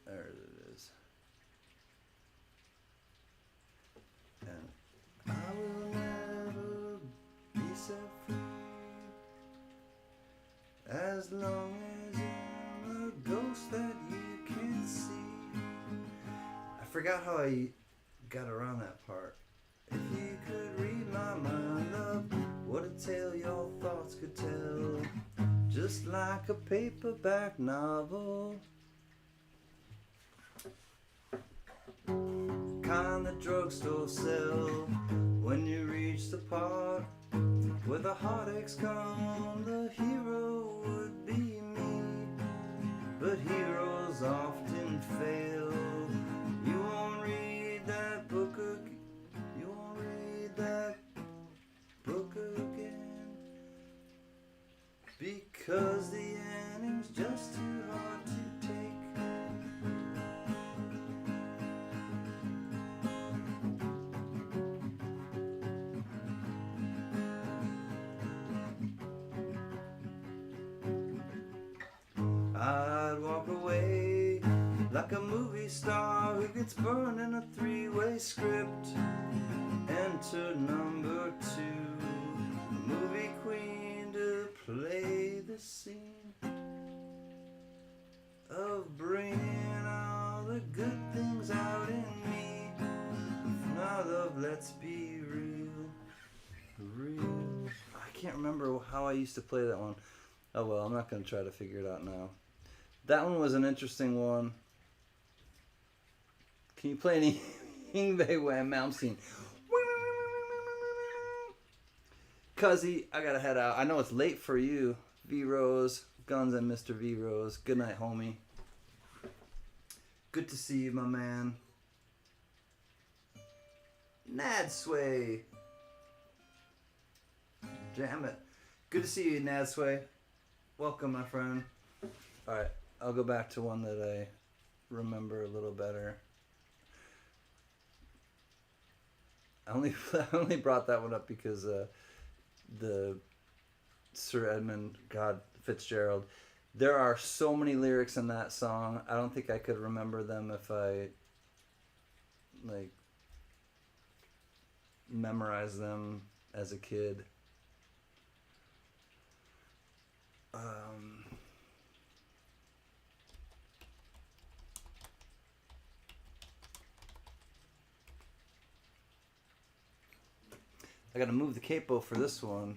S1: There it is. And I will never be set free as long as I'm a ghost that you can't see. I forgot how I got around that part. If you could read my mind, love, what a tale your thoughts could tell. Just like a paperback novel, kind the drugstore sell. When you reach the part where the heartaches come, the hero would be me. But heroes often fail. You won't read that book again. You won't read that book again. Because the ending's just too hard to take. I'd walk away like a movie star who gets burned in a three-way script. Enter number 2, the movie queen to play the scene of bringing all the good things out in me. Now love, let's be real, real. I can't remember how I used to play that one. Oh well, I'm not going to try to figure it out now. That one was an interesting one. Can you play any Yngwie Wham Mountain Scene? Cuzzy, I gotta head out. I know it's late for you. V Rose, Guns and Mr. V Rose. Good night, homie. Good to see you, my man. Nadsway. Jam it. Good to see you, Nadsway. Welcome, my friend. Alright, I'll go back to one that I remember a little better. I only brought that one up because the Sir Edmund Fitzgerald. There are so many lyrics in that song. I don't think I could remember them if I memorized them as a kid. I gotta move the capo for this one.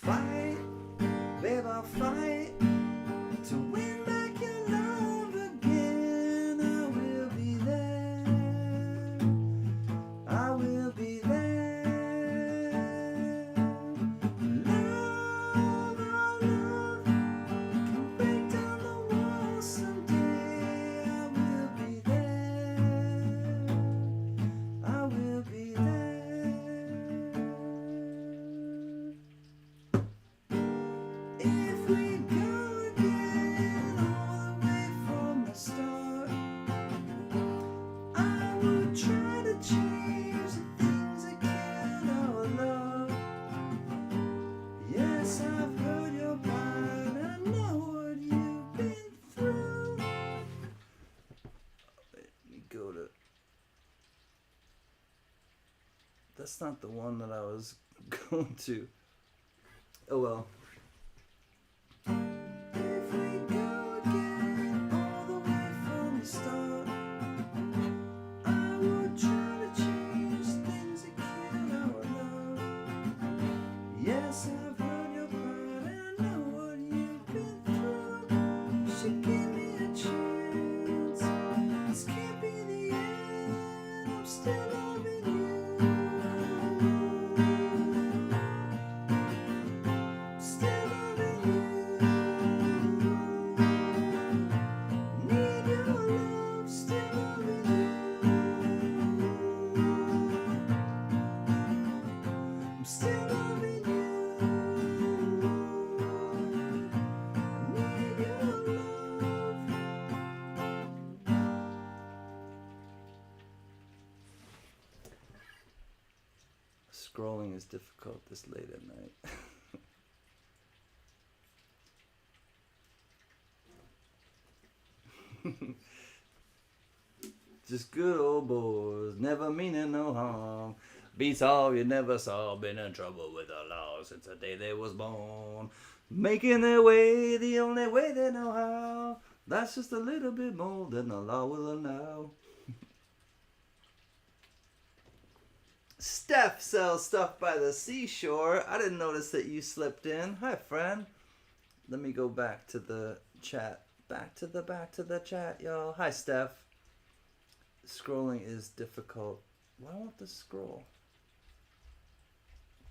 S1: fight, babe, I'll fight to win back your love again. I will be there. I will be there. Love, our love can break down the walls someday. I will be there. I will be there. If we go again all the way from the start, I will try to change the things that killed our love. Yes, I've heard your part, I know what you've been through. Let me go to... That's not the one that I was going to. Oh well. If we go again all the way from the start, I will try to change things that killed our love. Yes, I've heard your part, and I know what you've been through. You should give me a chance. This can't be the end. I'm still loving you. I'm still loving you. Need your love, still loving you. I'm still loving you. I need your love. Scrolling is difficult this late at night. Just good old boys, never meaning no harm. Beats all you never saw, been in trouble with the law since the day they was born. Making their way the only way they know how. That's just a little bit more than the law will allow. Steph sells stuff by the seashore. I didn't notice that you slipped in. Hi, friend. Let me go back to the chat. Back to the chat, y'all. Hi, Steph. Scrolling is difficult. Why won't this scroll?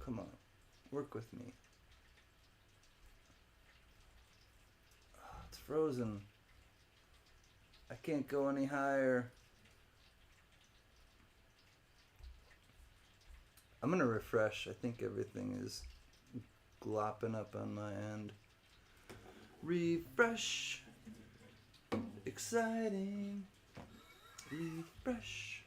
S1: Come on. Work with me. Oh, it's frozen. I can't go any higher. I'm gonna refresh. I think everything is glopping up on my end. Refresh. Exciting. Refresh.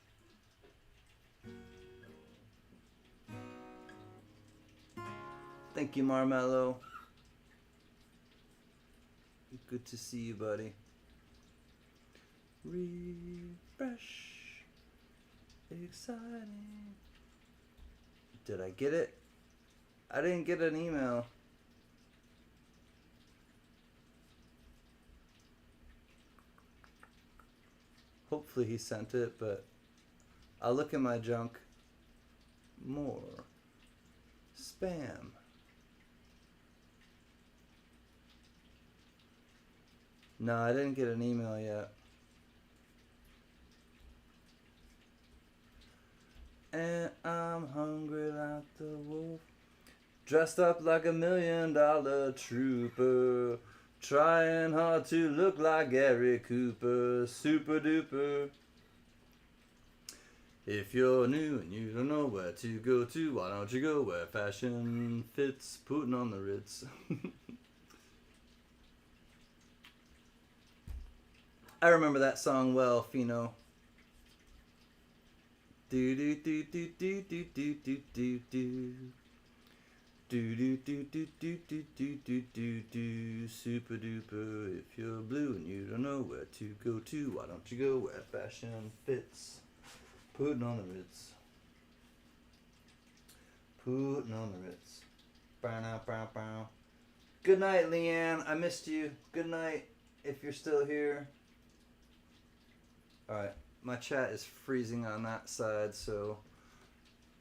S1: Thank you, Marmello. Good to see you, buddy. Refresh. Exciting. Did I get it? I didn't get an email. Hopefully he sent it, but I'll look in my junk. More. Spam. No, I didn't get an email yet. And I'm hungry like the wolf, dressed up like $1 million trooper, trying hard to look like Gary Cooper, super duper. If you're new and you don't know where to go to, why don't you go where fashion fits, putting on the Ritz. I remember that song well, Fino. Do do do do do do do do do do. Do do do do do do do do do do. Super duper. If you're blue and you don't know where to go to, why don't you go where fashion fits? Putting on the Ritz. Putting on the Ritz. Bow now, bow bow. Good night, Leanne. I missed you. Good night, if you're still here. Alright, my chat is freezing on that side, so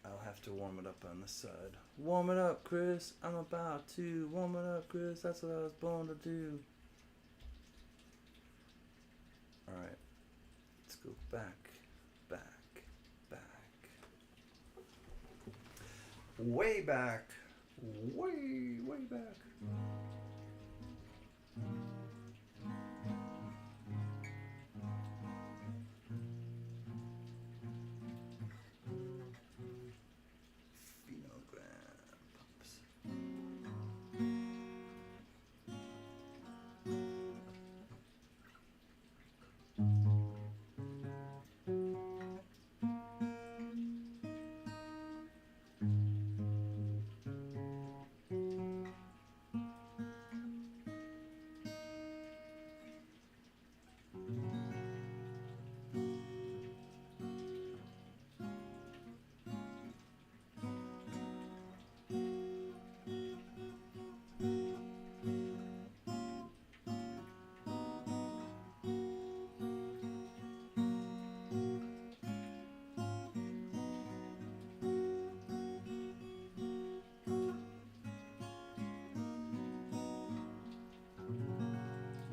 S1: I'll have to warm it up on this side. Warm it up, Chris. I'm about to warm it up, Chris. That's what I was born to do. Alright. Let's go back, back, back. Way back. Way, way back.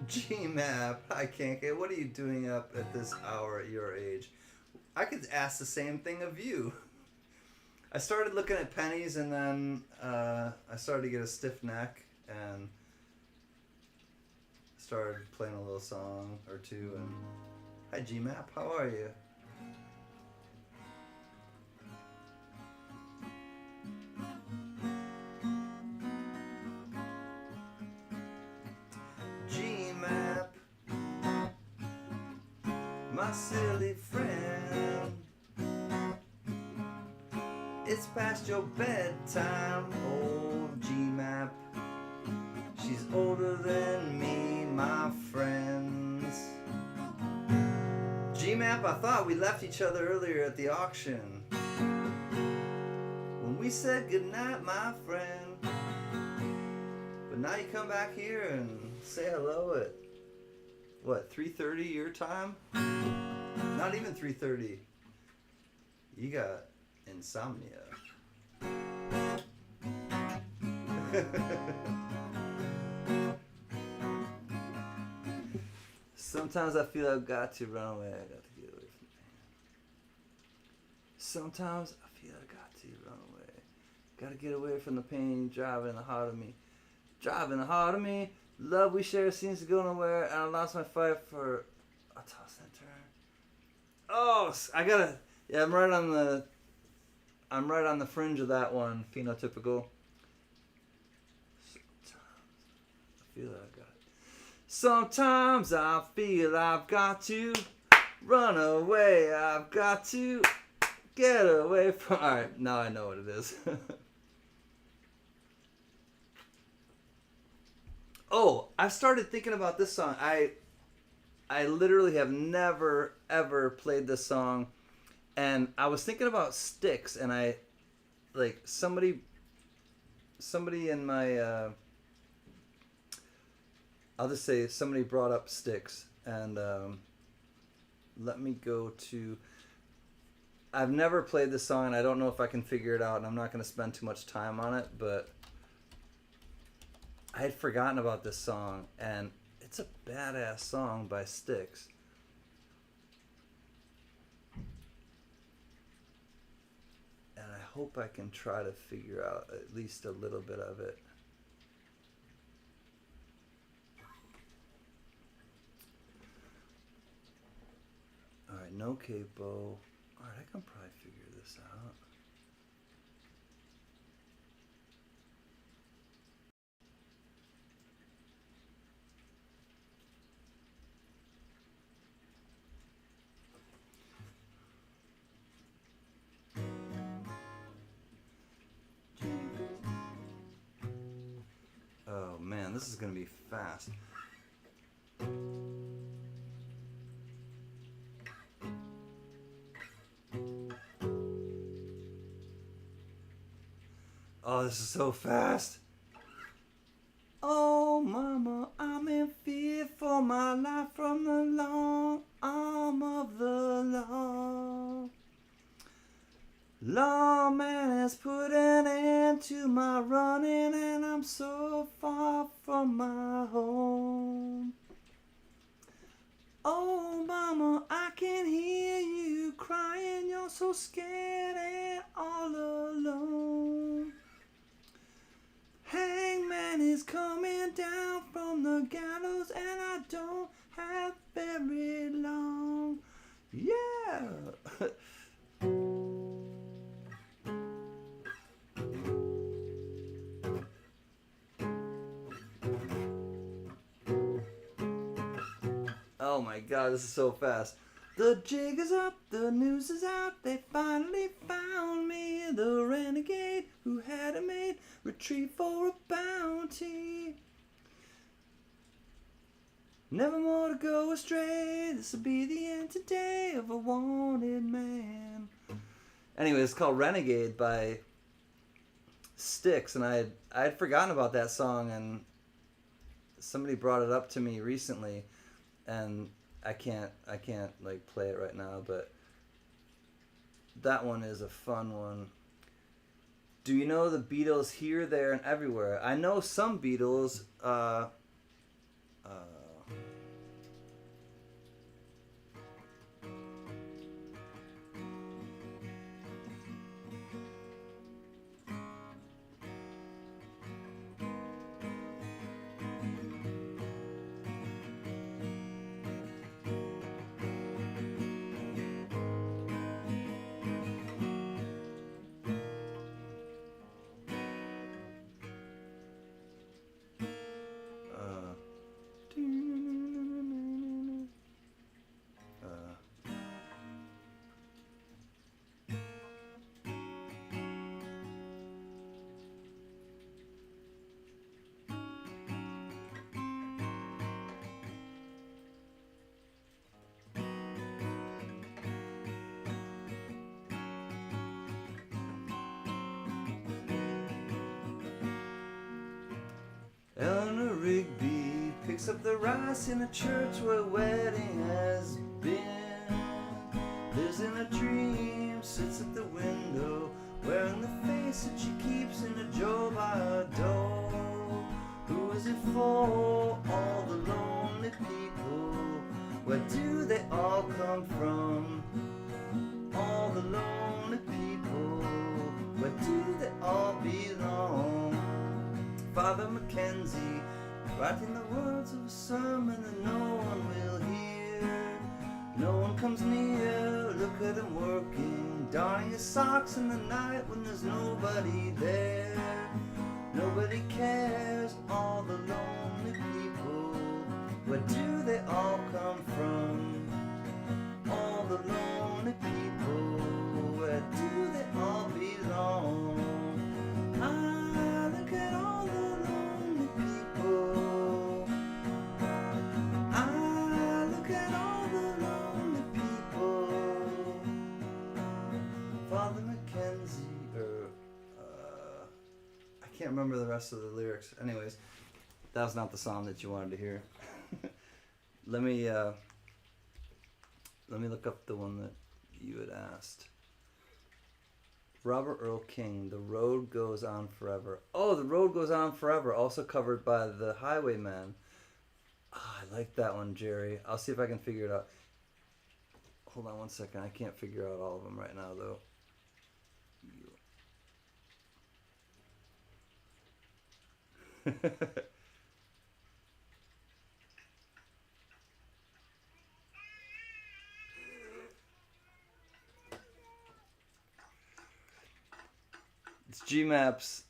S1: G-Map, hi Kanka, what are you doing up at this hour at your age? I could ask the same thing of you. I started looking at pennies and then I started to get a stiff neck and started playing a little song or two. And hi G-Map, how are you? G-Map, my silly friend, it's past your bedtime, old G-Map. She's older than me, my friends. G-Map, I thought we left each other earlier at the auction when we said goodnight, my friend. But now you come back here and say hello at, what, 3:30 your time? Not even 3:30. You got insomnia. Sometimes I feel I've got to run away. I got to get away from the pain. Sometimes I feel I got to run away. Got to get away from the pain driving the heart of me. Driving the heart of me. Love we share seems to go nowhere, and I lost my fight for a toss and turn. Oh, I gotta. Yeah, I'm right on the fringe of that one. Phenotypical. Sometimes I feel I've got to run away. I've got to get away from. All right, now I know what it is. Oh, I've started thinking about this song. I literally have never ever played this song, and I was thinking about Styx, and I like somebody in my I'll just say somebody brought up Styx, and let me go to. I've never played this song, and I don't know if I can figure it out, and I'm not going to spend too much time on it, but I had forgotten about this song, and it's a badass song by Styx. And I hope I can try to figure out at least a little bit of it. Alright, no capo. Alright, I can probably figure this out. Oh man, this is gonna be fast. Oh, this is so fast. Oh, mama, I'm in fear for my life from the long arm of the law. Lawman so scared and all alone. Hangman is coming down from the gallows, and I don't have very long. Yeah. Oh my god, this is so fast. The jig is up, the news is out, they finally found me, the renegade who had it made, retreat for a bounty. Never more to go astray, this'll be the end today of a wanted man. Anyway, it's called Renegade by Styx, and I had forgotten about that song, and somebody brought it up to me recently, and I can't like play it right now, but that one is a fun one. Do you know the Beatles Here, There, and Everywhere? I know some Beatles. Eleanor Rigby picks up the rice in a church where a wedding has been. Lives in a dream, sits at the window, wearing the face that she keeps in a drawer by her door. Who is it for? All the lonely people. Where do they all come from? All the lonely people. Where do they all belong? Father Mackenzie, writing the words of a sermon that no one will hear. No one comes near, look at him working, darning his socks in the night when there's nobody there. Nobody cares, all the lonely people. Where do they all come from? All the lonely people. Where do they all belong? I look at all the lonely people. I look at all the lonely people. Father Mackenzie, I can't remember the rest of the lyrics. Anyways, that was not the song that you wanted to hear. Let me look up the one that you had asked. Robert Earl King, The Road Goes On Forever. Oh, The Road Goes On Forever, also covered by The Highwaymen. Oh, I like that one, Jerry. I'll see if I can figure it out. Hold on one second. I can't figure out all of them right now, though. It's G-Maps.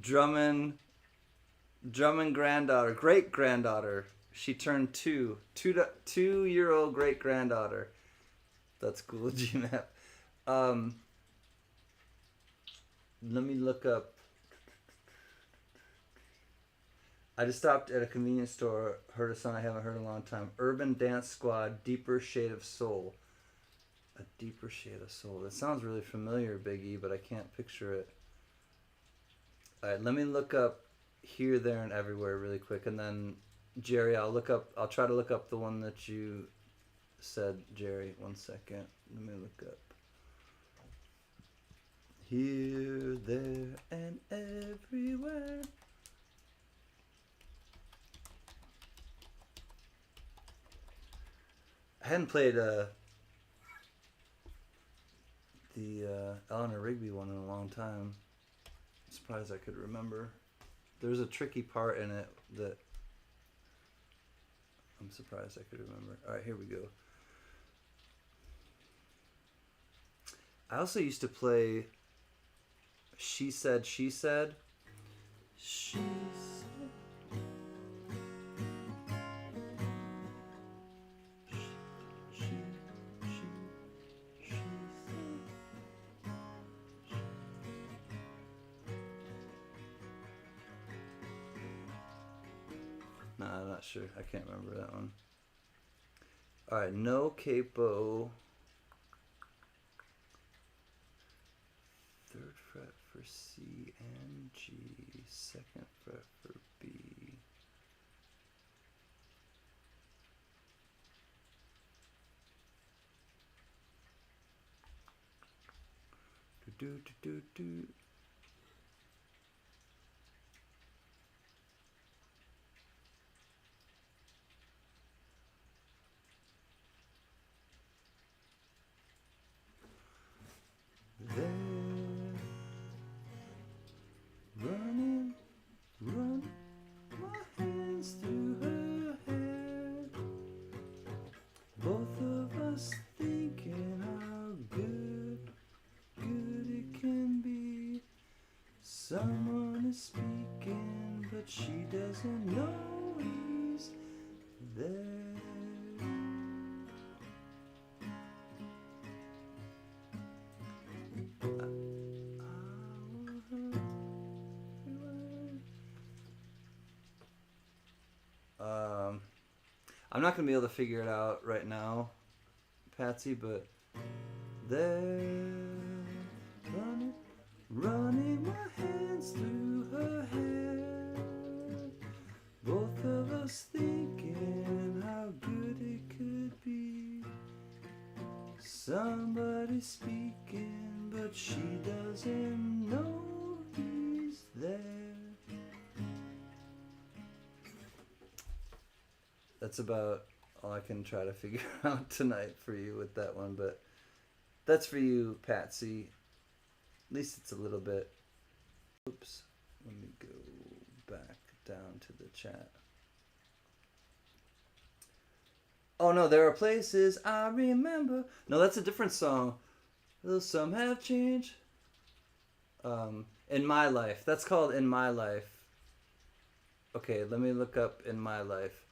S1: Drummond granddaughter, great granddaughter. She turned 2-year-old great granddaughter. That's cool, G-Map. Let me look up. I just stopped at a convenience store, heard a song I haven't heard in a long time. Urban Dance Squad, Deeper Shade of Soul. A Deeper Shade of Soul. That sounds really familiar, Big E, but I can't picture it. Alright, let me look up Here, There, and Everywhere really quick, and then Jerry, I'll try to look up the one that you said, Jerry. 1 second. Let me look up. Here, there, and everywhere. I hadn't played the Eleanor Rigby one in a long time. I'm surprised I could remember. There's a tricky part in it that I'm surprised I could remember. All right, here we go. I also used to play She Said, She Said. She said. Nah, I'm not sure. I can't remember that one. All right, no capo. Third fret for C and G. Second fret for B. Do do do do do. There, running, run my hands through her hair. Both of us thinking how good it can be. Someone is speaking, but she doesn't know he's there. I'm not gonna be able to figure it out right now, Patsy, but there, running my hands through her hair. Both of us thinking how good it could be. Somebody speaking, but she doesn't know he's there. That's about all I can try to figure out tonight for you with that one, but that's for you, Patsy. At least it's a little bit. Oops. Let me go back down to the chat. Oh no, there are places I remember. No, that's a different song. Though some have changed. In My Life. That's called In My Life. Okay, let me look up In My Life.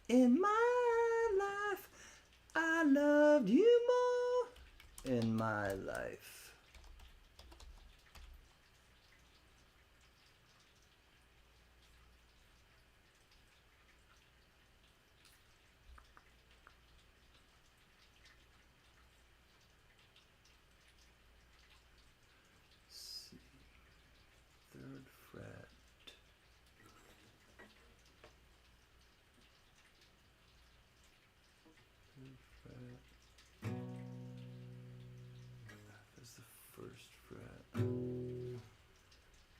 S1: In my life, I loved you more. In my life. C, third fret.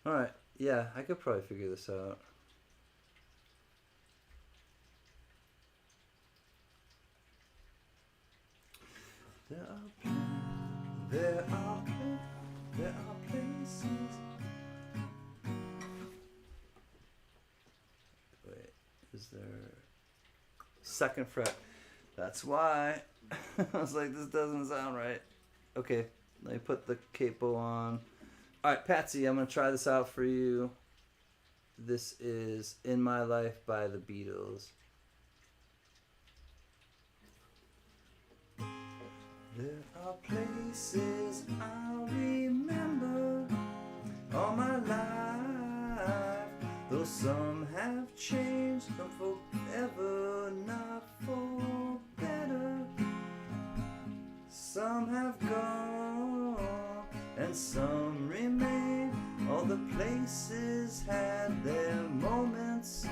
S1: Alright, yeah, I could probably figure this out. There are places. Wait, is there second fret? That's why. I was like, this doesn't sound right. Okay, let me put the capo on. Alright, Patsy, I'm going to try this out for you. This is In My Life by the Beatles. There are places I'll remember all my life, though some have changed, some for forever, not for better. Some have gone and some remain. All the places had their moments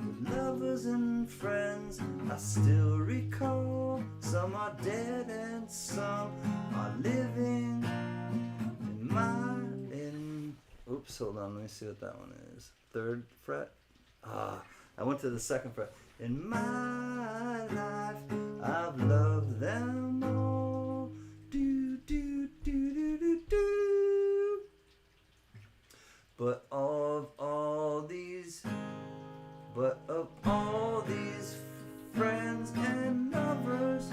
S1: with lovers and friends. I still recall. Some are dead and some are living oops, hold on, let me see what that one is. Third fret. I went to the second fret. In my life, I've loved them all. Do, do, do, do, do, do. But of all these friends and lovers,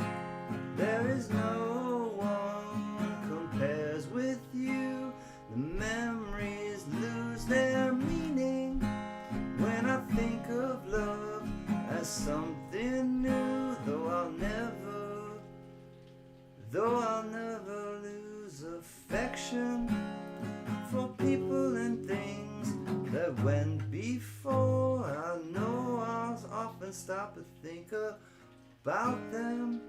S1: there is no one compares with you. The memories lose their meaning when I think of love as something new. Though I'll never lose affection for people and things that went before. I know I'll often stop and think about them.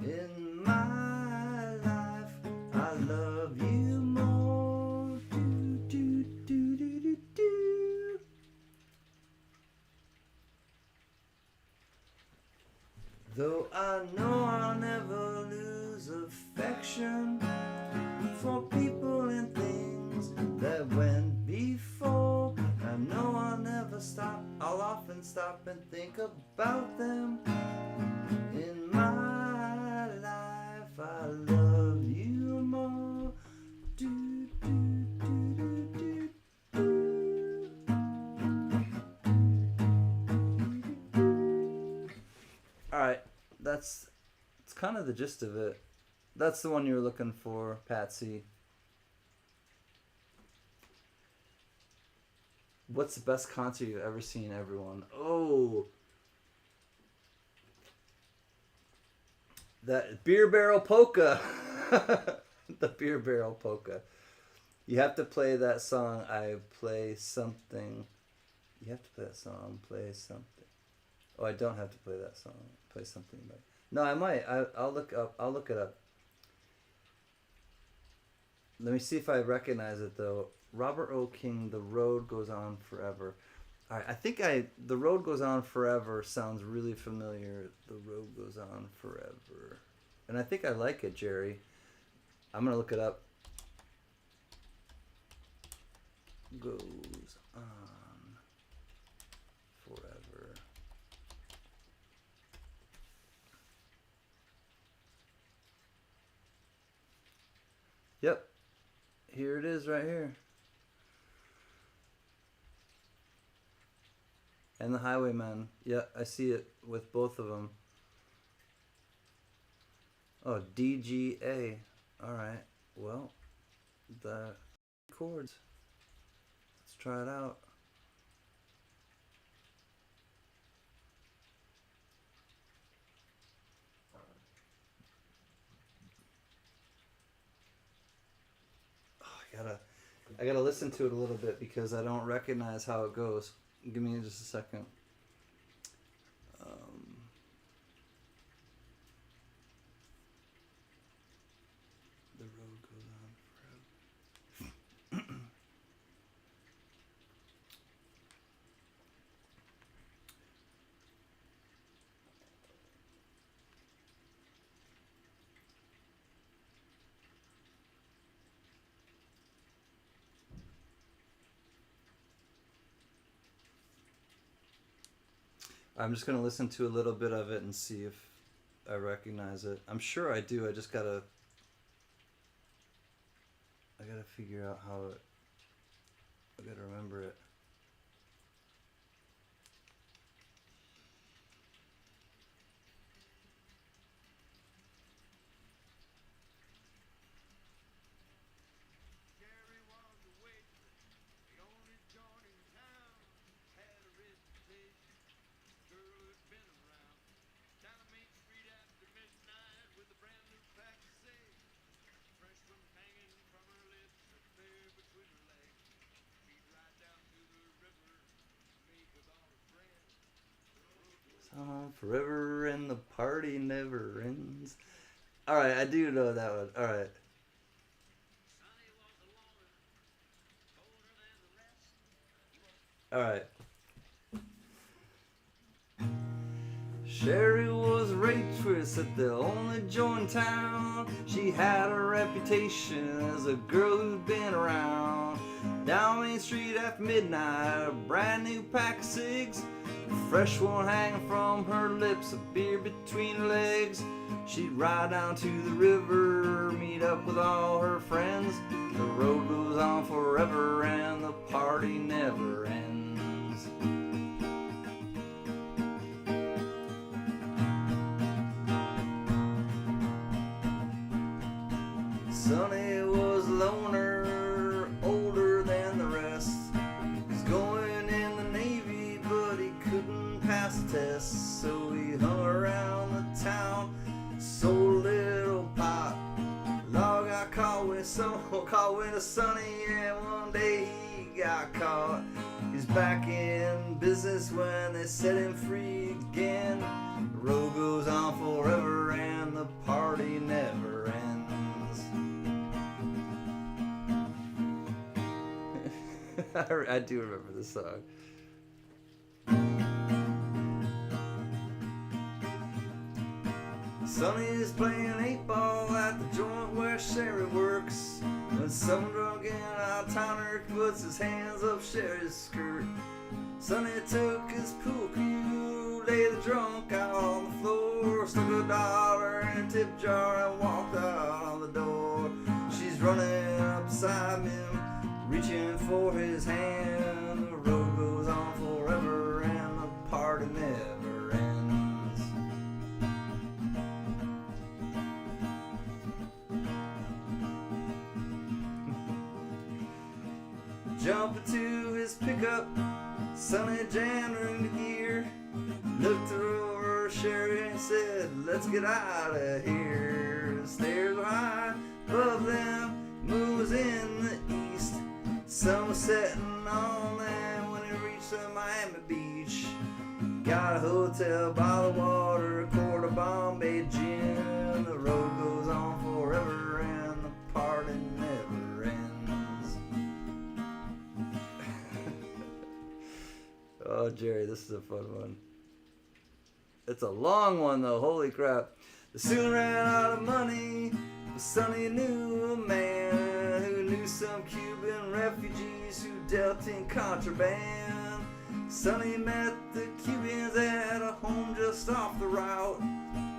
S1: In my life, I love you more. Do, do, do, do, do, do. Though I know I'll never lose affection for people and things that went before. I know I'll often stop and think about them. In my life, I love you more. Do, do, do, do, do, do. Alright, it's kind of the gist of it. That's the one you were looking for, Patsy. What's the best concert you've ever seen, everyone? Oh, that Beer Barrel Polka. The Beer Barrel Polka. You have to play that song. I play something. You have to play that song. Play something. Oh, I don't have to play that song. Play something. No, I might. I'll look it up. Let me see if I recognize it though. Robert O. King, The Road Goes On Forever. All right, I think The Road Goes On Forever sounds really familiar. The Road Goes On Forever. And I think I like it, Jerry. I'm going to look it up. Goes on forever. Yep. Here it is right here. And the Highwaymen. Yeah, I see it with both of them. Oh, DGA. Alright. Well, the chords. Let's try it out. Oh, I gotta listen to it a little bit because I don't recognize how it goes. Give me just a second. The road goes on forever. I'm just gonna listen to a little bit of it and see if I recognize it. I'm sure I do. I gotta figure out how it. I gotta remember it. Forever and the party never ends. All right, I do know that one. All right. All right. Sherry was raised waitress at the only joint in town. She had a reputation as a girl who'd been around. Down Main Street after midnight, a brand new pack of cigs, a fresh one hanging from her lips, a beer between her legs. She'd ride down to the river, meet up with all her friends. The road goes on forever and the party never ends. Sonny was a loner, older than the rest. He's going in the Navy, but he couldn't pass the test. So he hung around the town, sold a little pot. Law got caught with a Sonny, and one day he got caught. He's back in business when they set him free again. The road goes on forever and the party never ends. I do remember this song. Sonny is playing 8-ball at the joint where Sherry works, when some drunk and out-of-towner puts his hands up Sherry's skirt. Sonny took his pool cue, laid the drunk out on the floor, stuck $1 in a tip jar and walked out on the door. She's running up beside him, reaching for his hand. The road goes on forever and the party never ends. Jump into his pickup, Sonny jammed into gear, looked over Sherry and said, "Let's get out of here." The stairs were high above them, moon was in the east. Sun was setting on them when he reached the Miami beach. Got a hotel by the water, a quart of Bombay gin. The road goes on forever and the party never ends. Oh, Jerry, this is a fun one. It's a long one, though. Holy crap. They soon ran out of money, but Sonny knew a man who knew some Cuban refugees who dealt in contraband. Sonny met the Cubans at a home just off the route,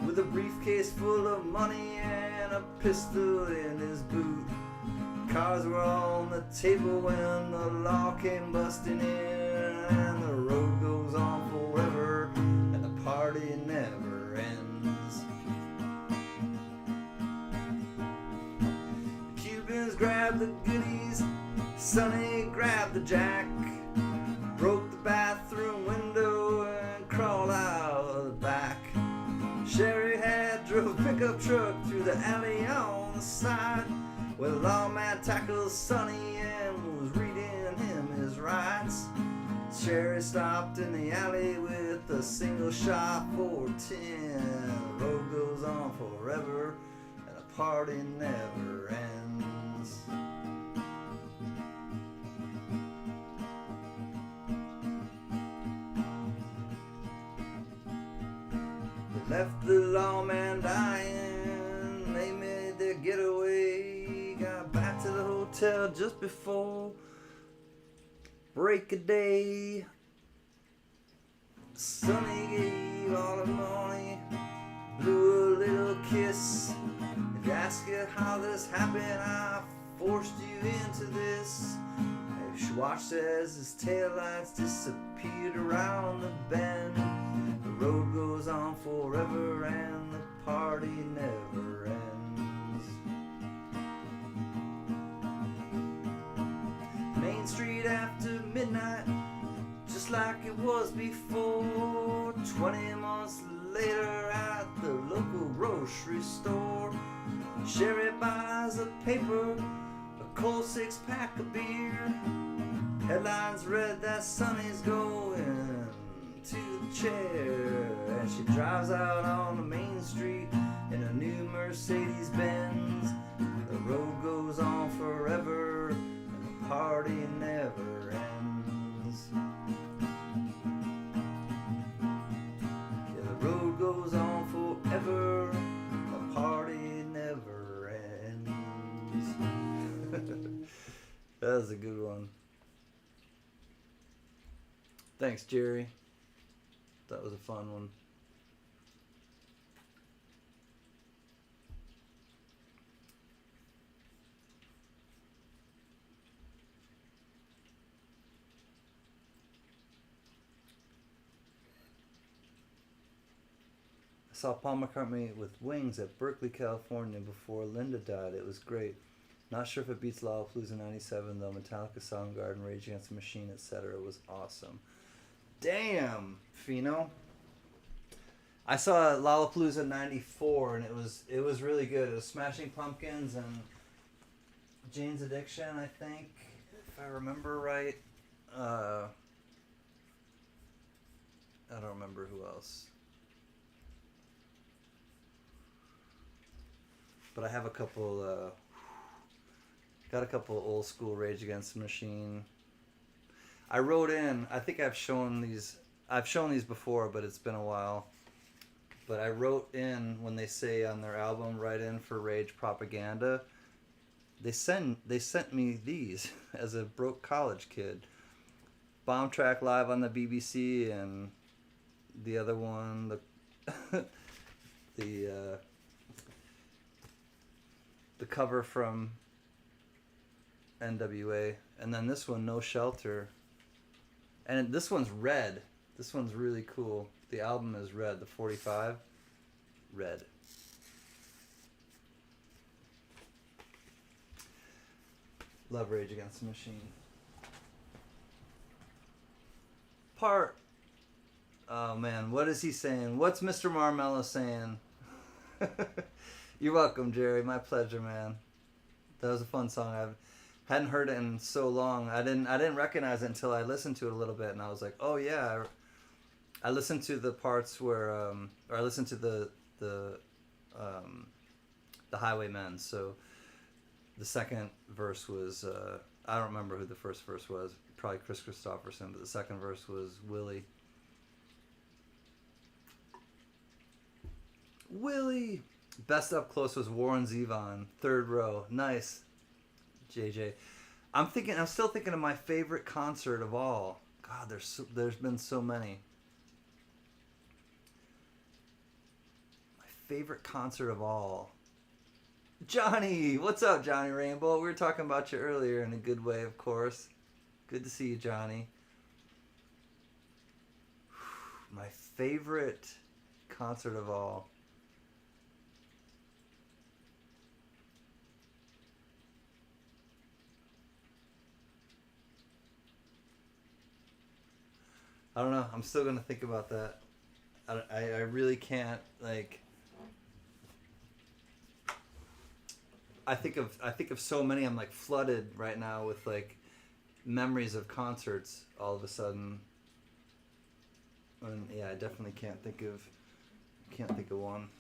S1: with a briefcase full of money and a pistol in his boot. Cards were on the table when the law came busting in, and the road goes on forever and the party never ends. The Cubans grabbed the goodies, Sonny grabbed the jack, broke the bathroom window and crawled out of the back. Sherry had drove a pickup truck through the alley on the side, where the lawman tackled Sonny and was reading him his rights. Sherry stopped in the alley with a single shot for 10. The road goes on forever and the party never ends. They left the lawman dying, they made their getaway, got back to the hotel just before break of day. Sonny gave all the money, blew a little kiss. If you ask you how this happened, I forced you into this. She watched as his taillights disappeared around the bend. The road goes on forever and the party never ends. Main Street after midnight, just like it was before. 20 months later at the local grocery store, Sherry buys a paper, a cold 6-pack of beer. Headlines read that Sonny's going to the chair, and she drives out on the main street in a new Mercedes Benz. The road goes on forever and the party never ends. Yeah, the road goes on forever That was a good one. Thanks, Jerry. That was a fun one. I saw Paul McCartney with Wings at Berkeley, California before Linda died. It was great. Not sure if it beats Lollapalooza 97 though. Metallica, Soundgarden, Rage Against the Machine, etc. was awesome. Damn, Fino. I saw Lollapalooza 94 and it was really good. It was Smashing Pumpkins and Jane's Addiction, I think, if I remember right. I don't remember who else. But I have a couple got a couple old school Rage Against the Machine. I wrote in, I think I've shown these before, but it's been a while. But I wrote in when they say on their album, write in for Rage Propaganda. They sent me these as a broke college kid. Bomb Track Live on the BBC and the other one, the cover from NWA, and then this one, No Shelter. And this one's red. This one's really cool. The album is red. The 45, red. Love Rage Against the Machine. Oh man, what is he saying? What's Mr. Marmello saying? You're welcome, Jerry. My pleasure, man. That was a fun song. I hadn't heard it in so long. I didn't recognize it until I listened to it a little bit, and I was like, oh yeah. I listened to the parts where, or I listened to the Highwaymen. So the second verse was I don't remember who the first verse was. Probably Chris Christopherson, but the second verse was Willie. Willie. Best up close was Warren Zevon, third row. Nice, JJ. I'm still thinking of my favorite concert of all. God, there's been so many. My favorite concert of all. Johnny, what's up, Johnny Rainbow? We were talking about you earlier in a good way, of course. Good to see you, Johnny. My favorite concert of all. I don't know. I'm still gonna think about that. I really can't, like. I think of so many. I'm like flooded right now with like memories of concerts all of a sudden. And yeah, I definitely can't think of one.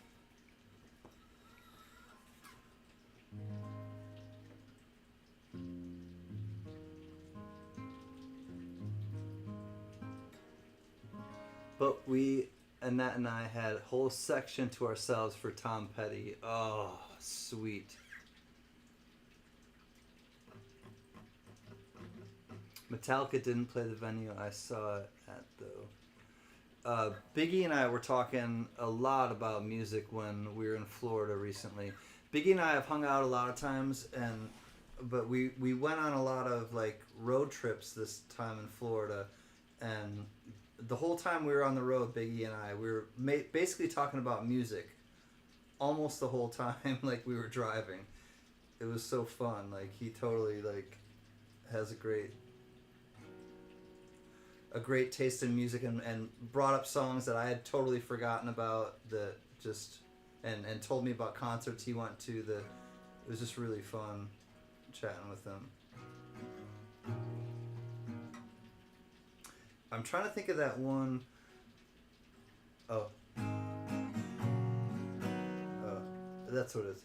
S1: But Annette and I had a whole section to ourselves for Tom Petty. Oh, sweet. Metallica didn't play the venue I saw it at, though. Biggie and I were talking a lot about music when we were in Florida recently. Biggie and I have hung out a lot of times, but we went on a lot of like road trips this time in Florida, and the whole time we were on the road, Biggie and I, we were basically talking about music almost the whole time, like we were driving. It was so fun. Like he totally like has a great taste in music and brought up songs that I had totally forgotten about, that just and told me about concerts he went to. That it was just really fun chatting with him. I'm trying to think of that one. Oh, that's what it is.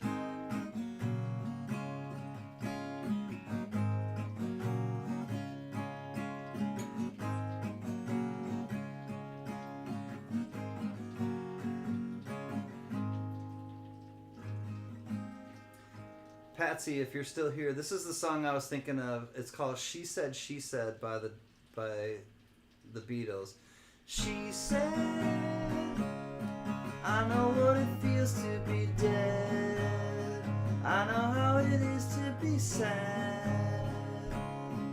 S1: Patsy, if you're still here, this is the song I was thinking of. It's called "She Said, She Said" by the Beatles. She said, "I know what it feels to be dead. I know how it is to be sad.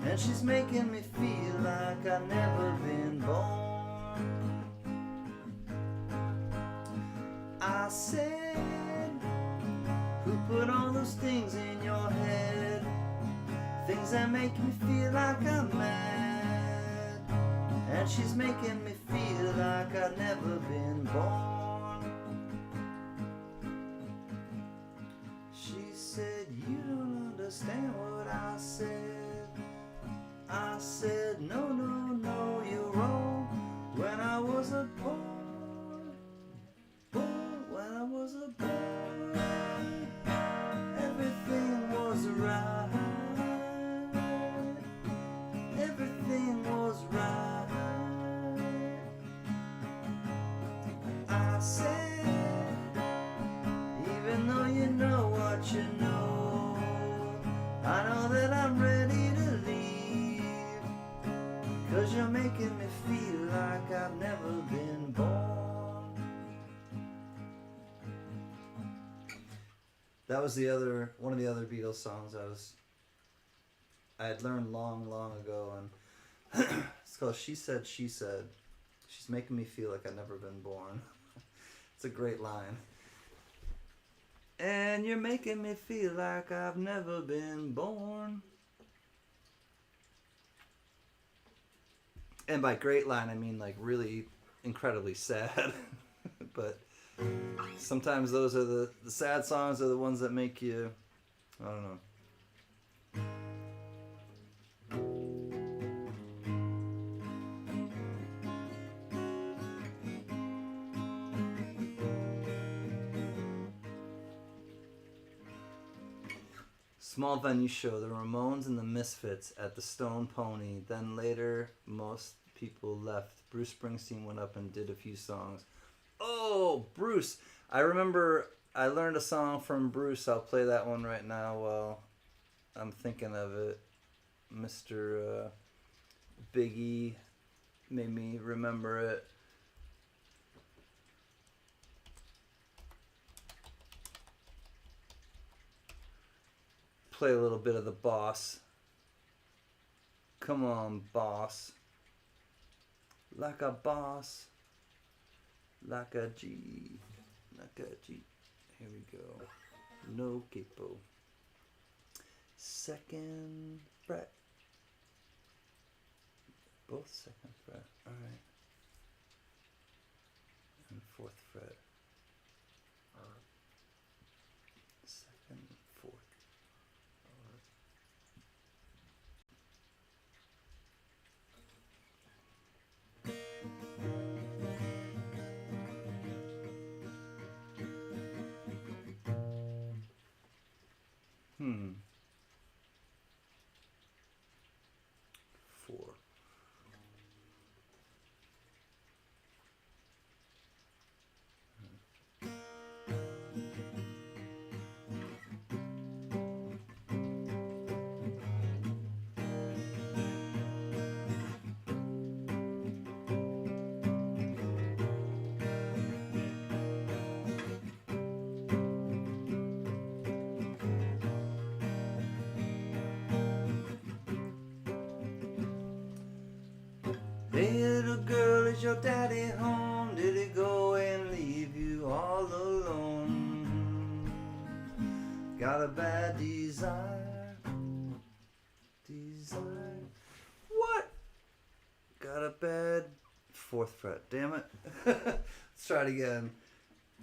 S1: And she's making me feel like I've never been born." I said, "Who put all those things in your head? Things that make me feel like I'm mad. And she's making me feel like I've never been born." She said, "You don't understand what I said." I said, "No, no, no, you're wrong. When I was a boy, when I was a boy, everything was right. Everything was right." I said, "Even though you know what you know, I know that I'm ready to leave. 'Cause you're making me feel like I've never been born." That was one of the other Beatles songs I had learned long, long ago, and it's called "She Said, She Said." She's making me feel like I've never been born. It's a great line. And you're making me feel like I've never been born. And by great line, I mean like really incredibly sad. But sometimes those are the sad songs are the ones that make you, I don't know. Small venue show, the Ramones and the Misfits at the Stone Pony. Then later, most people left. Bruce Springsteen went up and did a few songs. Oh, Bruce! I remember I learned a song from Bruce. I'll play that one right now while I'm thinking of it. Mr. Biggie made me remember it. Play a little bit of the Boss. Come on, boss. Like a boss. Like a G. Like a G. Here we go. No capo. Second fret. Both second fret. Alright. And fourth fret. Second, fourth. Four. Hey little girl, is your daddy home? Did he go and leave you all alone? Got a bad desire. Desire. What? Got a bad fourth fret. Damn it. Let's try it again.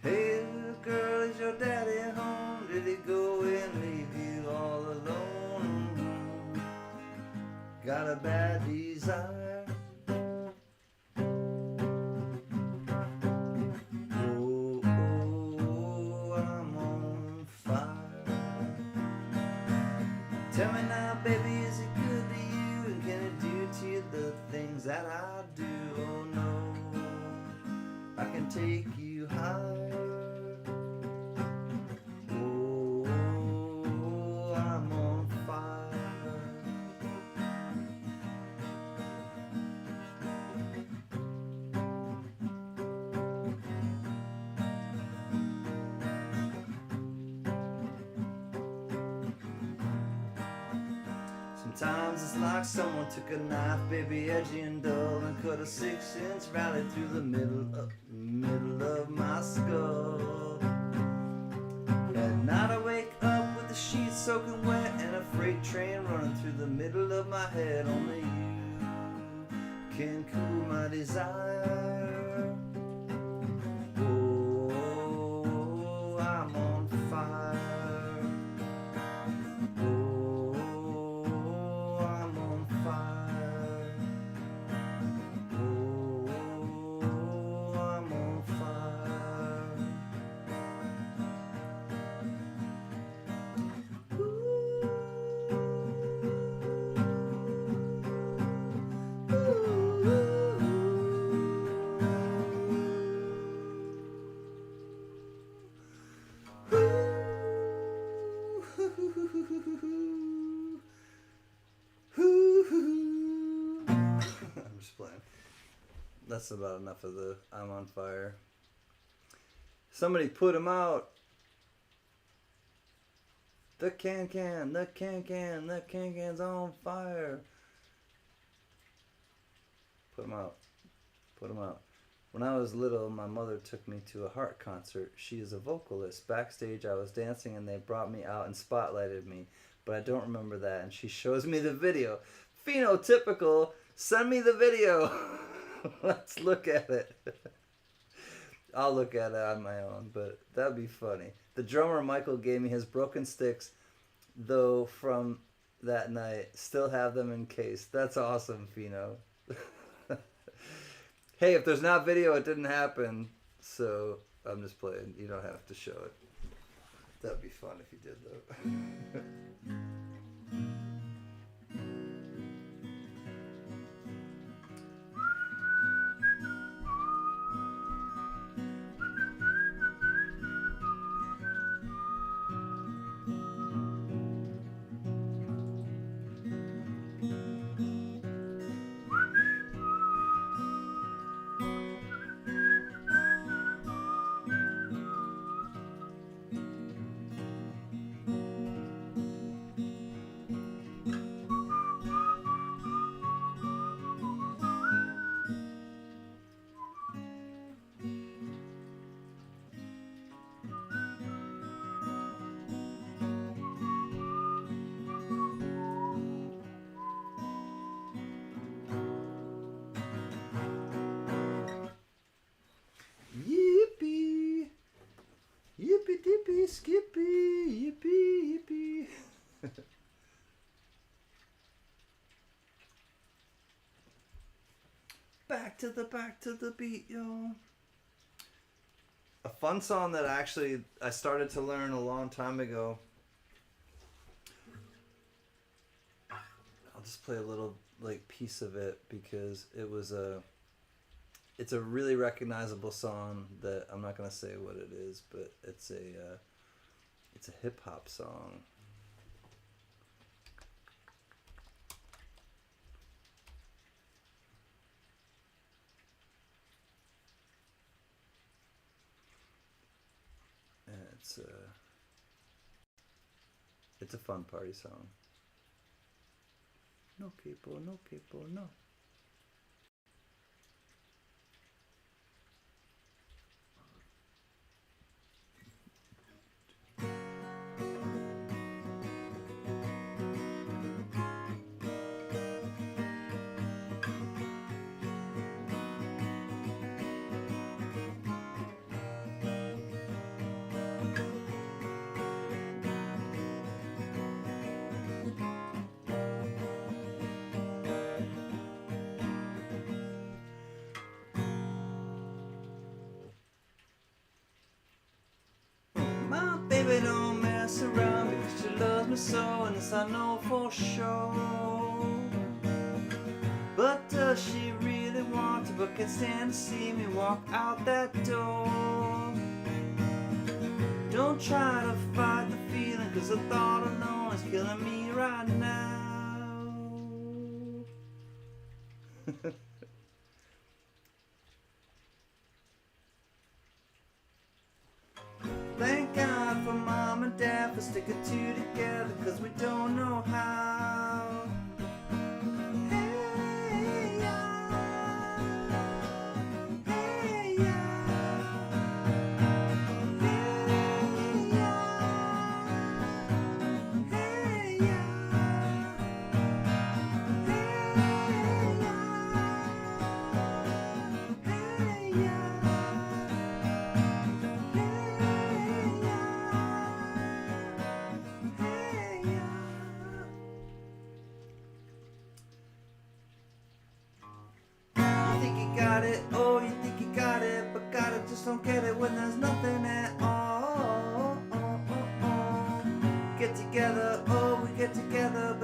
S1: Hey little girl, is your daddy home? Did he go and leave you all alone? Got a bad desire. Tell me now, baby, is it good to you? And can it do to you the things that I do? Oh no, I can take you higher. Oh, Sometimes it's like someone took a knife, baby, edgy and dull, and cut a 6-inch valley through the middle of my skull. At night I wake up with the sheets soaking wet and a freight train running through the middle of my head. Only you can cool my desire. Oh, I'm on fire. Oh, I'm on fire. Oh, I'm on fire. I'm just playing. That's about enough of the I'm on fire. Somebody put him out. The can's on fire. Put him out. Put him out. When I was little, my mother took me to a Heart concert. She is a vocalist. Backstage, I was dancing and they brought me out and spotlighted me. But I don't remember that. And she shows me the video. Phenotypical. Send me the video. Let's look at it. I'll look at it on my own, but that'd be funny. The drummer Michael gave me his broken sticks, though, from that night. Still have them in case. That's awesome, Pheno. Hey, if there's not video, it didn't happen. So I'm just playing. You don't have to show it. That'd be fun if you did, though. Yippee! Yippee dippy skippy! Yippee yippee! Back to the beat, yo. A fun song that actually I started to learn a long time ago. I'll just play a little piece of it because it's a really recognizable song that I'm not gonna say what it is, but it's a hip hop song. And it's a fun party song. No people, no. My baby don't mess around because she loves me so, and this I know for sure. But does she really want to, but can't stand to see me walk out that door? Don't try to fight the feeling, cause the thought alone is killing me right now. Thank God for mom and dad for sticking two together, cause we don't know how.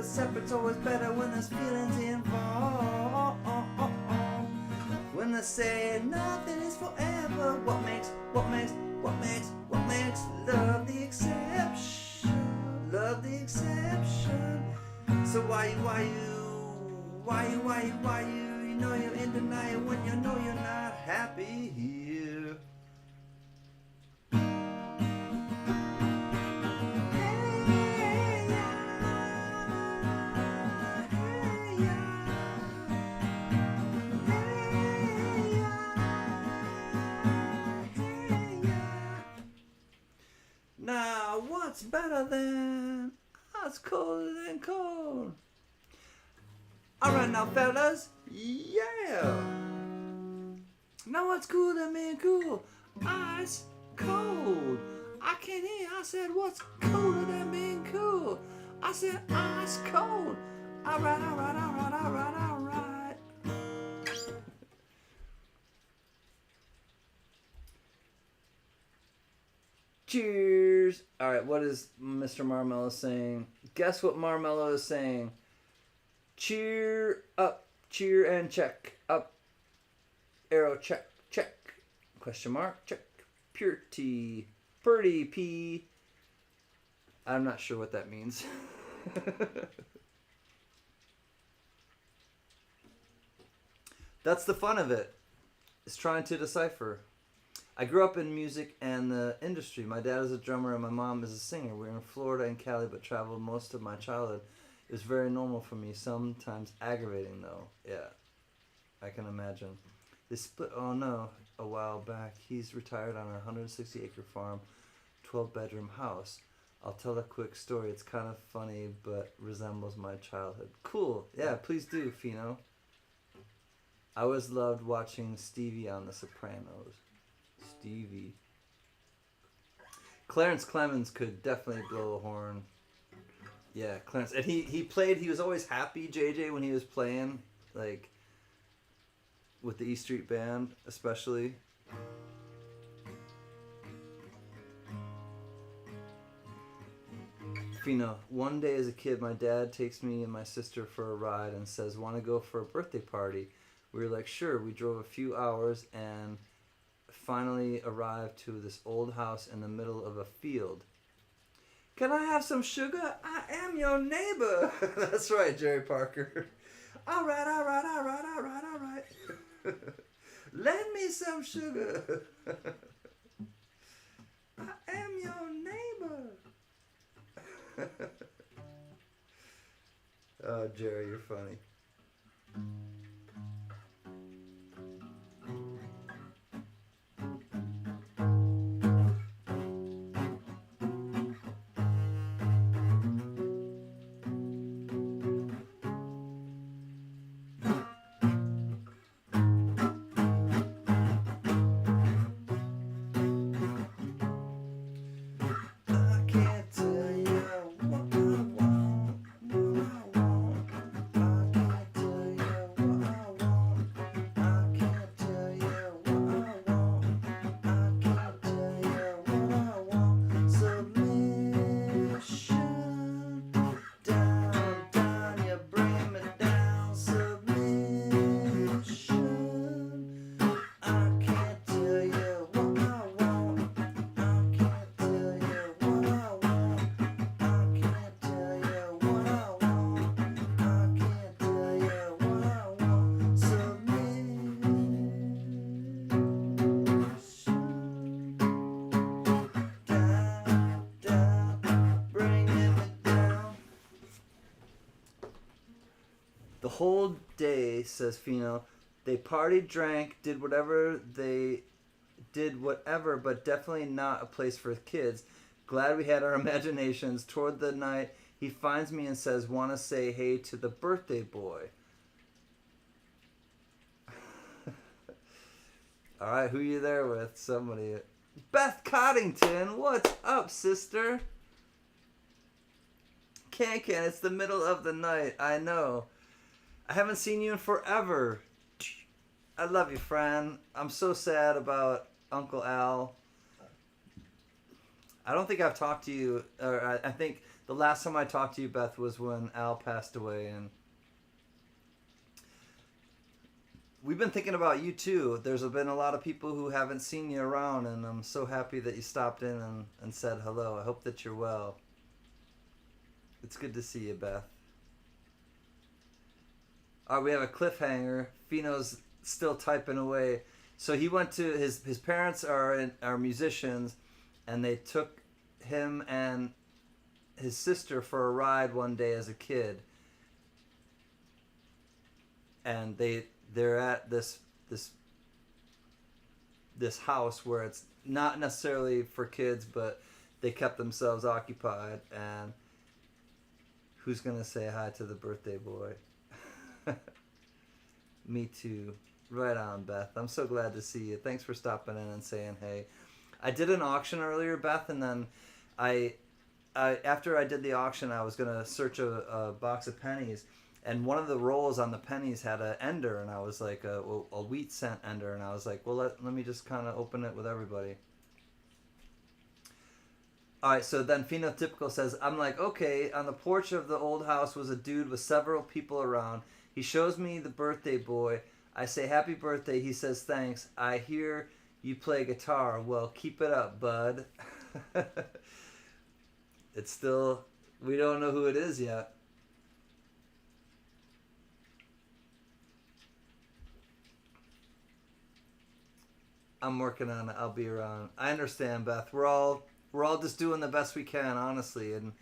S1: but separate's always better when there's feelings involved. When they say nothing is forever, what makes love the exception? Love the exception. So why you know you're in denial when you know you're not happy here. Now what's better than us colder than cold? Alright now fellas, yeah! Now what's cooler than being cool? Ice cold. I can't hear. I said what's cooler than being cool? I said ice cold. Alright. Cheers! Alright, what is Mr. Marmello saying? Guess what Marmello is saying? Cheer up, cheer and check. Up, arrow, check. Question mark, check. Purity, P. I'm not sure what that means. That's the fun of it, is trying to decipher. I grew up in music and the industry. My dad is a drummer and my mom is a singer. We were in Florida and Cali, but traveled most of my childhood. It was very normal for me, sometimes aggravating though. Yeah, I can imagine. They split, oh no, a while back. He's retired on a 160-acre farm, 12-bedroom house. I'll tell a quick story. It's kind of funny, but resembles my childhood. Cool. Yeah, please do, Fino. I always loved watching Stevie on The Sopranos. Stevie. Clarence Clemens could definitely blow a horn. Yeah, Clarence. And he was always happy, JJ, when he was playing, like, with the E Street Band, especially. Fino, one day as a kid, my dad takes me and my sister for a ride and says, want to go for a birthday party? We were like, sure. We drove a few hours and finally arrived to this old house in the middle of a field. Can I have some sugar? I am your neighbor. That's right, Jerry Parker. All right. Lend me some sugar. I am your neighbor. Oh, Jerry, you're funny. The whole day, says Fino, they partied, drank, did whatever, but definitely not a place for kids. Glad we had our imaginations. Toward the night, he finds me and says, want to say hey to the birthday boy. All right, who you there with? Somebody. Beth Coddington, what's up, sister? Can, it's the middle of the night. I know. I haven't seen you in forever. I love you, Fran. I'm so sad about Uncle Al. I don't think I've talked to you, or I think the last time I talked to you, Beth, was when Al passed away, and we've been thinking about you too. There's been a lot of people who haven't seen you around, and I'm so happy that you stopped in and said hello. I hope that you're well. It's good to see you, Beth. All right, we have a cliffhanger. Fino's still typing away. So he went to his parents are musicians, and they took him and his sister for a ride one day as a kid, and they're at this house where it's not necessarily for kids, but they kept themselves occupied. And who's gonna say hi to the birthday boy? Me too. Right on, Beth. I'm so glad to see you. Thanks for stopping in and saying hey. I did an auction earlier, Beth, and then I after I did the auction, I was gonna search a box of pennies, and one of the rolls on the pennies had an ender, and I was like a wheat cent ender, and I was like, well, let me just kind of open it with everybody. All right, so then Phenotypical says, I'm like, okay, on the porch of the old house was a dude with several people around. He shows me the birthday boy. I say, happy birthday. He says, thanks. I hear you play guitar. Well, keep it up, bud. It's still, we don't know who it is yet. I'm working on it. I'll be around. I understand, Beth. We're all just doing the best we can, honestly. And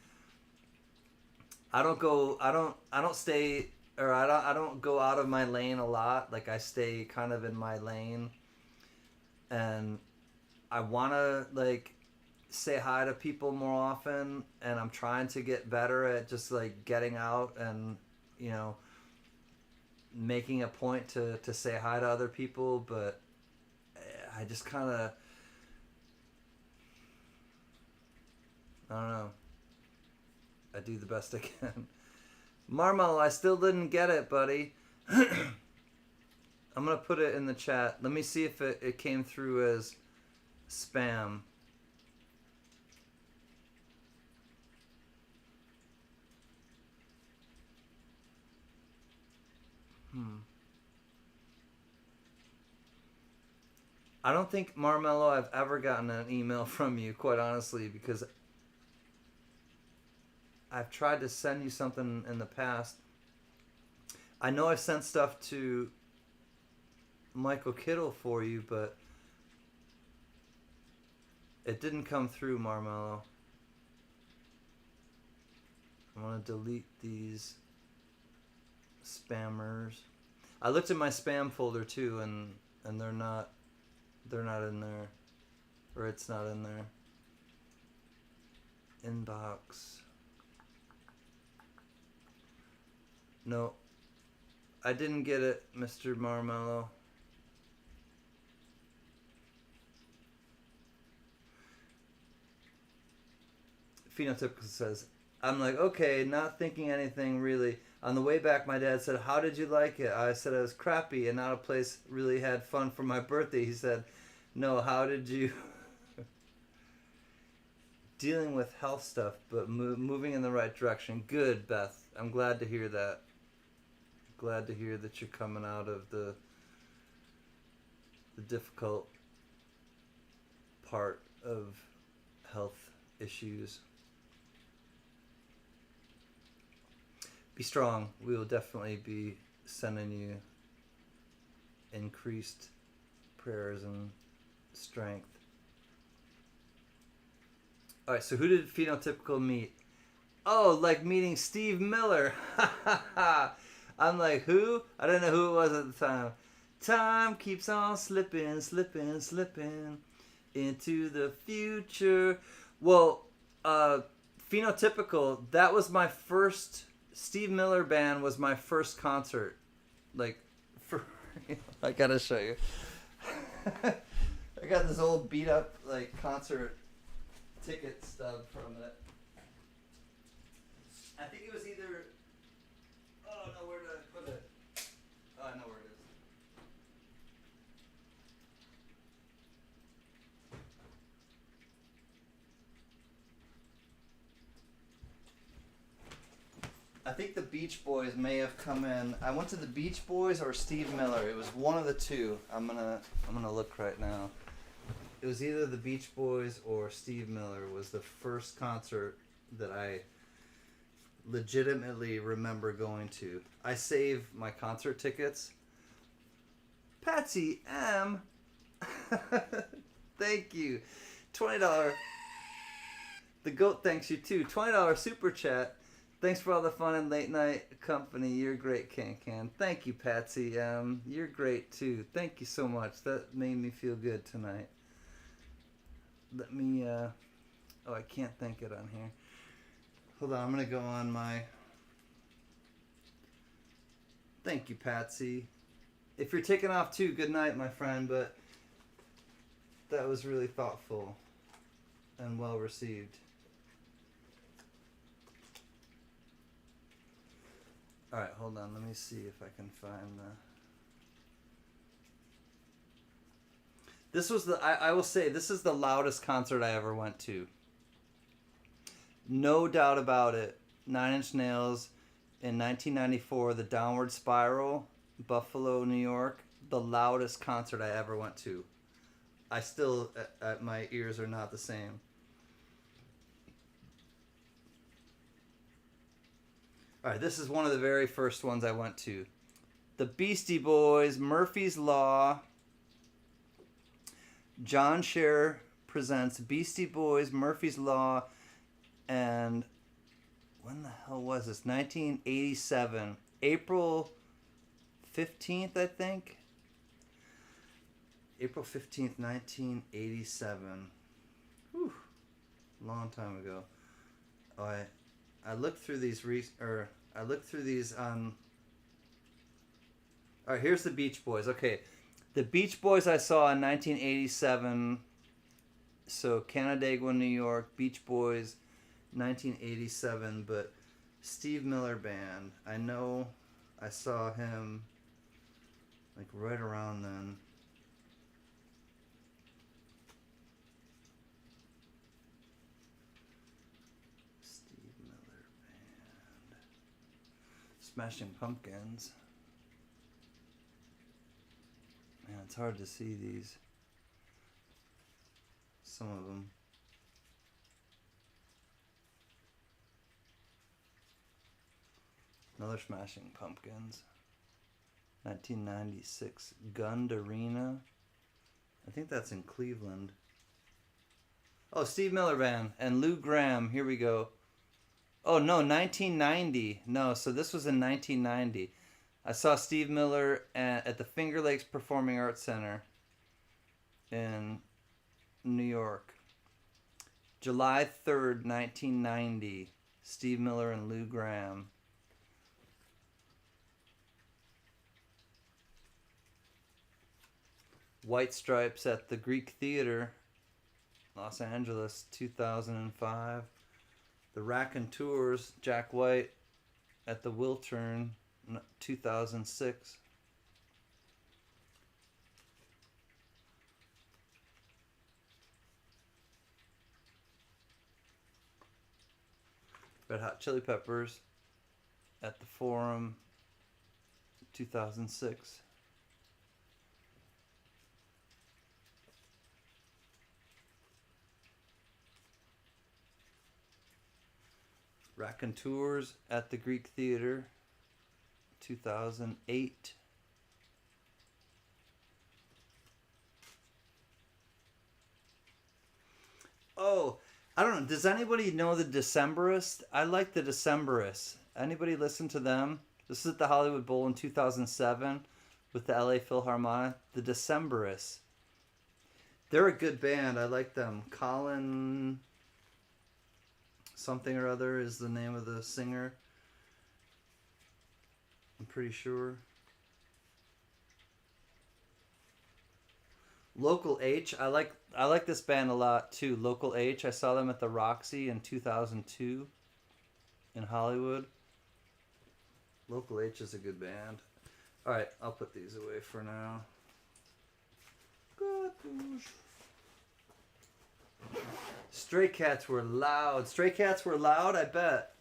S1: I don't stay, or I don't go out of my lane a lot. Like, I stay kind of in my lane, and I want to like say hi to people more often, and I'm trying to get better at just like getting out and, you know, making a point to say hi to other people. But I just kind of, I don't know. I do the best I can. Marmel, I still didn't get it, buddy. I'm going to put it in the chat. Let me see if it came through as spam. I don't think, Marmello, I've ever gotten an email from you, quite honestly, because I've tried to send you something in the past. I know I've sent stuff to Michael Kittle for you, but it didn't come through, Marmello. I want to delete these spammers. I looked at my spam folder too, and they're not in there, or it's not in there. Inbox. No, I didn't get it, Mr. Marmello. Phenotypical says, I'm like, okay, not thinking anything really. On the way back, my dad said, how did you like it? I said it was crappy and not a place really had fun for my birthday. He said, no, how did you... Dealing with health stuff, but moving in the right direction. Good, Beth. I'm glad to hear that. Glad to hear that you're coming out of the difficult part of health issues. Be strong. We will definitely be sending you increased prayers and strength. All right, so who did Phenotypical meet? Oh, like meeting Steve Miller. I'm like, who? I didn't know who it was at the time. Time keeps on slipping, slipping, slipping into the future. Well, Phenotypical, that was my first... Steve Miller Band was my first concert. Like, for... I gotta show you. I got this old beat up, like, concert ticket stub from it. I think it was either... Oh, no, where did I put it? Oh, I know where it is. I think the Beach Boys may have come in. I went to the Beach Boys or Steve Miller. It was one of the two. I'm gonna look right now. It was either the Beach Boys or Steve Miller was the first concert that I legitimately remember going to. I save my concert tickets. Patsy M. Thank you. $20. The GOAT thanks you too. $20 super chat. Thanks for all the fun and late night company. You're great, Can. Thank you, Patsy. You're great too. Thank you so much. That made me feel good tonight. Let me, oh, I can't thank it on here. Hold on, I'm gonna go on my, thank you, Patsy. If you're taking off too, good night, my friend, but that was really thoughtful and well received. All right, hold on. Let me see if I can find the. This was the. I will say this is the loudest concert I ever went to. No doubt about it. 9 Inch Nails in 1994, the Downward Spiral, Buffalo, New York. The loudest concert I ever went to. I still, my ears are not the same. All right, this is one of the very first ones I went to. The Beastie Boys, Murphy's Law. John Scher presents Beastie Boys, Murphy's Law, and when the hell was this? 1987. April 15th, I think. April 15th, 1987. Whew. Long time ago. Oh, I looked through these I looked through these on. All right, here's the Beach Boys. Okay, the Beach Boys I saw in 1987. So Canandaigua, New York, Beach Boys, 1987. But Steve Miller Band, I know I saw him like right around then. Smashing Pumpkins. Man, it's hard to see these. Some of them. Another Smashing Pumpkins. 1996. Gund Arena. I think that's in Cleveland. Oh, Steve Miller Band and Lou Gramm. Here we go. Oh, no, 1990. No, so this was in 1990. I saw Steve Miller at the Finger Lakes Performing Arts Center in New York. July 3rd, 1990. Steve Miller and Lou Gramm. White Stripes at the Greek Theater, Los Angeles, 2005. The Raconteurs, Jack White at the Wiltern, 2006. Red Hot Chili Peppers at the Forum, 2006. Raconteurs at the Greek Theater, 2008. Oh, I don't know. Does anybody know the Decemberists? I like the Decemberists. Anybody listen to them? This is at the Hollywood Bowl in 2007 with the LA Philharmonic. The Decemberists. They're a good band. I like them. Colin something or other is the name of the singer. I'm pretty sure. Local H, I like this band a lot too. Local H, I saw them at the Roxy in 2002 in Hollywood. Local H is a good band. All right, I'll put these away for now. Stray Cats were loud. Stray Cats were loud, I bet.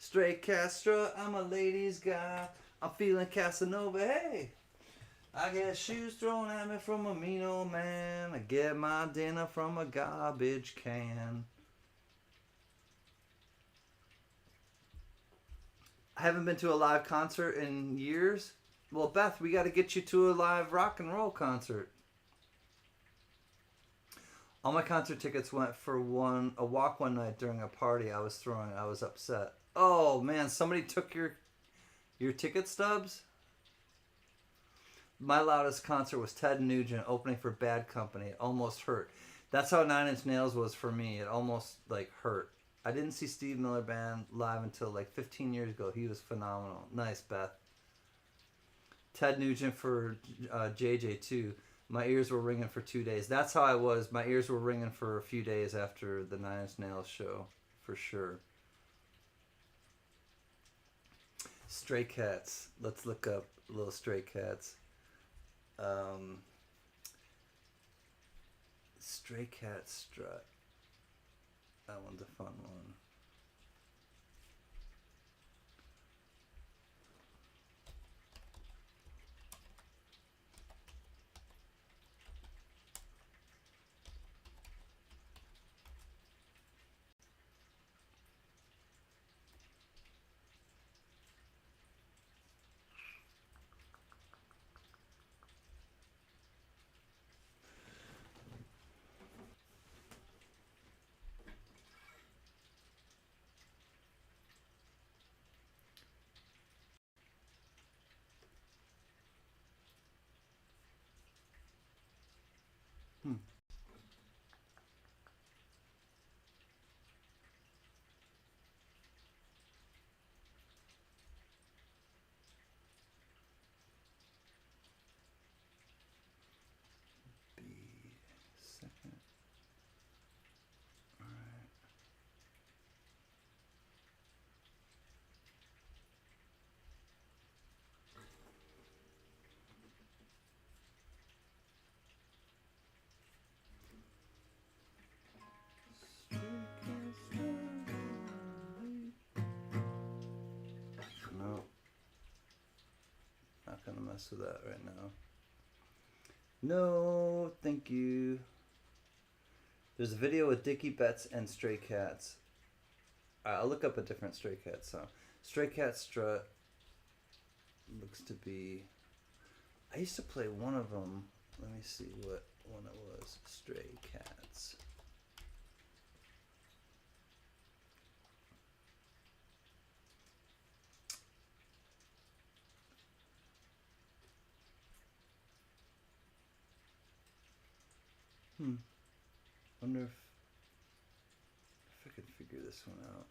S1: Straight cat strut, I'm a ladies guy. I'm feeling Casanova, hey. I get shoes thrown at me from a mean old man. I get my dinner from a garbage can. I haven't been to a live concert in years. Well, Beth, we got to get you to a live rock and roll concert. All my concert tickets went for a walk one night during a party I was throwing. I was upset. Oh man, somebody took your ticket stubs? My loudest concert was Ted Nugent opening for Bad Company. It almost hurt. That's how Nine Inch Nails was for me. It almost like hurt. I didn't see Steve Miller Band live until like 15 years ago. He was phenomenal. Nice, Beth. Ted Nugent for JJ too. My ears were ringing for 2 days. That's how I was. My ears were ringing for a few days after the Nine Inch Nails show, for sure. Stray Cats. Let's look up little Stray Cats. Stray Cat Strut. That one's a fun one. Hmm. B second. All right. No, not gonna mess with that right now. No, thank you. There's a video with Dickie Betts and Stray Cats. I'll look up a different Stray Cat song. Stray Cat Strut looks to be. I used to play one of them. Let me see what one it was. Stray Cats. Wonder if I could figure this one out.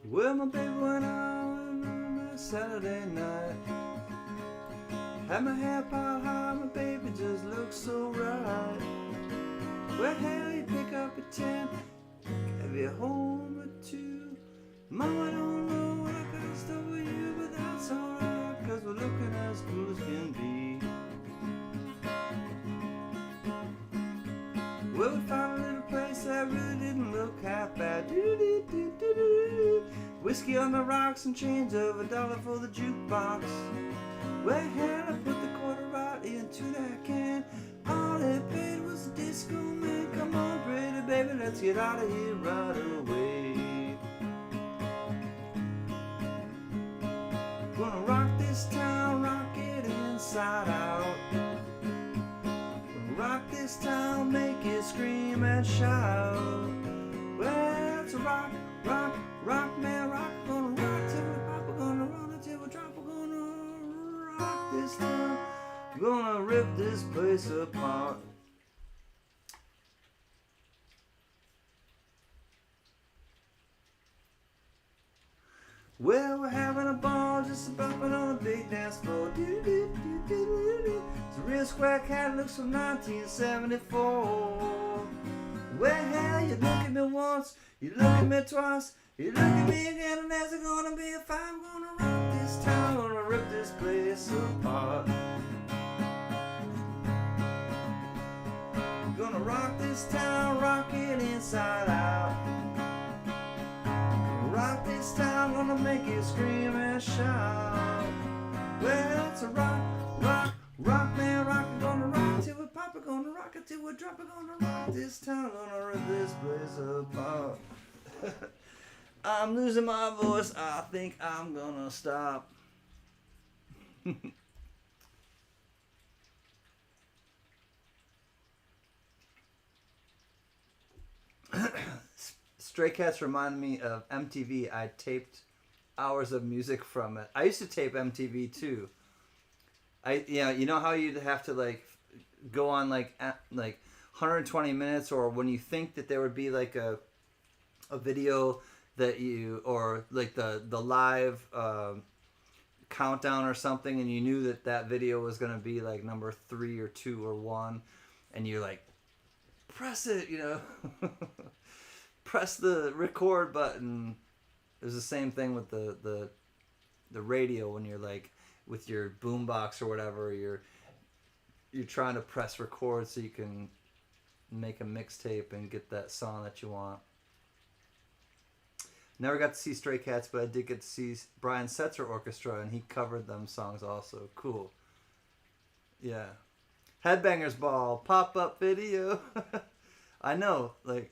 S1: Well, my baby went out on a Saturday night. Had my hair piled high, my baby just looked so right. Well, hell, you pick up a 10, give you home at 2. Mama don't know what I got stuff with you, but that's alright, cause we're looking as cool as can be. Well, we found a little place that really didn't look half bad. Doo-doo-doo-doo-doo. Whiskey on the rocks and change of $1 for the jukebox. Well, hell, I put the quarter right into that can. All it paid was the disco man. Come on, pretty baby, let's get out of here right away. Gonna rock this town, rock it inside out. Gonna rock this town, make it scream and shout. Well, it's a rock, rock, rock, man, rock. Gonna rock till we pop, we're gonna run until we drop. We're gonna rock this town, Gonna rip this place apart. Well, we're having a ball, just bumping on the big dance floor. It's a real square cat, looks from 1974. Well, you look at me once, you look at me twice, you look at me again, and there's gonna be a fight. I'm gonna rock this town, gonna rip this place apart. Gonna rock this town, rock it inside out. Rock this town, gonna make it scream and shout. Well, it's a rock, rock, rock, man, rock. Gonna rock it till we pop it, gonna rock it till we drop it. Gonna rock this town, gonna rip this place apart. I'm losing my voice, I think I'm gonna stop. Stray Cats remind me of MTV. I taped hours of music from it. I used to tape MTV too. You know how you'd have to like go on like 120 minutes, or when you think that there would be like a video that you, or like the live countdown or something, and you knew that video was gonna be like number 3 or 2 or 1, and you're like, press it, press the record button. It was the same thing with the radio, when you're like with your boombox or whatever, you're trying to press record so you can make a mixtape and get that song that you want. Never got to see Stray Cats, but I did get to see Brian Setzer Orchestra, and he covered them songs also. Cool. Yeah. Headbangers Ball, pop-up video. I know, like,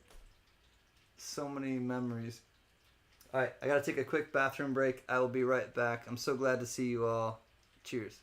S1: so many memories. Alright, I gotta take a quick bathroom break. I will be right back. I'm so glad to see you all. Cheers.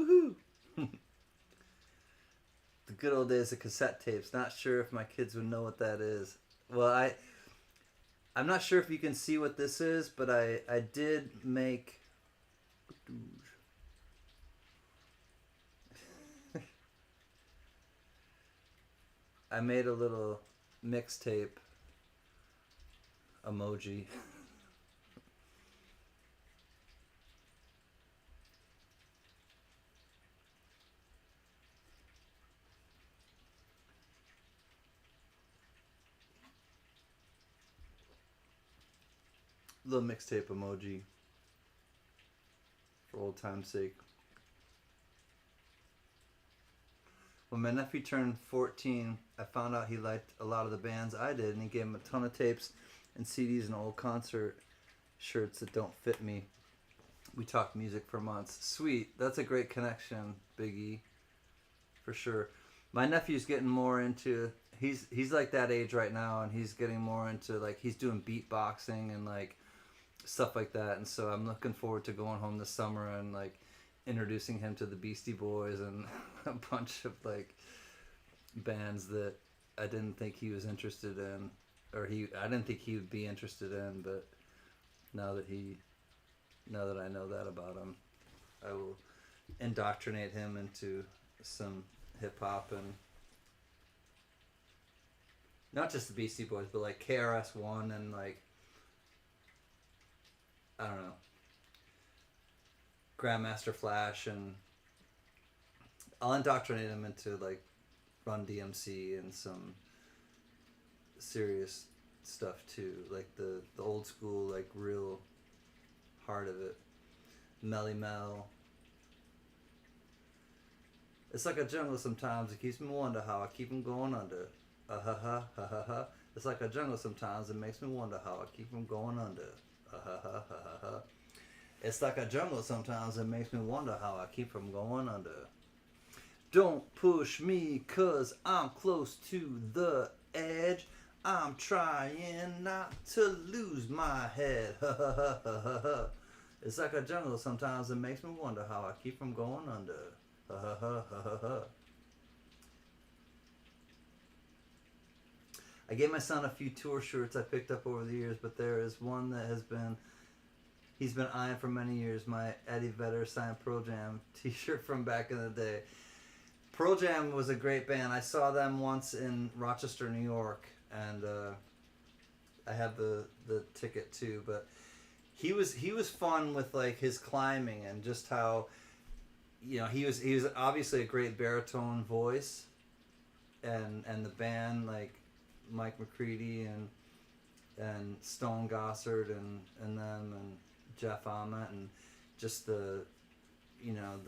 S1: Woohoo! The good old days of cassette tapes. Not sure if my kids would know what that is. Well, I'm not sure if you can see what this is, but I did make. I made a little mixtape emoji. Little mixtape emoji for old time's sake. When my nephew turned 14, I found out he liked a lot of the bands I did, and he gave him a ton of tapes and CDs and old concert shirts that don't fit me. We talked music for months. Sweet. That's a great connection, Big E. For sure. My nephew's getting more into he's like that age right now, and he's getting more into like he's doing beatboxing and like stuff like that, and so I'm looking forward to going home this summer and like introducing him to the Beastie Boys and a bunch of like bands that I didn't think he was interested in, or I didn't think he would be interested in, but now that I know that about him, I will indoctrinate him into some hip hop, and not just the Beastie Boys, but like KRS-One and like I don't know, Grandmaster Flash, and I'll indoctrinate him into like Run DMC and some serious stuff too, like the old school, like real heart of it. Melly Mel. It's like a jungle sometimes. It keeps me wonder how I keep him going under. Ha ha ha ha ha. It's like a jungle sometimes. It makes me wonder how I keep him going under. Ha ha ha ha ha. It's like a jungle sometimes. It makes me wonder how I keep from going under. Don't push me, cause I'm close to the edge. I'm trying not to lose my head. Ha ha ha ha ha ha. It's like a jungle sometimes. It makes me wonder how I keep from going under. Ha ha ha ha ha ha. I gave my son a few tour shirts I picked up over the years, but there is one that he's been eyeing for many years. My Eddie Vedder signed Pearl Jam t-shirt from back in the day. Pearl Jam was a great band. I saw them once in Rochester, New York, and I have the ticket too. But he was fun with like his climbing and just how, you know, he was obviously a great baritone voice, and the band like Mike McCready and Stone Gossard and them and Jeff Ament and just the, you know,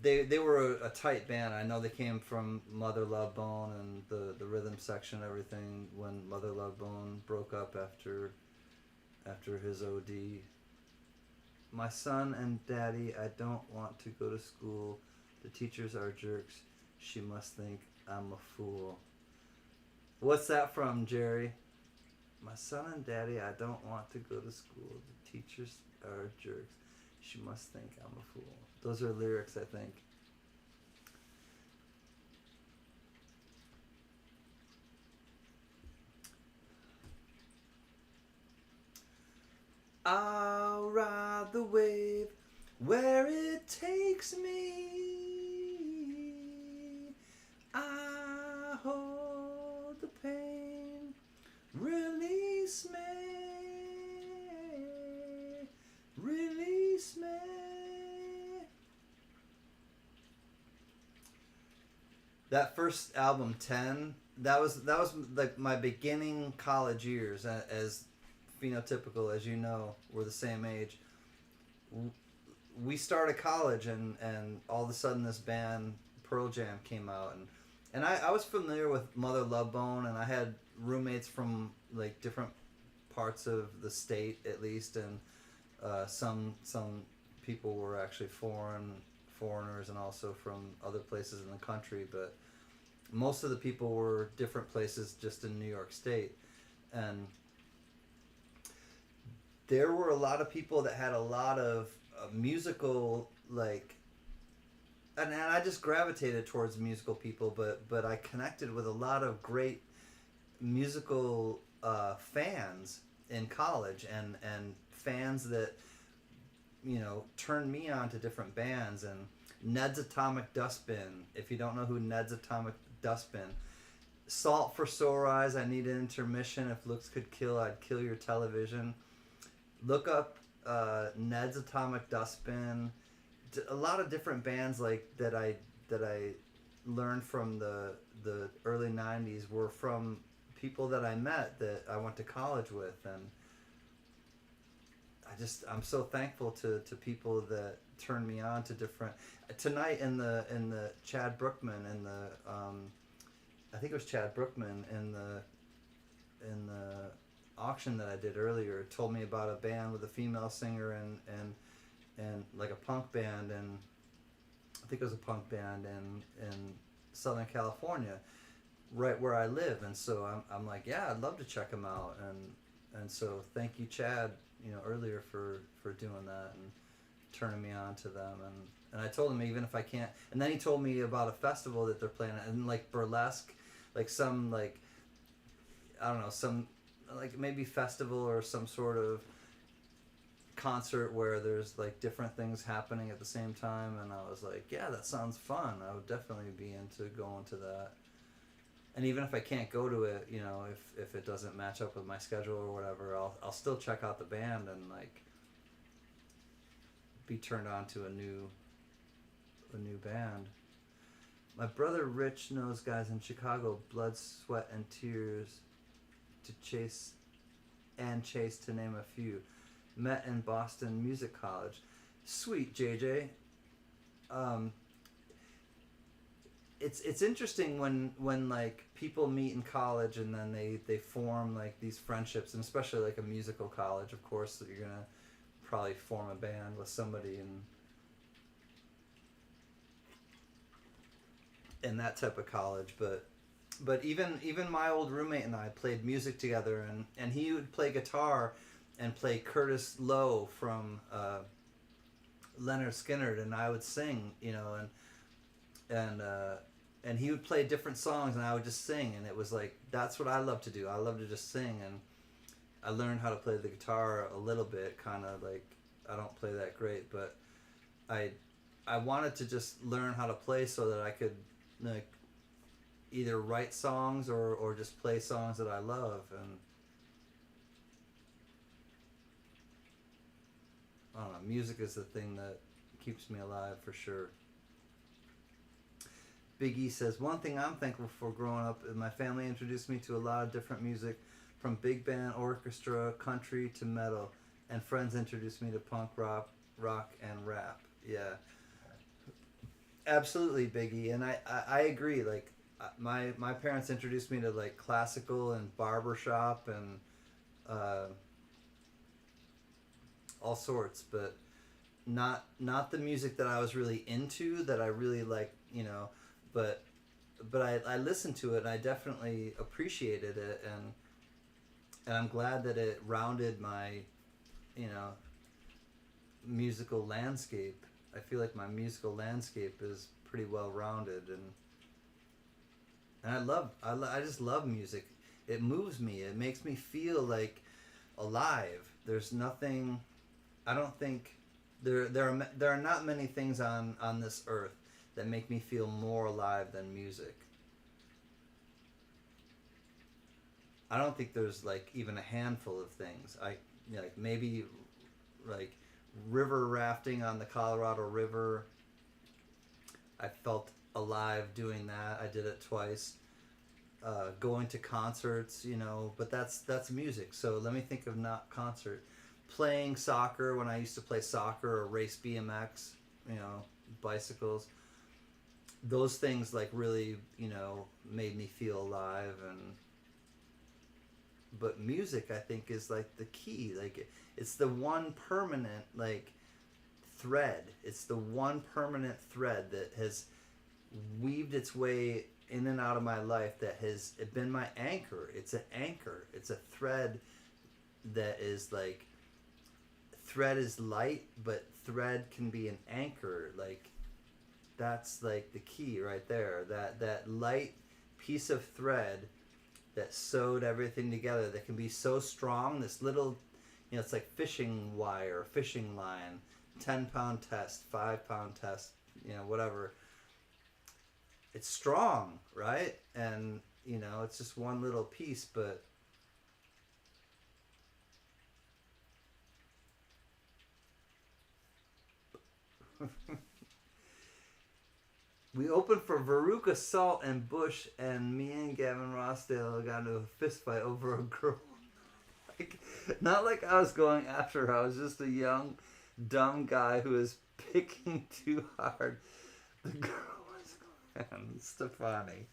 S1: they were a tight band. I know they came from Mother Love Bone and the rhythm section and everything when Mother Love Bone broke up after his OD. My son and daddy, I don't want to go to school. The teachers are jerks. She must think I'm a fool. What's that from, Jerry? My son and daddy, I don't want to go to school. The teachers are jerks. She must think I'm a fool. Those are lyrics, I think. I'll ride the wave where it takes me. I hold the pain, release me, release me. That first album, 10, that was like my beginning college years, as phenotypical as you know, we're the same age. We started college, and all of a sudden this band Pearl Jam came out, and I was familiar with Mother Love Bone, and I had roommates from like different parts of the state at least, and some people were actually foreigners and also from other places in the country, but most of the people were different places just in New York State, and there were a lot of people that had a lot of musical like, and I just gravitated towards musical people, but I connected with a lot of great musical fans in college, and fans that turned me on to different bands. And Ned's Atomic Dustbin, if you don't know who Ned's Atomic Dustbin, Salt for Sore Eyes, I Need an Intermission, If Looks Could Kill, I'd Kill Your Television. Look up Ned's Atomic Dustbin. A lot of different bands like that I learned from the early 90s were from people that I met that I went to college with. And I'm so thankful to people that turned me on to different. Tonight in the Chad Brookman, in the I think it was Chad Brookman in the auction that I did earlier, told me about a band with a female singer and like a punk band, and I think it was a punk band in Southern California, right where I live. And so I'm like, yeah, I'd love to check them out. And so thank you, Chad, earlier for doing that and turning me on to them. And I told him, even if I can't, and then he told me about a festival that they're playing at, and like burlesque, like some, like, I don't know, some like maybe festival or some sort of concert where there's like different things happening at the same time. And I was like, yeah, that sounds fun. I would definitely be into going to that. And even if I can't go to it, if it doesn't match up with my schedule or whatever, I'll still check out the band and like be turned on to a new band. My brother Rich knows guys in Chicago, Blood, Sweat, and Tears, to Chase, to name a few. Met in Boston Music College. Sweet, JJ. It's interesting when like people meet in college and then they form like these friendships, and especially like a musical college, of course, that you're gonna probably form a band with somebody in that type of college. But even my old roommate and I played music together, and he would play guitar and play Curtis Lowe from Leonard Skinner, and I would sing, and he would play different songs and I would just sing, and it was like, that's what I love to do. I love to just sing. And I learned how to play the guitar a little bit, kind of like, I don't play that great, but I wanted to just learn how to play so that I could like either write songs or just play songs that I love. And I don't know, music is the thing that keeps me alive for sure. Big E says, one thing I'm thankful for growing up is my family introduced me to a lot of different music, from big band, orchestra, country to metal, and friends introduced me to punk rock, and rap. Yeah, absolutely, Big E. And I agree. Like my parents introduced me to like classical and barbershop and all sorts, but not the music that I was really into, that I really like, but I listened to it and I definitely appreciated it, and I'm glad that it rounded my musical landscape. I feel like my musical landscape is pretty well rounded, and I just love music. It moves me. It makes me feel like alive. There's nothing, I don't think there are not many things on this earth that make me feel more alive than music. I don't think there's like even a handful of things. Like maybe like river rafting on the Colorado River. I felt alive doing that. I did it twice. Going to concerts, but that's music. So let me think of not concert. Playing soccer when I used to play soccer or race BMX, bicycles. Those things like really, made me feel alive. But music, I think, is like the key. Like it's the one permanent like thread. It's the one permanent thread that has weaved its way in and out of my life, that has been my anchor. It's an anchor. It's a thread that is like thread is light, but thread can be an anchor. Like that's like the key right there. That light piece of thread that sewed everything together that can be so strong. This little, it's like fishing wire, fishing line, 10-pound test, 5-pound test, whatever. It's strong, right? And it's just one little piece, but we opened for Veruca Salt and Bush, and me and Gavin Rossdale got into a fist fight over a girl. Like, not like I was going after her. I was just a young, dumb guy who was picking too hard. The girl was Stefani.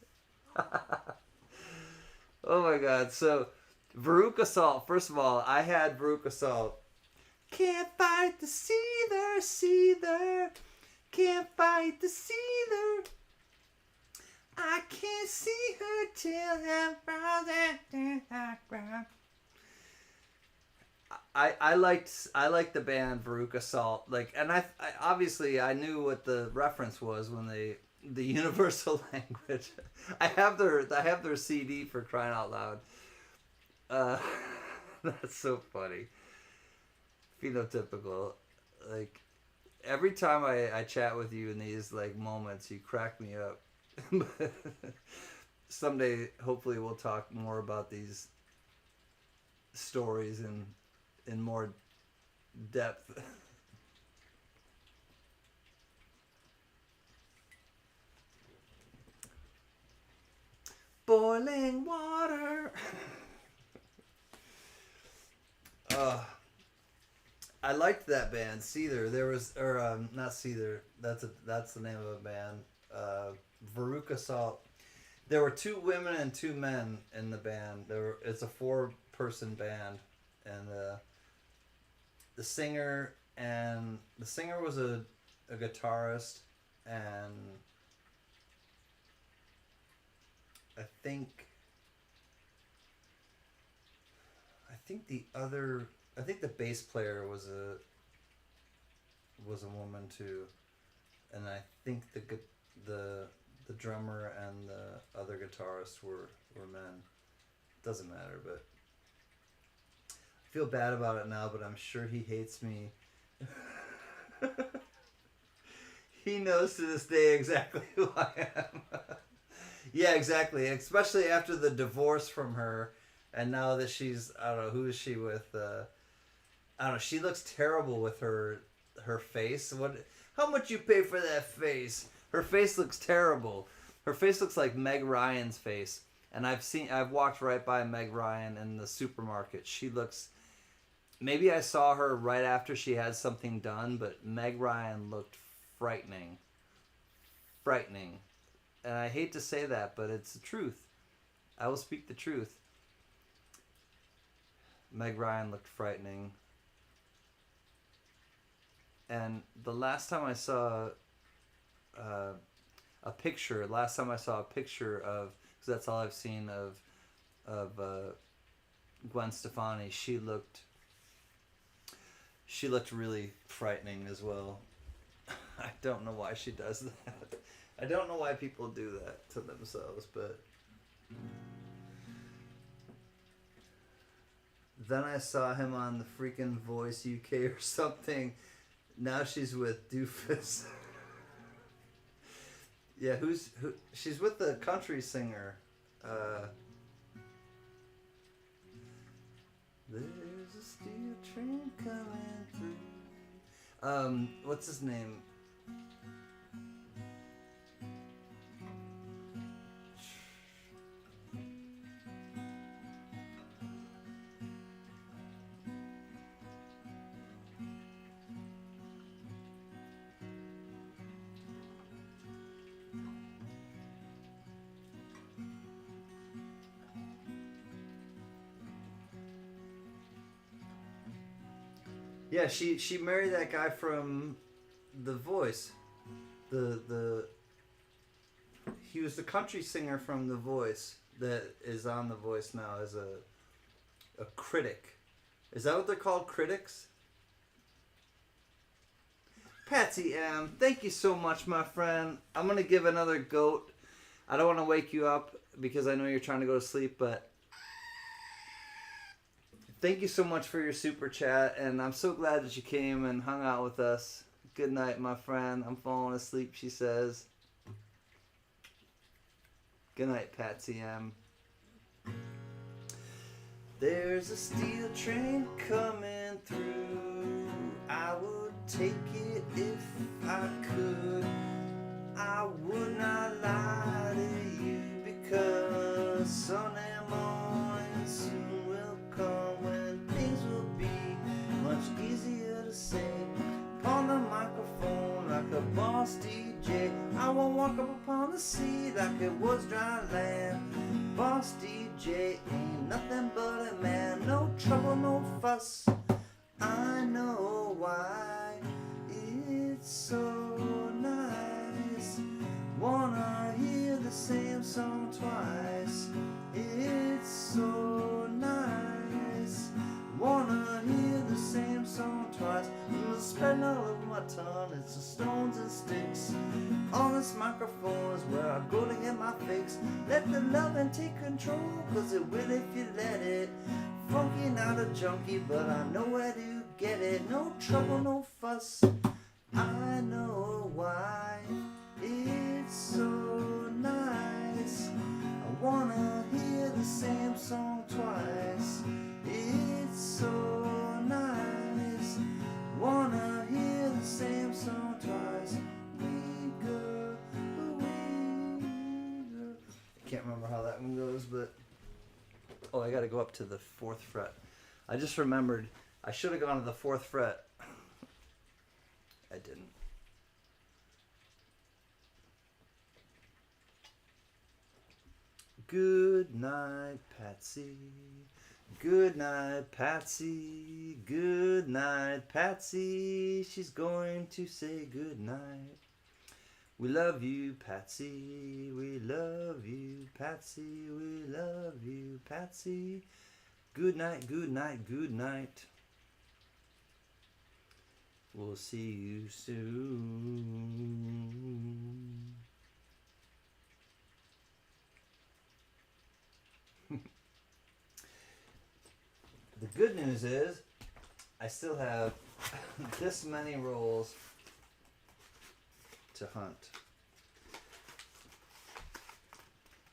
S1: Oh my God. So, Veruca Salt. First of all, I had Veruca Salt. Can't fight the seether. Can't fight the seether. I can't see her till I'm frozen. I liked the band Veruca Salt, like, and I obviously I knew what the reference was when the universal language. I have their CD, for crying out loud. That's so funny. Phenotypical, like. Every time I chat with you in these like moments, you crack me up. Someday, hopefully, we'll talk more about these stories in more depth. Boiling water. I liked that band, Seether. There was, or not Seether. That's the name of a band. Veruca Salt. There were 2 women and 2 men in the band. It's a 4-person band, and the singer was a guitarist, and I think the bass player was a woman too, and I think the drummer and the other guitarist were men. Doesn't matter, but I feel bad about it now. But I'm sure he hates me. He knows to this day exactly who I am. Yeah, exactly. Especially after the divorce from her, and now that she's, I don't know, who is she with? I don't know. She looks terrible with her face. How much you pay for that face? Her face looks terrible. Her face looks like Meg Ryan's face. And I've walked right by Meg Ryan in the supermarket. She looks. Maybe I saw her right after she had something done, but Meg Ryan looked frightening. Frightening. And I hate to say that, but it's the truth. I will speak the truth. Meg Ryan looked frightening. And the last time I saw a picture of, because that's all I've seen of Gwen Stefani, she looked really frightening as well. I don't know why she does that. I don't know why people do that to themselves, but then I saw him on the freaking Voice UK or something. Now she's with Doofus. Yeah, who? She's with the country singer. There's a steel train coming through. What's his name? Yeah, she married that guy from The Voice. He was the country singer from The Voice that is on The Voice now as a critic. Is that what they're called, critics? Patsy M, thank you so much, my friend. I'm going to give another goat. I don't want to wake you up because I know you're trying to go to sleep, but thank you so much for your super chat, and I'm so glad that you came and hung out with us. Good night, my friend. I'm falling asleep, she says. Good night, Patsy M. There's a steel train coming through. I would take it if I could. I would not lie to you because Sunday morning soon will come when things will be much easier to sing upon the microphone like a boss DJ. I won't walk up upon the sea like it was dry land. Boss DJ ain't nothing but a man. No trouble, no fuss. I know why it's so nice. Wanna hear the same song twice. It's so nice. Wanna hear the same song twice. It's spreading all over my tongue. It's the stones and sticks. On this microphone is where I go to get my fix. Let the loving take control, cause it will if you let it. Funky, not a junkie, but I know where to get it. No trouble, no fuss. I know why it's so nice. I wanna hear the same song twice. It's so nice. Wanna hear the same song twice. We go, we go. I can't remember how that one goes, but oh, I gotta go up to the 4th fret. I just remembered I should have gone to the 4th fret. I didn't. Good night, Patsy. Good night, Patsy. Good night, Patsy. She's going to say good night. We love you, Patsy. We love you, Patsy. We love you, Patsy. Good night, good night, good night. We'll see you soon. The good news is I still have this many rolls to hunt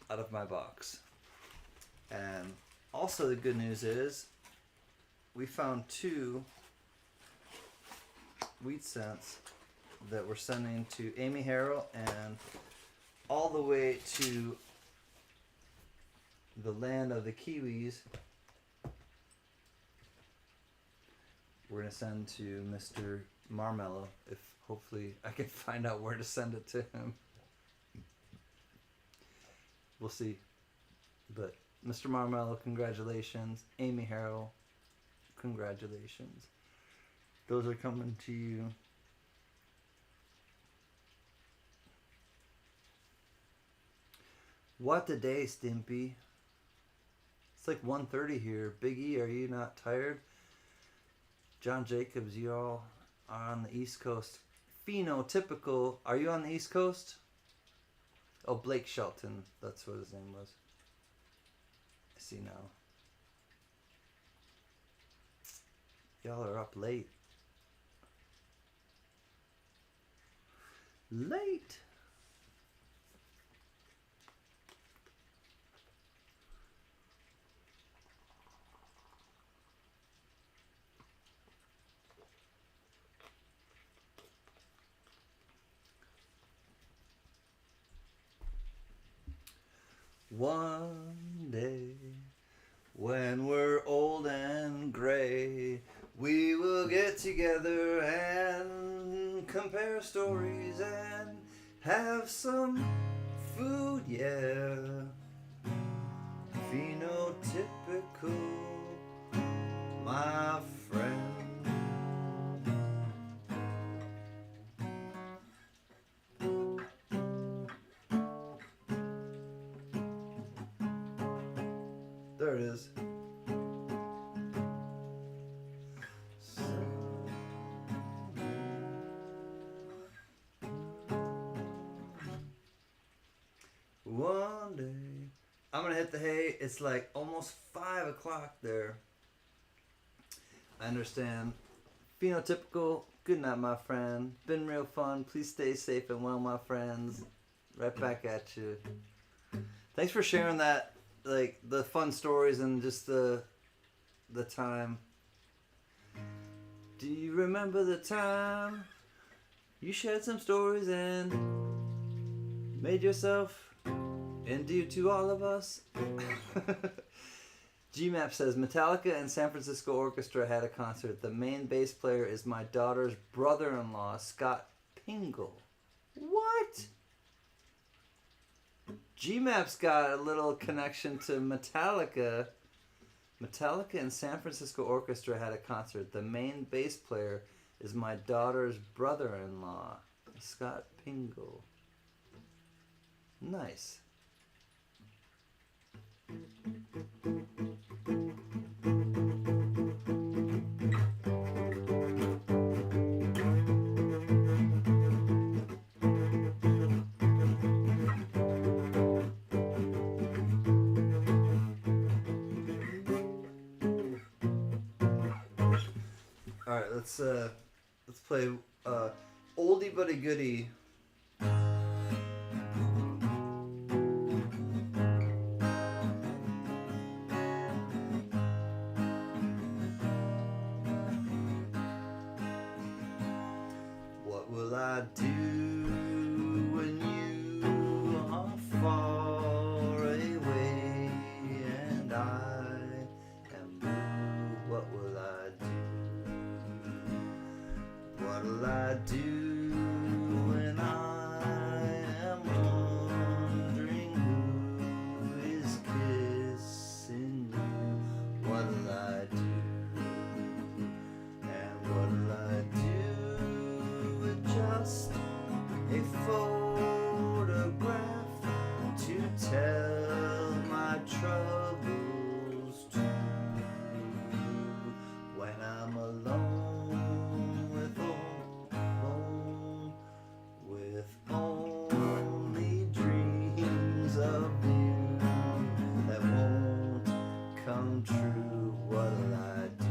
S1: out of my box. And also the good news is we found 2 wheat cents that we're sending to Amy Harrell and all the way to the land of the Kiwis. We're going to send to Mr. Marmello, if hopefully I can find out where to send it to him. We'll see. But Mr. Marmello, congratulations. Amy Harrell, congratulations. Those are coming to you. What a day, Stimpy. It's like 1:30 here. Big E, are you not tired? John Jacobs, you all are on the East Coast. Phenotypical, are you on the East Coast? Oh, Blake Shelton, that's what his name was. I see now. Y'all are up late. Late. One day, when we're old and gray, we will get together and compare stories and have some food, yeah. Phenotypical, my friend. There it is. gonna hit the hay. It's like almost 5 o'clock there. I understand. Phenotypical. Good night, my friend. Been real fun. Please stay safe and well, my friends. Right back at you. Thanks for sharing that, like the fun stories and just the time. Do you remember the time you shared some stories and made yourself endear to all of us? GMAP says Metallica and San Francisco Orchestra had a concert. The main bass player is my daughter's brother-in-law, Scott Pingle. What? GMAP's got a little connection to Metallica. Metallica and San Francisco Orchestra had a concert. The main bass player is my daughter's brother-in-law, Scott Pingle. Nice. All right, let's play oldie but a goodie. What will I do when you are far away and I am blue? What will I do? What'll I do when I am wondering who is kissing you? What'll I do? And what'll I do with just a photograph to tell my troubles to? When I'm alone with only dreams of you that won't come true, what'll I do?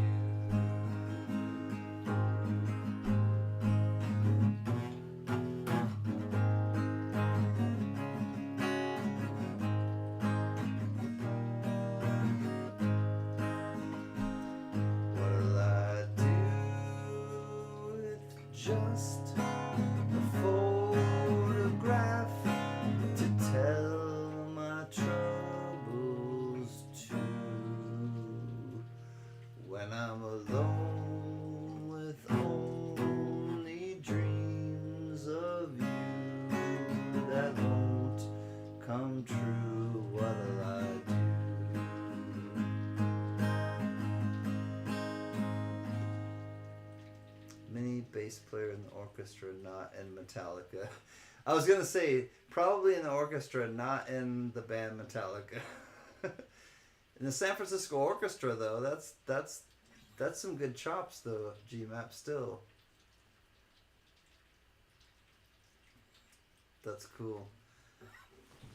S1: What'll I do with just a photograph to tell my troubles to? When I'm alone with only dreams of you that won't come true, what'll I do? Mini bass player in the orchestra, not in Metallica. I was gonna say probably in the orchestra, not in the band Metallica. In the San Francisco Orchestra, though, that's some good chops, though. GMAP still. That's cool.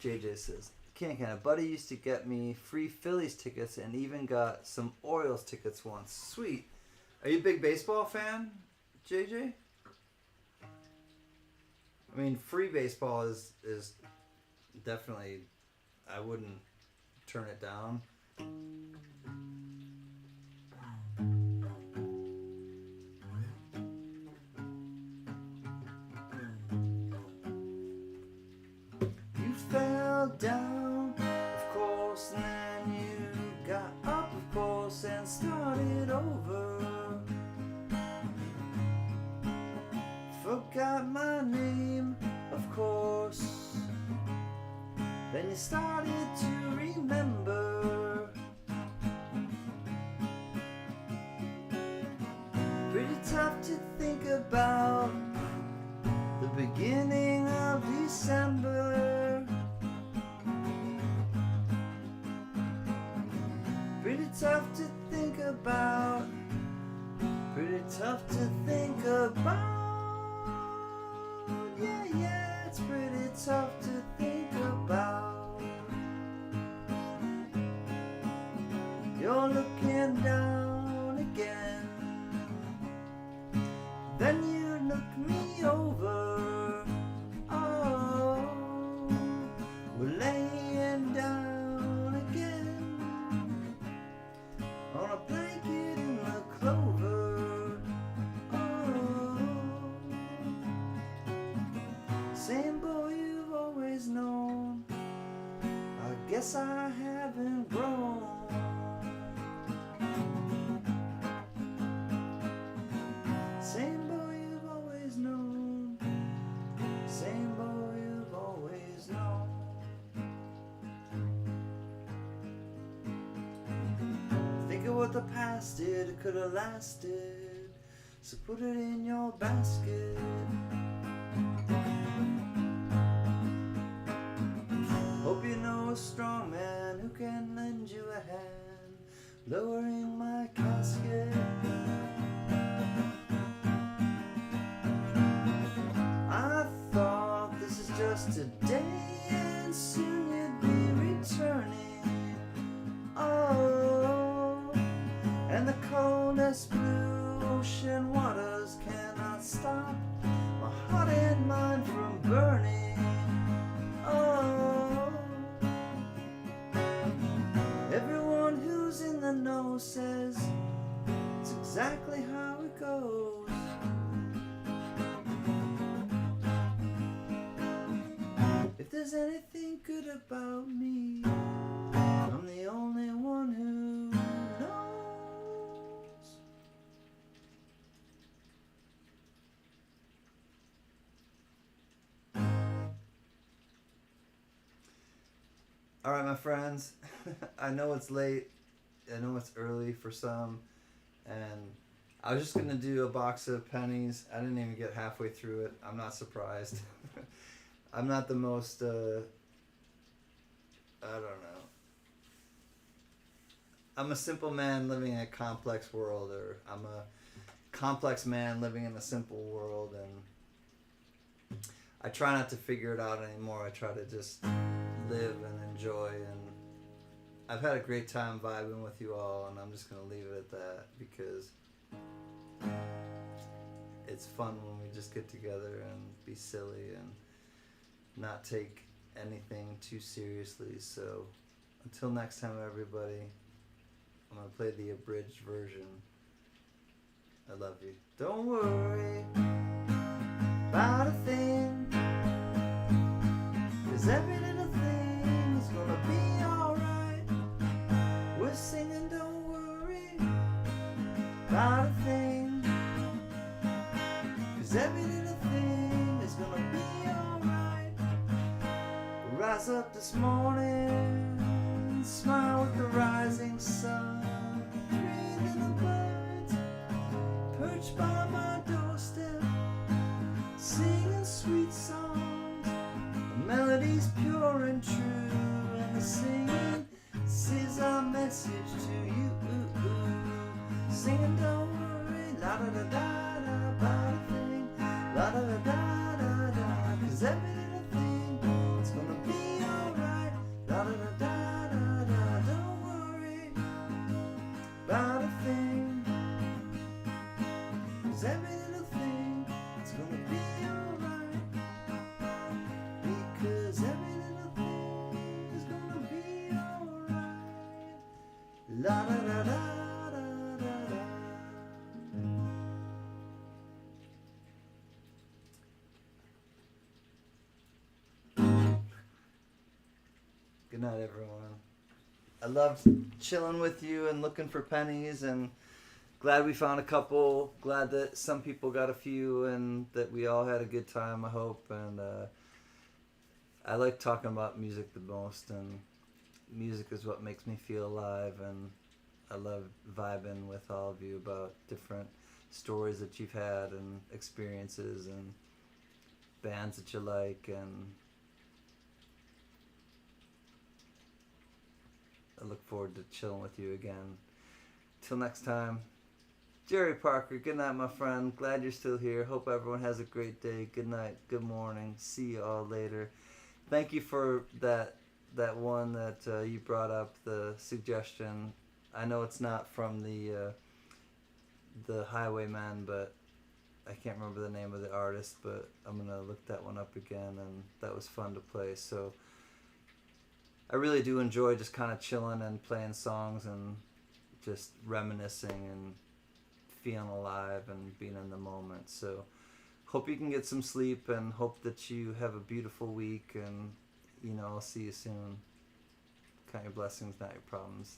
S1: JJ says, Can a buddy used to get me free Phillies tickets and even got some Orioles tickets once. Sweet. Are you a big baseball fan, JJ? I mean, free baseball is definitely, I wouldn't turn it down. You fell down, of course, and then you got up, of course, and started over. Forgot my name, of course. Then you started to remember. Pretty tough to think about the beginning of December. Pretty tough to think about. Pretty tough to think about. Yeah, it's pretty tough to think about. You're looking down again. Then you look me over. Oh, we're laying down again on a blanket in the clover. Oh, same boy you've always known. I guess I haven't grown. Same boy you've always known. Same boy you've always known. Think of what the past did, it could have lasted. So put it in your basket. Hope you know a strong man who can lend you a hand, lowering my casket. I thought this is just a day and soon you'd be returning. Oh, and the coldest blue ocean waters cannot stop my heart and mind from burning. Oh, everyone who's in the know says it's exactly how it goes. If there's anything good about me, I'm the only one who knows. All right, my friends. I know it's late. I know it's early for some. And I was just going to do a box of pennies. I didn't even get halfway through it. I'm not surprised. I'm not the most, I don't know. I'm a simple man living in a complex world, or I'm a complex man living in a simple world, and I try not to figure it out anymore. I try to just live and enjoy, and I've had a great time vibing with you all, and I'm just going to leave it at that because it's fun when we just get together and be silly and not take anything too seriously. So until next time, everybody, I'm going to play the abridged version. I love you. Don't worry about a thing, 'cause every little thing is going to be alright. We're singing don't worry about a thing, 'cause every little thing is going to be alright. Rise up this morning, smile with the rising sun. Three little birds perched by my doorstep, singing sweet songs. The melody's pure and true, and the singing is our message to you. Singing don't worry, la da da da da, about a thing, la da da da da da, 'cause every little thing is gonna be alright, la da da da da da. Don't worry about a thing, 'cause every little thing is gonna be alright, because every little thing is gonna be alright, la da da da. Good night, everyone. I loved chilling with you and looking for pennies, and glad we found a couple. Glad that some people got a few, and that we all had a good time, I hope. And I like talking about music the most, and music is what makes me feel alive. And I love vibing with all of you about different stories that you've had and experiences and bands that you like, and I look forward to chilling with you again. Till next time, Jerry Parker, good night, my friend. Glad you're still here. Hope everyone has a great day. Good night, good morning. See you all later. Thank you for that one that you brought up, the suggestion. I know it's not from the Highwaymen, but I can't remember the name of the artist, but I'm gonna look that one up again, and that was fun to play. So I really do enjoy just kind of chilling and playing songs and just reminiscing and feeling alive and being in the moment. So hope you can get some sleep and hope that you have a beautiful week, and I'll see you soon. Count your blessings, not your problems.